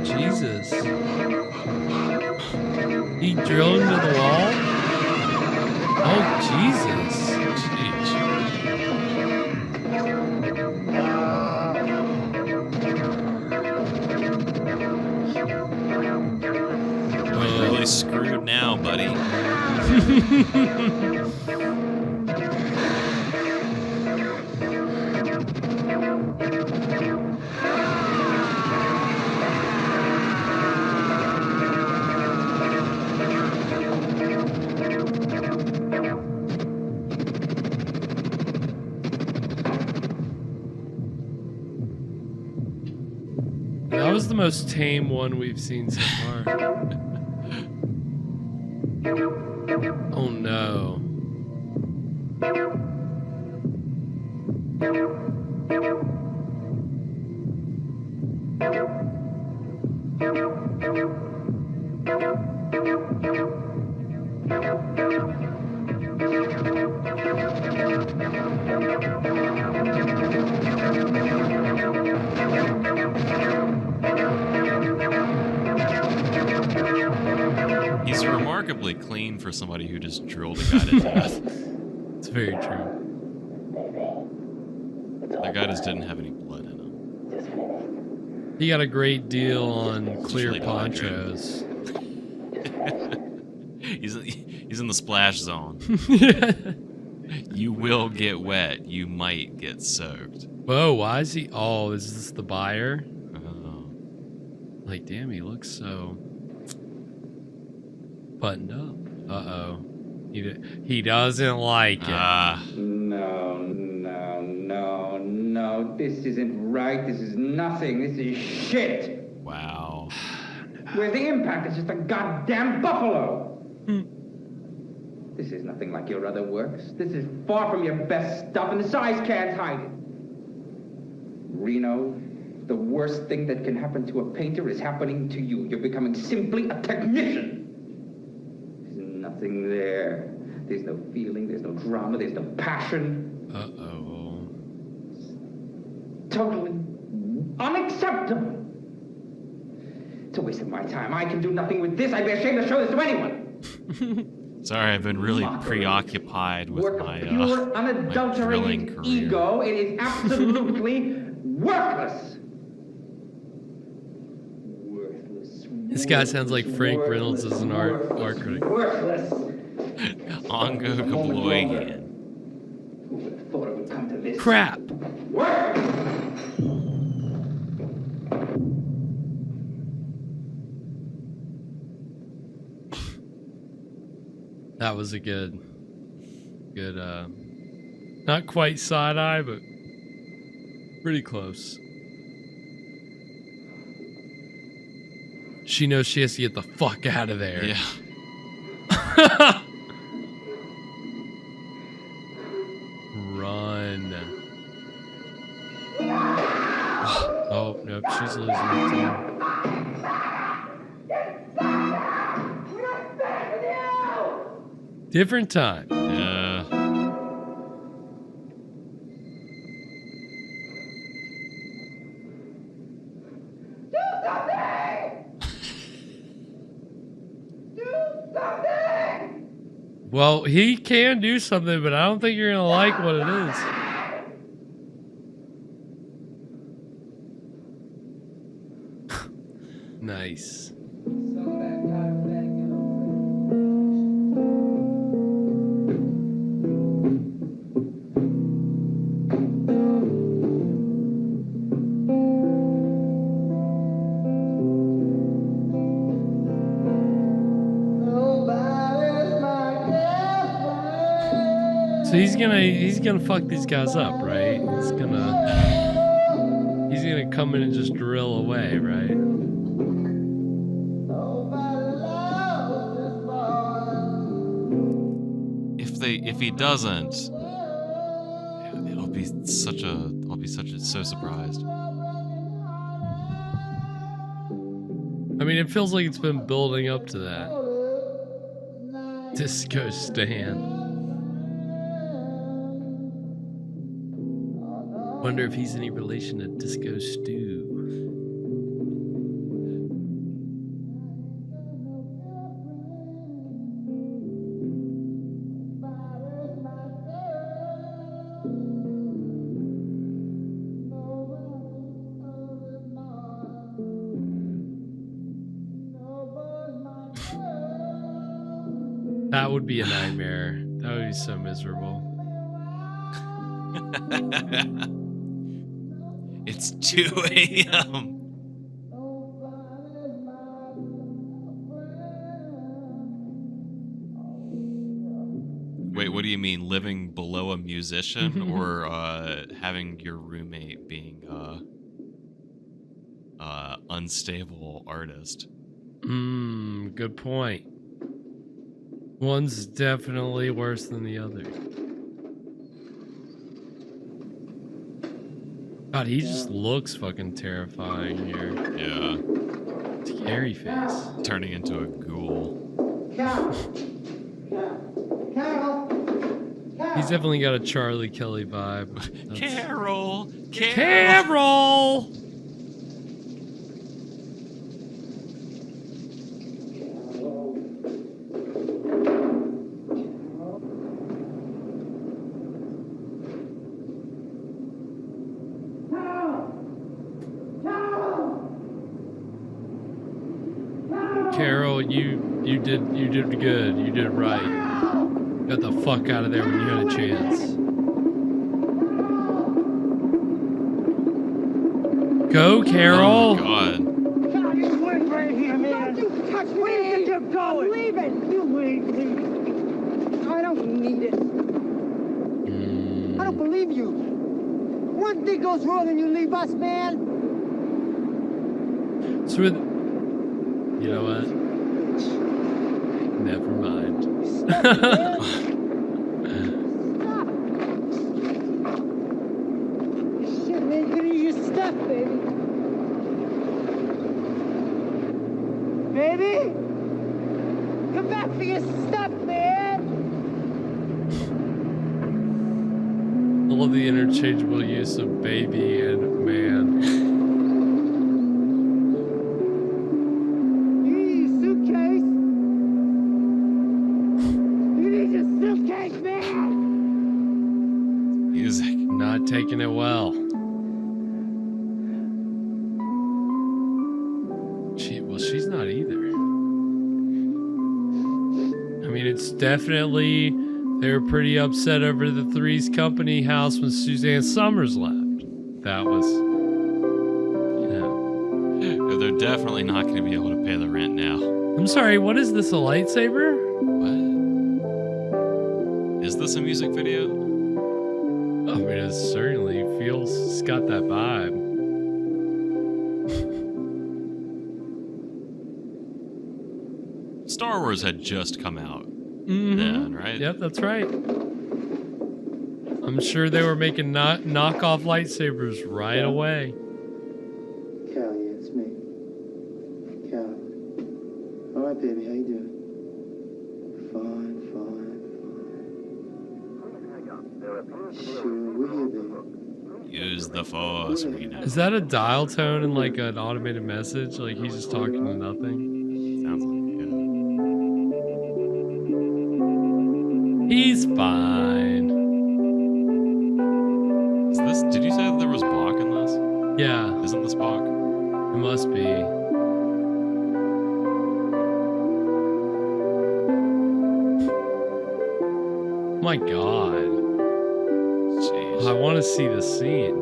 Jesus. He drilled into the wall? Oh, Jesus. Jeez. You're really screwed now, buddy. That was the most tame one we've seen so far. Oh no. He's remarkably clean for somebody who just drilled a guy to death. It's very true. That guy just didn't have any blood in him. Just finish. He got a great deal on clear really ponchos. He's in the splash zone. You will get wet. You might get soaked. Whoa, why is he? Oh, is this the buyer? Oh. Like, damn, he looks so buttoned up. Uh-oh. He doesn't like it. No. This isn't right. This is nothing. This is shit. Wow. Where's the impact? It's just a goddamn buffalo. This is nothing like your other works. This is far from your best stuff, and the size can't hide it. Reno, the worst thing that can happen to a painter is happening to you. You're becoming simply a technician. There's nothing there. There's no feeling, there's no drama, there's no passion. Uh-oh. Totally unacceptable. It's a waste of my time. I can do nothing with this. I'd be ashamed to show this to anyone. Sorry, I've been really preoccupied with my pure, my unadulterated drilling ego. It is absolutely worthless. This guy sounds like Frank Reynolds as an art critic. Worthless. Ongo Kabloigian. Who would have thought it would come to this? Crap. That was a good, not quite side eye, but pretty close. She knows she has to get the fuck out of there. Yeah. Run. Oh, nope, she's losing it too. Different time. Yeah. Well, he can do something, but I don't think you're gonna like what it is. Nice. So he's gonna fuck these guys up, right? He's gonna come in and just drill away, right? If he doesn't, I'll be so surprised. I mean, it feels like it's been building up to that. Disco Stan. Wonder if he's any relation to Disco Stew. That would be a nightmare. That would be so miserable. It's 2 a.m. Wait, what do you mean, living below a musician or having your roommate being unstable artist? Good point. One's definitely worse than the other. God, he just looks fucking terrifying here. Yeah. Scary face. Turning into a ghoul. He's definitely got a Charlie Kelly vibe. Carol! Carol! you did good. You did right. Got the fuck out of there when you had a chance. Go, Carol. Oh my God. Right here, man. Don't you touch me. Where did you go? I'm leaving. You leave. I don't need it. I don't believe you. One thing goes wrong and you leave us, man. So with, you know what? Never mind. Shit, man, you use your stuff, baby. Baby? Come back for your stuff, man! I love the interchangeable use of baby and man. You need your suitcase? You need your suitcase, man! Music. Not taking it well. She's not either. I mean, it's definitely, they were pretty upset over the Three's Company house when Suzanne Summers left. That was, you know. They're definitely not going to be able to pay the rent now. I'm sorry, what is this, a lightsaber? What? Is this a music video? I mean, it certainly feels, it's got that vibe. Star Wars had just come out then, right? Yep, that's right. I'm sure they were making knockoff lightsabers right away. Cal, yeah, it's me. Cal. All right, baby, how you doing? Fine. Sure, we're here, baby. Use the Force, Reno. Is that a dial tone in like an automated message? Like he's just talking to nothing? Sounds like He's fine. Is this? Did you say that there was Bach in this? Yeah. Isn't this Bach? It must be. My God. Jeez. I want to see the scene.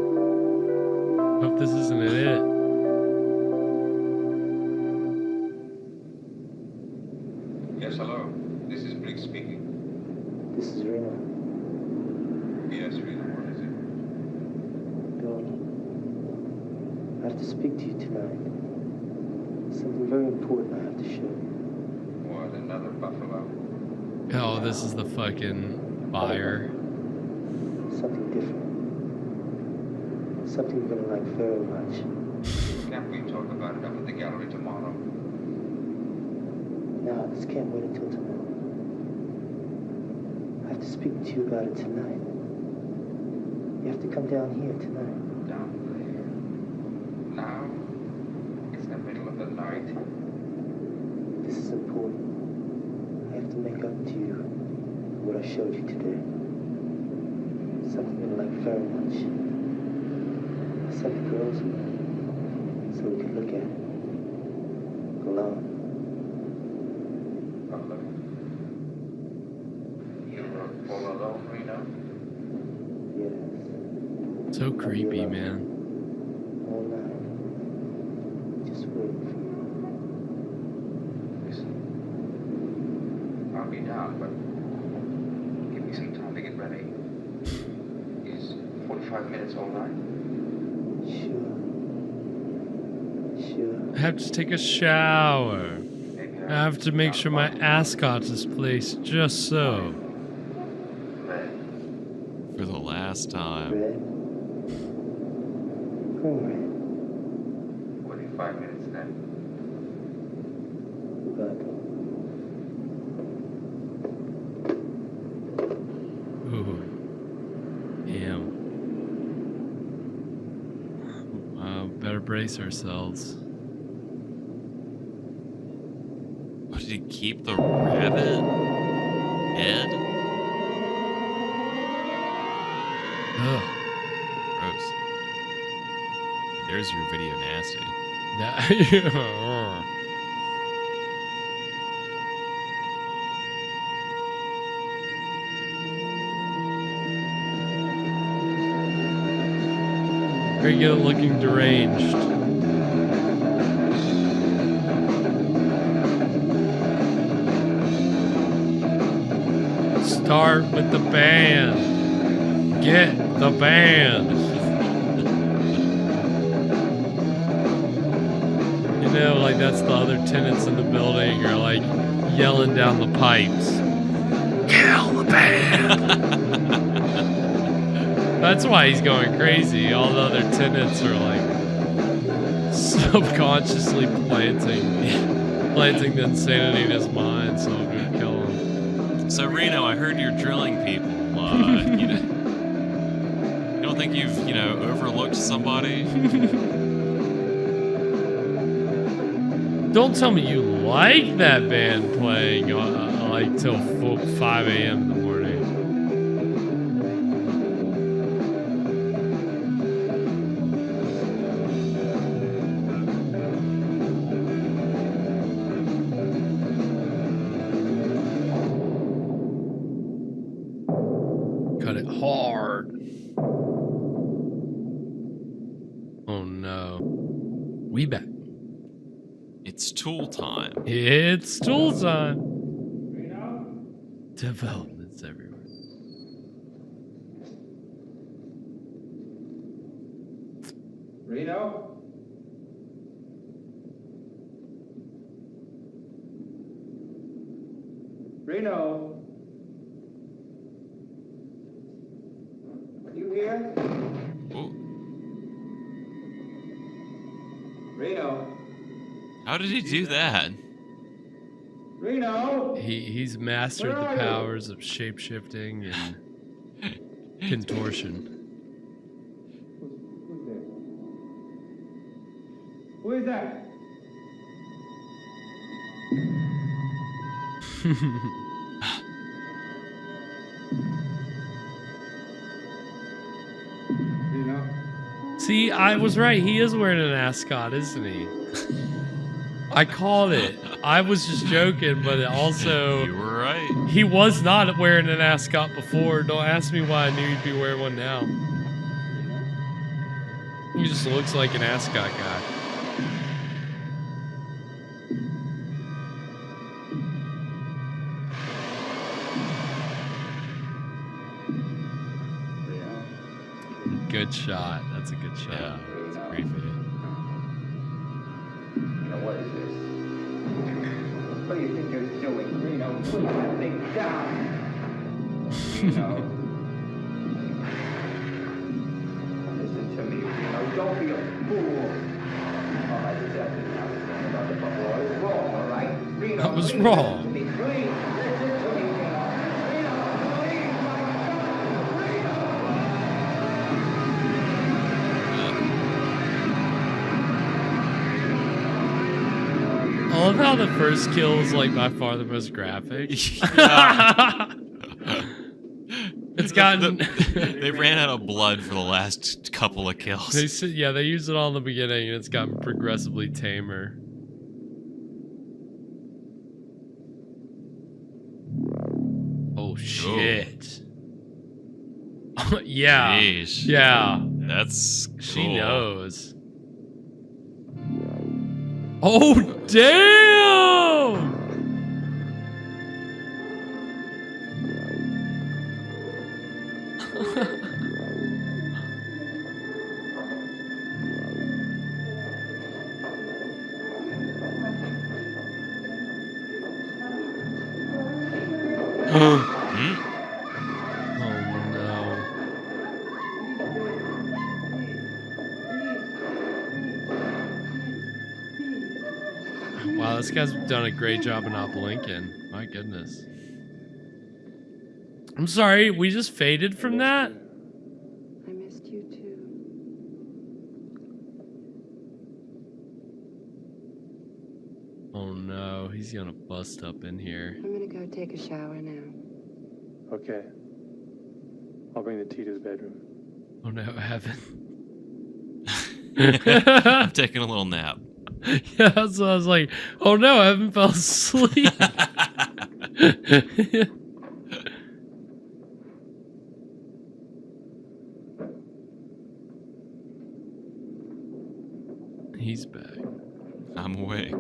Hope this isn't it. Yes, hello. This is Blake speaking. This is Reno. Yes, Reno, what is it? Bill, I have to speak to you tonight. Something very important I have to show you. What, another buffalo? Oh, this is the fucking buyer. Something different. Something you're gonna like very much. Can't we talk about it up at the gallery tomorrow? No, this can't wait until tomorrow. I have to speak to you about it tonight. You have to come down here tonight. Down there. Now? It's the middle of the night. This is important. I have to make up to you what I showed you today. Something you'll like very much. I sent the girls away so we could look at it. Alone. You're all alone, Reno? Yes. So creepy, man. All night. Just waiting for you. Listen. I'll be down, but give me some time to get ready. Is 45 minutes all right? I have to take a shower. I have to make sure my ascot is placed just so. For the last time. 45 minutes then. Ooh. Damn. Wow, better brace ourselves. What, did he keep the rabbit head? Ugh. Gross. There's your video nasty. Very good at looking deranged. Start with the band. Get the band. You know, like that's the other tenants in the building are like yelling down the pipes. Kill the band. That's why he's going crazy. All the other tenants are like subconsciously planting the insanity in his mind, so I'm gonna kill him. So Reno, I heard you're drilling people. You don't think you've, overlooked somebody? Don't tell me you like that band playing like till 5 a.m. in the morning. Cut it hard. Oh no. We back. It's tool time. It's tool time. Developments everywhere. Reno? Reno? You here? Reno? How did he do that? Reno? He's mastered the powers of shape-shifting and contortion. Who is that? See, I was right. He is wearing an ascot, isn't he? I called it. I was just joking, but it also... You were right. He was not wearing an ascot before. Don't ask me why I knew he'd be wearing one now. He just looks like an ascot guy. Good shot. That's a good shot. Yeah, it's creepy. What is this? What do you think you're doing, Reno? Put that thing down! Reno. Listen to me, Reno. Don't be a fool. All right, this afternoon I was thinking about the bubble. I was wrong, all right? Reno, I was please wrong. listen to me. Please listen to me, Reno. Reno, please, my I love how the first kill is like by far the most graphic. It's gotten. They ran out of blood for the last couple of kills. They used it all in the beginning, and it's gotten progressively tamer. Oh shit! Yeah, Jeez. yeah. That's cool. She knows. Oh damn! Wow, this guy's done a great job of not blinking. My goodness. I'm sorry, we just faded from that? I missed you too. Oh no, he's gonna bust up in here. I'm gonna go take a shower now. Okay. I'll bring the tea to the bedroom. Oh no, Evan. I'm taking a little nap. Yeah, so I was like, oh no, Evan fell asleep. He's back. I'm awake.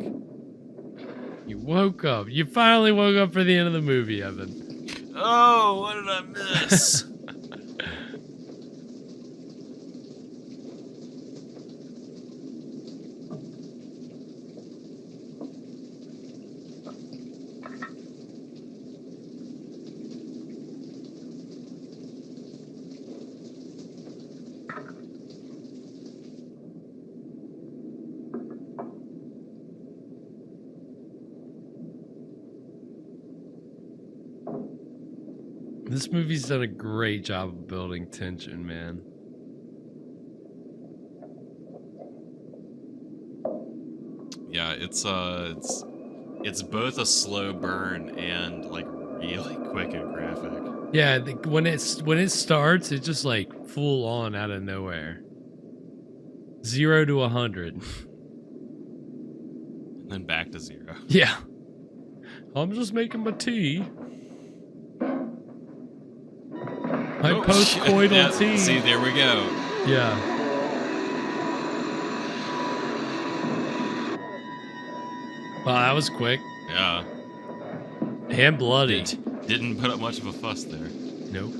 You woke up. You finally woke up for the end of the movie, Evan. Oh, what did I miss? This movie's done a great job of building tension, man. Yeah, it's both a slow burn and like really quick and graphic. Yeah, when it starts, it's just like full on out of nowhere. 0 to 100. And then back to 0. Yeah. I'm just making my tea. My post-coital tea. See, there we go. Yeah. Wow, that was quick. Yeah. And bloody. Didn't put up much of a fuss there. Nope.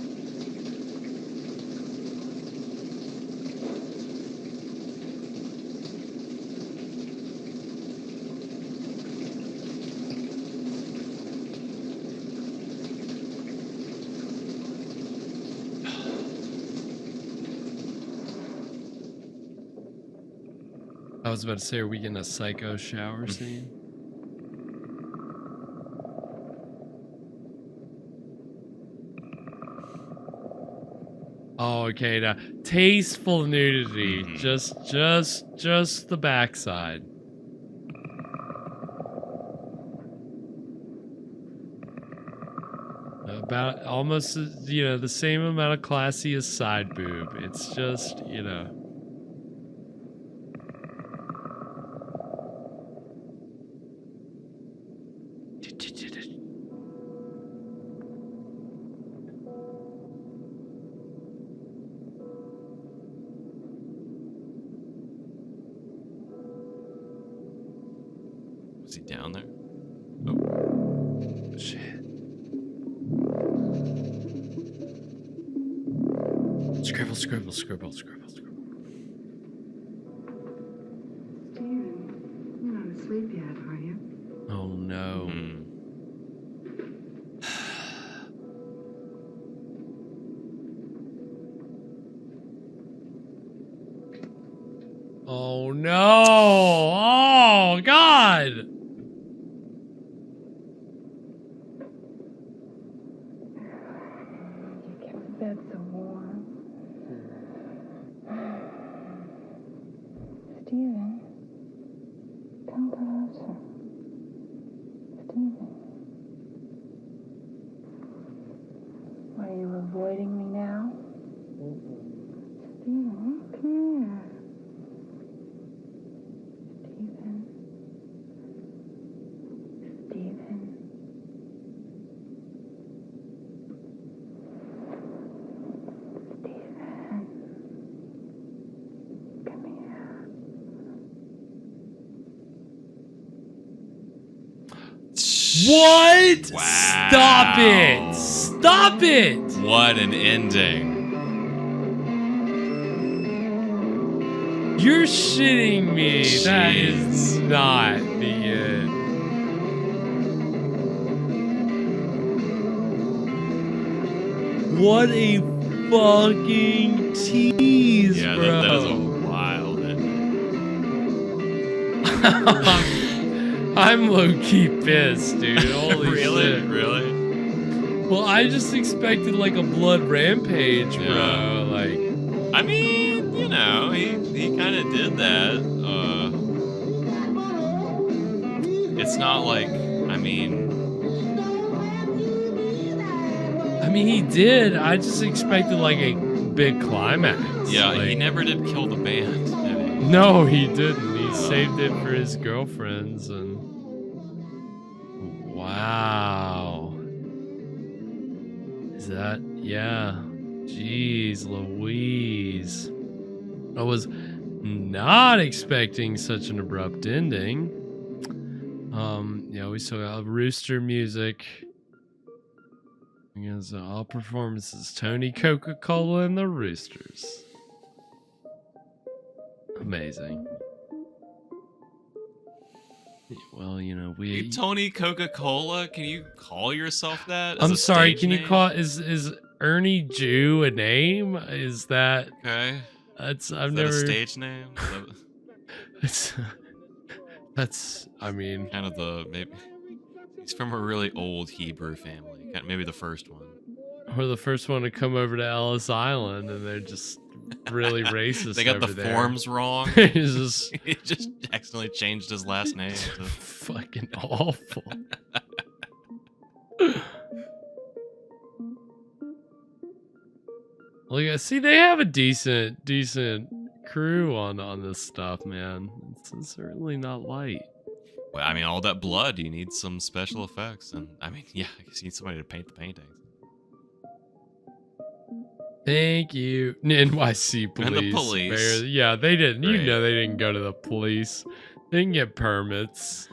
I was about to say, are we getting a psycho shower scene? Oh, okay. Now, tasteful nudity. Just the backside. About almost, the same amount of classy as side boob. It's just, Was he down there? Oh. Shit. Scribble, scribble, scribble, scribble, scribble. Steven, you're not asleep yet, are you? Oh, no. Oh, no. Oh, God. You kept the bed so warm. Steven, come closer. Steven. What, are you avoiding me now? Steven, come here. Steven. Steven. Steven. Come here. What? Wow. Stop it. Stop it. What an ending. You're shitting me. Jeez. That is not the end. What a fucking tease, Yeah, bro. that is a wild ending. I'm low-key pissed, dude. Holy Really? shit. Really? Well, I just expected like a blood rampage, bro. Yeah. Like, I mean, he kind of did that. It's not like, I mean, he did. I just expected like a big climax. yeah, like, he never did kill the band, did he? No, he didn't. He saved it for his girlfriends and. Wow. Is that? Yeah. Jeez Louise. not expecting such an abrupt ending. We still got rooster music. Because all performances, Tony Coca-Cola and the Roosters. Amazing. Well, Hey, Tony Coca-Cola, can you call yourself that? I'm sorry, can you call is Ernie Jew a name? Is that okay? I've is never that a stage name? That's kind of the maybe he's from a really old Hebrew family. Maybe the first one. Or the first one to come over to Ellis Island, and they're just really racist. They got the over there. forms wrong. He just accidentally changed his last name. Fucking awful. Look, see, they have a decent crew on this stuff, man. It's certainly not light. Well, I mean, all that blood, you need some special effects, and I mean, yeah, I guess you need somebody to paint the paintings. Thank you, NYC police. And the police. Yeah, they didn't. Great. You know, they didn't go to the police. They didn't get permits.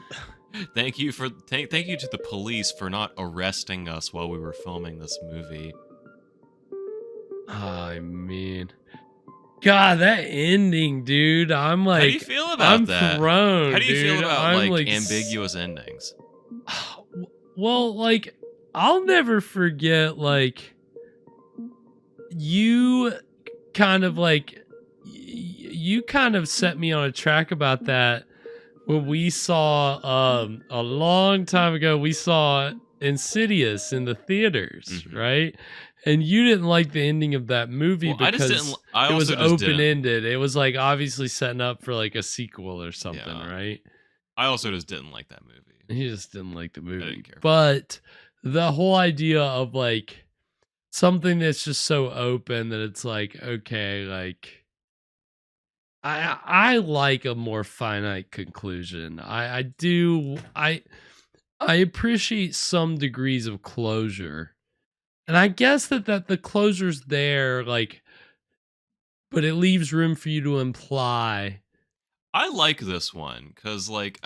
Thank you to the police for not arresting us while we were filming this movie. I mean, God, that ending, dude. I'm like, how do you feel about that? Thrown, how do you dude. feel about I'm like ambiguous endings? Well, like, I'll never forget, like, you kind of set me on a track about that when we saw a long time ago. We saw Insidious in the theaters, right? And you didn't like the ending of that movie because it was open-ended. It was like obviously setting up for like a sequel or something, right? I also just didn't like that movie. He just didn't like the movie. I didn't care. But the whole idea of like something that's just so open that it's like, okay, like I like a more finite conclusion. I do. I appreciate some degrees of closure. And I guess that the closure's there, like, but it leaves room for you to imply. I like this one because, like,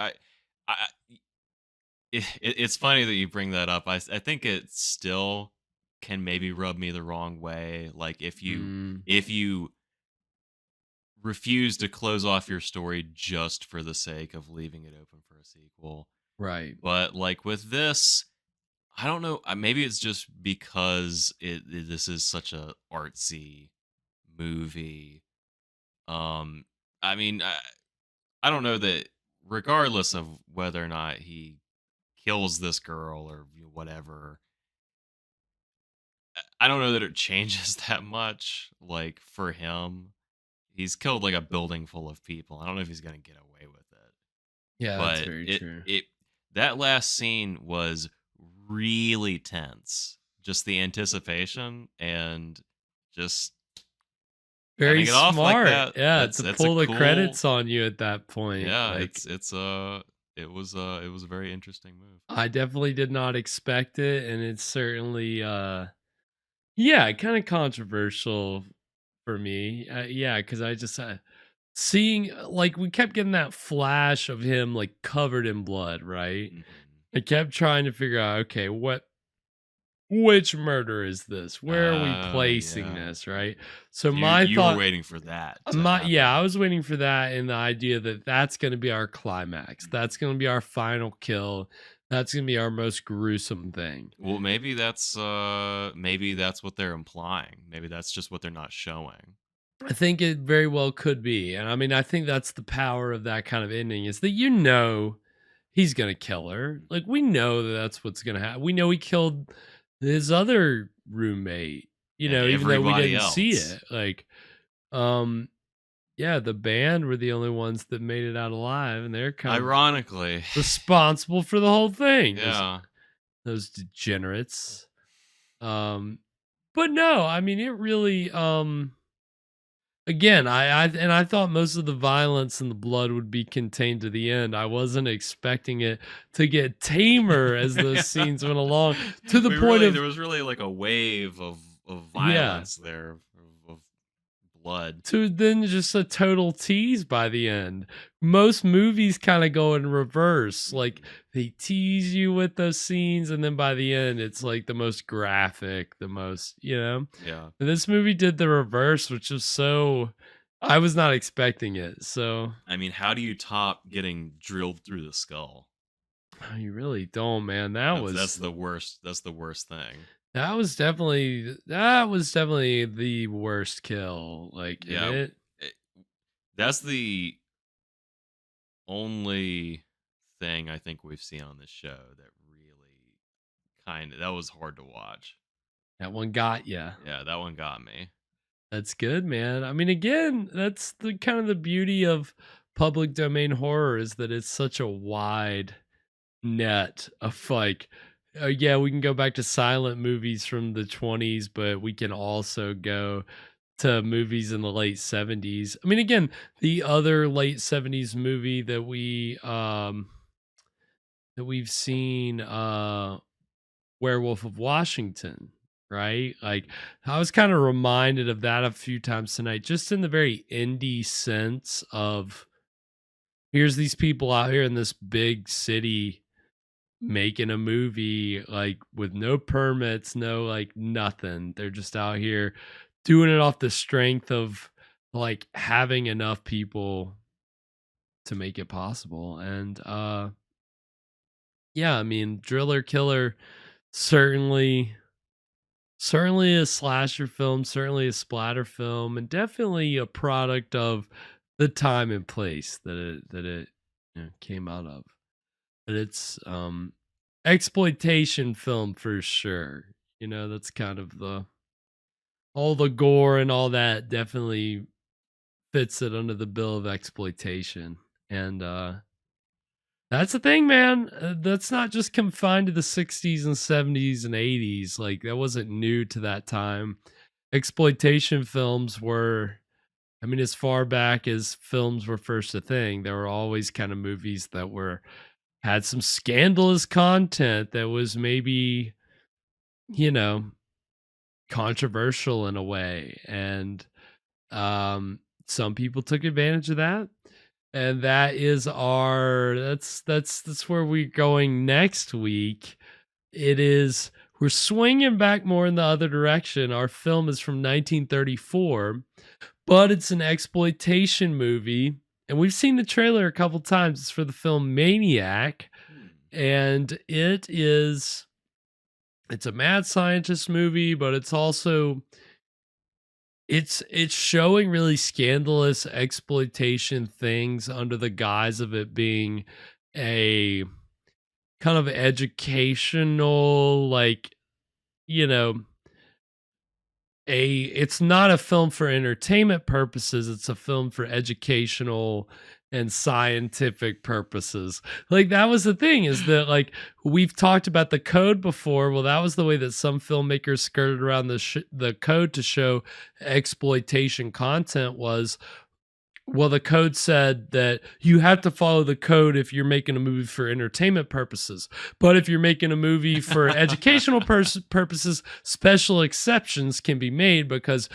it's funny that you bring that up. I think it still can maybe rub me the wrong way. Like, if you refuse to close off your story just for the sake of leaving it open for a sequel, right? But like with this, I don't know. Maybe it's just because this is such a artsy movie. I mean, I don't know that regardless of whether or not he kills this girl or whatever, I don't know that it changes that much. Like for him, he's killed like a building full of people. I don't know if he's gonna get away with it. Yeah, but that's very true. That last scene was really tense. Just the anticipation and just very it off smart. like that. Yeah, to pull the credits on you at that point. Yeah, like, it was a very interesting move. I definitely did not expect it, and it's certainly kind of controversial for me. Because I just seeing, like, we kept getting that flash of him like covered in blood, right? I kept trying to figure out, okay, which murder is this? Where are we placing this, right? So you were waiting for that. I was waiting for that, and the idea that that's going to be our climax. That's going to be our final kill. That's going to be our most gruesome thing. Well, maybe that's what they're implying. Maybe that's just what they're not showing. I think it very well could be. And I mean, I think that's the power of that kind of ending, is that he's going to kill her. Like, we know that that's what's going to happen. We know he killed his other roommate, even though we didn't see it. Like, the band were the only ones that made it out alive, and they're kind ironically of responsible for the whole thing. Yeah. Those degenerates. But no, I mean, it really, again, I thought most of the violence and the blood would be contained to the end. I wasn't expecting it to get tamer as those scenes went along, to the point of there was really like a wave of violence there, of blood. to then just a total tease by the end. Most movies kind of go in reverse. Like they tease you with those scenes, and then by the end, it's like the most graphic, the most, Yeah. And this movie did the reverse, which is so. I was not expecting it. So I mean, how do you top getting drilled through the skull? you really don't, man. That's the worst. That's the worst thing. That was definitely the worst kill. Like Yeah, that's the only thing I think we've seen on this show that really that was hard to watch. That one got ya. Yeah, that one got me. That's good, man. I mean, again, that's the kind of the beauty of public domain horror is that it's such a wide net of like, yeah, we can go back to silent movies from the 20s, but we can also go to movies in the late 70s. I mean, again, the other late 70s movie that we've seen, Werewolf of Washington, right? Like I was kind of reminded of that a few times tonight, just in the very indie sense of here's these people out here in this big city making a movie like with no permits, no like nothing. They're just out here doing it off the strength of like having enough people to make it possible. And yeah, I mean, Driller Killer certainly a slasher film, certainly a splatter film, and definitely a product of the time and place that it came out of. But it's exploitation film for sure. That's kind of all the gore and all that definitely fits it under the bill of exploitation. And that's the thing, man. That's not just confined to the 60s and 70s and 80s. Like, that wasn't new to that time. Exploitation films were, I mean, as far back as films were first a thing, there were always kind of movies that had some scandalous content that was maybe, controversial in a way. And some people took advantage of that. And that's where we're going next week. We're swinging back more in the other direction. Our film is from 1934, but it's an exploitation movie. And we've seen the trailer a couple times. It's for the film Maniac. And it's a mad scientist movie, but it's also it's showing really scandalous exploitation things under the guise of it being a kind of educational, like, it's not a film for entertainment purposes. It's a film for educational and scientific purposes. Like, that was the thing, is that, like, we've talked about the code before. Well, that was the way that some filmmakers skirted around the code to show exploitation content was, well, the code said that you have to follow the code if you're making a movie for entertainment purposes. But if you're making a movie for educational purposes, special exceptions can be made because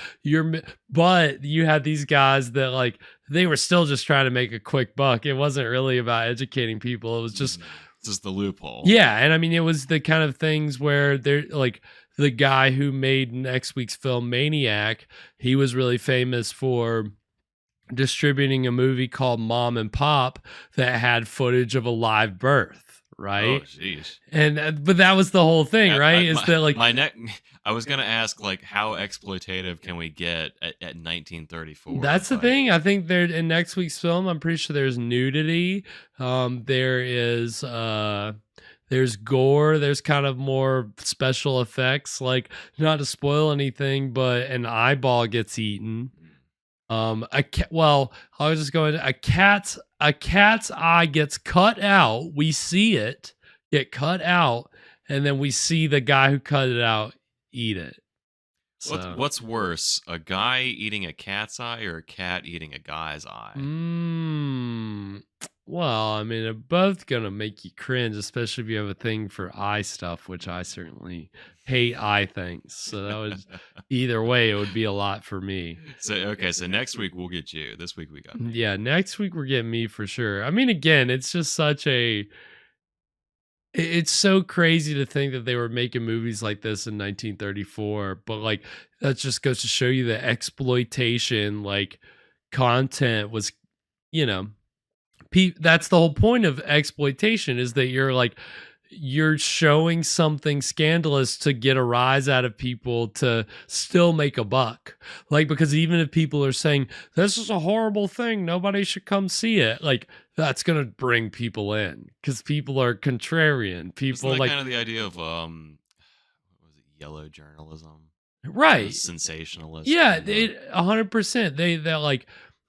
but you had these guys that, like, they were still just trying to make a quick buck. It wasn't really about educating people. It was just the loophole. Yeah. And I mean, it was the kind of things where they're like, the guy who made next week's film Maniac, he was really famous for distributing a movie called Mom and Pop that had footage of a live birth, right? Oh, jeez. And but that was the whole thing, right? I was gonna ask, like, how exploitative can we get at 1934? That's the thing. I think there in next week's film, I'm pretty sure there's nudity. There's gore. There's kind of more special effects. Like, not to spoil anything, but an eyeball gets eaten. A cat's eye gets cut out. We see it get cut out, and then we see the guy who cut it out eat it. So, what's worse, a guy eating a cat's eye or a cat eating a guy's eye? Well, I mean, they're both gonna make you cringe, especially if you have a thing for eye stuff, which I certainly hate eye things. So that was either way, it would be a lot for me. So okay, so next week we'll get you. This week we got me. Yeah, next week we're getting me for sure. I mean, again, it's just such a it's so crazy to think that they were making movies like this in 1934, but like that just goes to show you the exploitation like content was, you know, that's the whole point of exploitation is that you're showing something scandalous to get a rise out of people to still make a buck. Like, because even if people are saying this is a horrible thing, nobody should come see it, like that's gonna bring people in because people are contrarian. People Isn't that like kind of the idea of what was it, yellow journalism? right, Sensationalist. yeah, kind of. 100%. They're like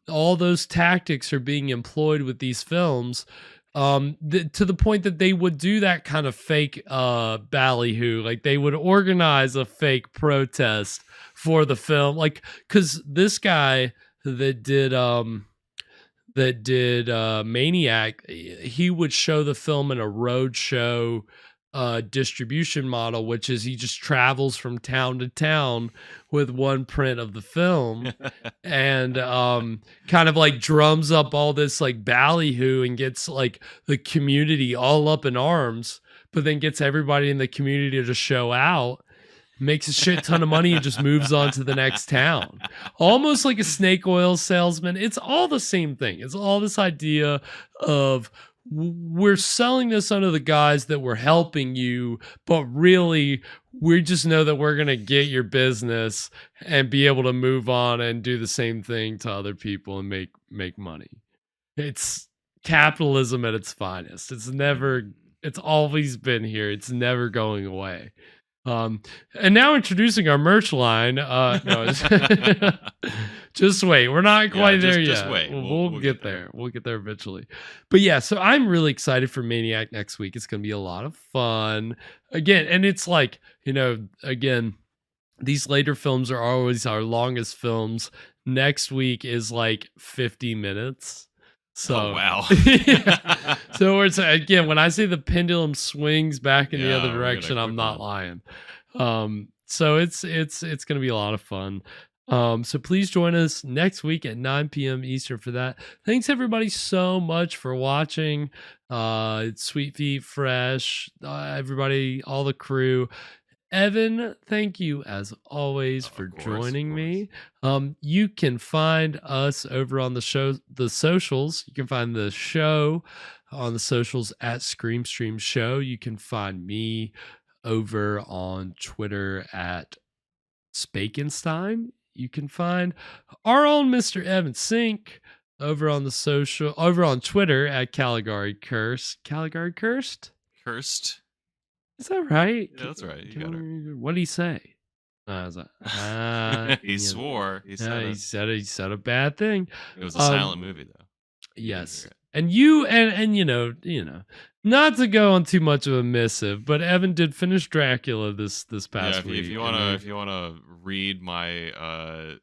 all those tactics are being employed with these films to the point that they would do that kind of fake ballyhoo, like they would organize a fake protest for the film, like because this guy that did Maniac, he would show the film in a road show distribution model, which is he just travels from town to town with one print of the film and kind of like drums up all this like ballyhoo and gets like the community all up in arms, but then gets everybody in the community to show out, makes a shit ton of money and just moves on to the next town. Almost like a snake oil salesman. It's all the same thing. It's all this idea of we're selling this under the guise that we're helping you, but really we just know that we're going to get your business and be able to move on and do the same thing to other people and make money. It's capitalism at its finest. It's always been here. It's never going away. And now introducing our merch line. No, just wait. We're not quite there yet. Just wait. We'll get there. We'll get there eventually. But yeah, so I'm really excited for Maniac next week. It's going to be a lot of fun. Again, and it's like, you know, again, these later films are always our longest films. Next week is like 50 minutes. So oh, wow. Yeah. So it's again, when I say the pendulum swings back in the other direction, I'm not lying. So it's going to be a lot of fun. So please join us next week at 9 p.m. Eastern for that. Thanks everybody so much for watching. Sweet Feet Fresh, everybody, all the crew. Evan, thank you as always for joining me. You can find us over on the socials. You can find the show on the socials at Screamstream Show. You can find me over on Twitter at Spakenstein. You can find our own Mr. Evan Sink over on Twitter at Caligari Curse. Caligari Cursed? Cursed. Is that right? Yeah, that's right. You got her. What did he say? He swore. He said a bad thing. It was a silent movie, though. Yes, and you know, not to go on too much of a missive, but Evan did finish Dracula this past week. If you wanna read my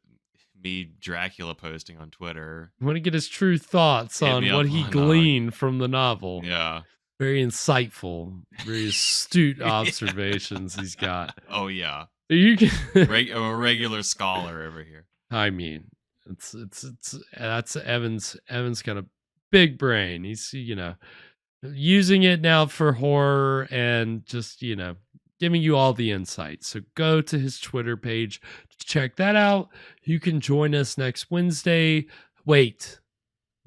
me Dracula posting on Twitter, I want to get his true thoughts on what he gleaned from the novel. Yeah. Very insightful, very astute observations he's got. Oh yeah, you can a regular scholar over here. I mean, that's Evan's got a big brain. He's using it now for horror and just giving you all the insights. So go to his Twitter page to check that out. You can join us next Wednesday. Wait,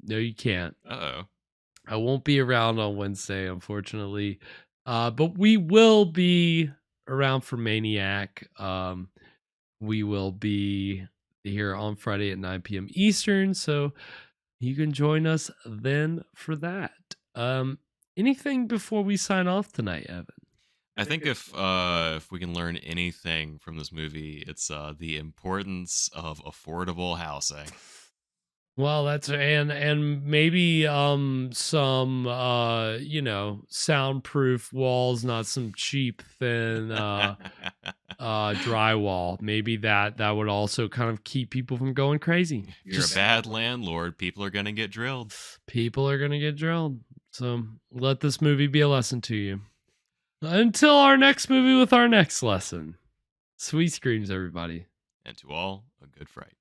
no, you can't. Uh-oh. I won't be around on Wednesday, unfortunately. But we will be around for Maniac. We will be here on Friday at 9 p.m. Eastern, so you can join us then for that. Anything before we sign off tonight, Evan? I think if we can learn anything from this movie, it's the importance of affordable housing. Well, that's and maybe some soundproof walls, not some cheap thin drywall. Maybe that would also kind of keep people from going crazy. You're a bad landlord. People are going to get drilled. People are going to get drilled. So let this movie be a lesson to you. Until our next movie with our next lesson. Sweet screams, everybody. And to all, a good fright.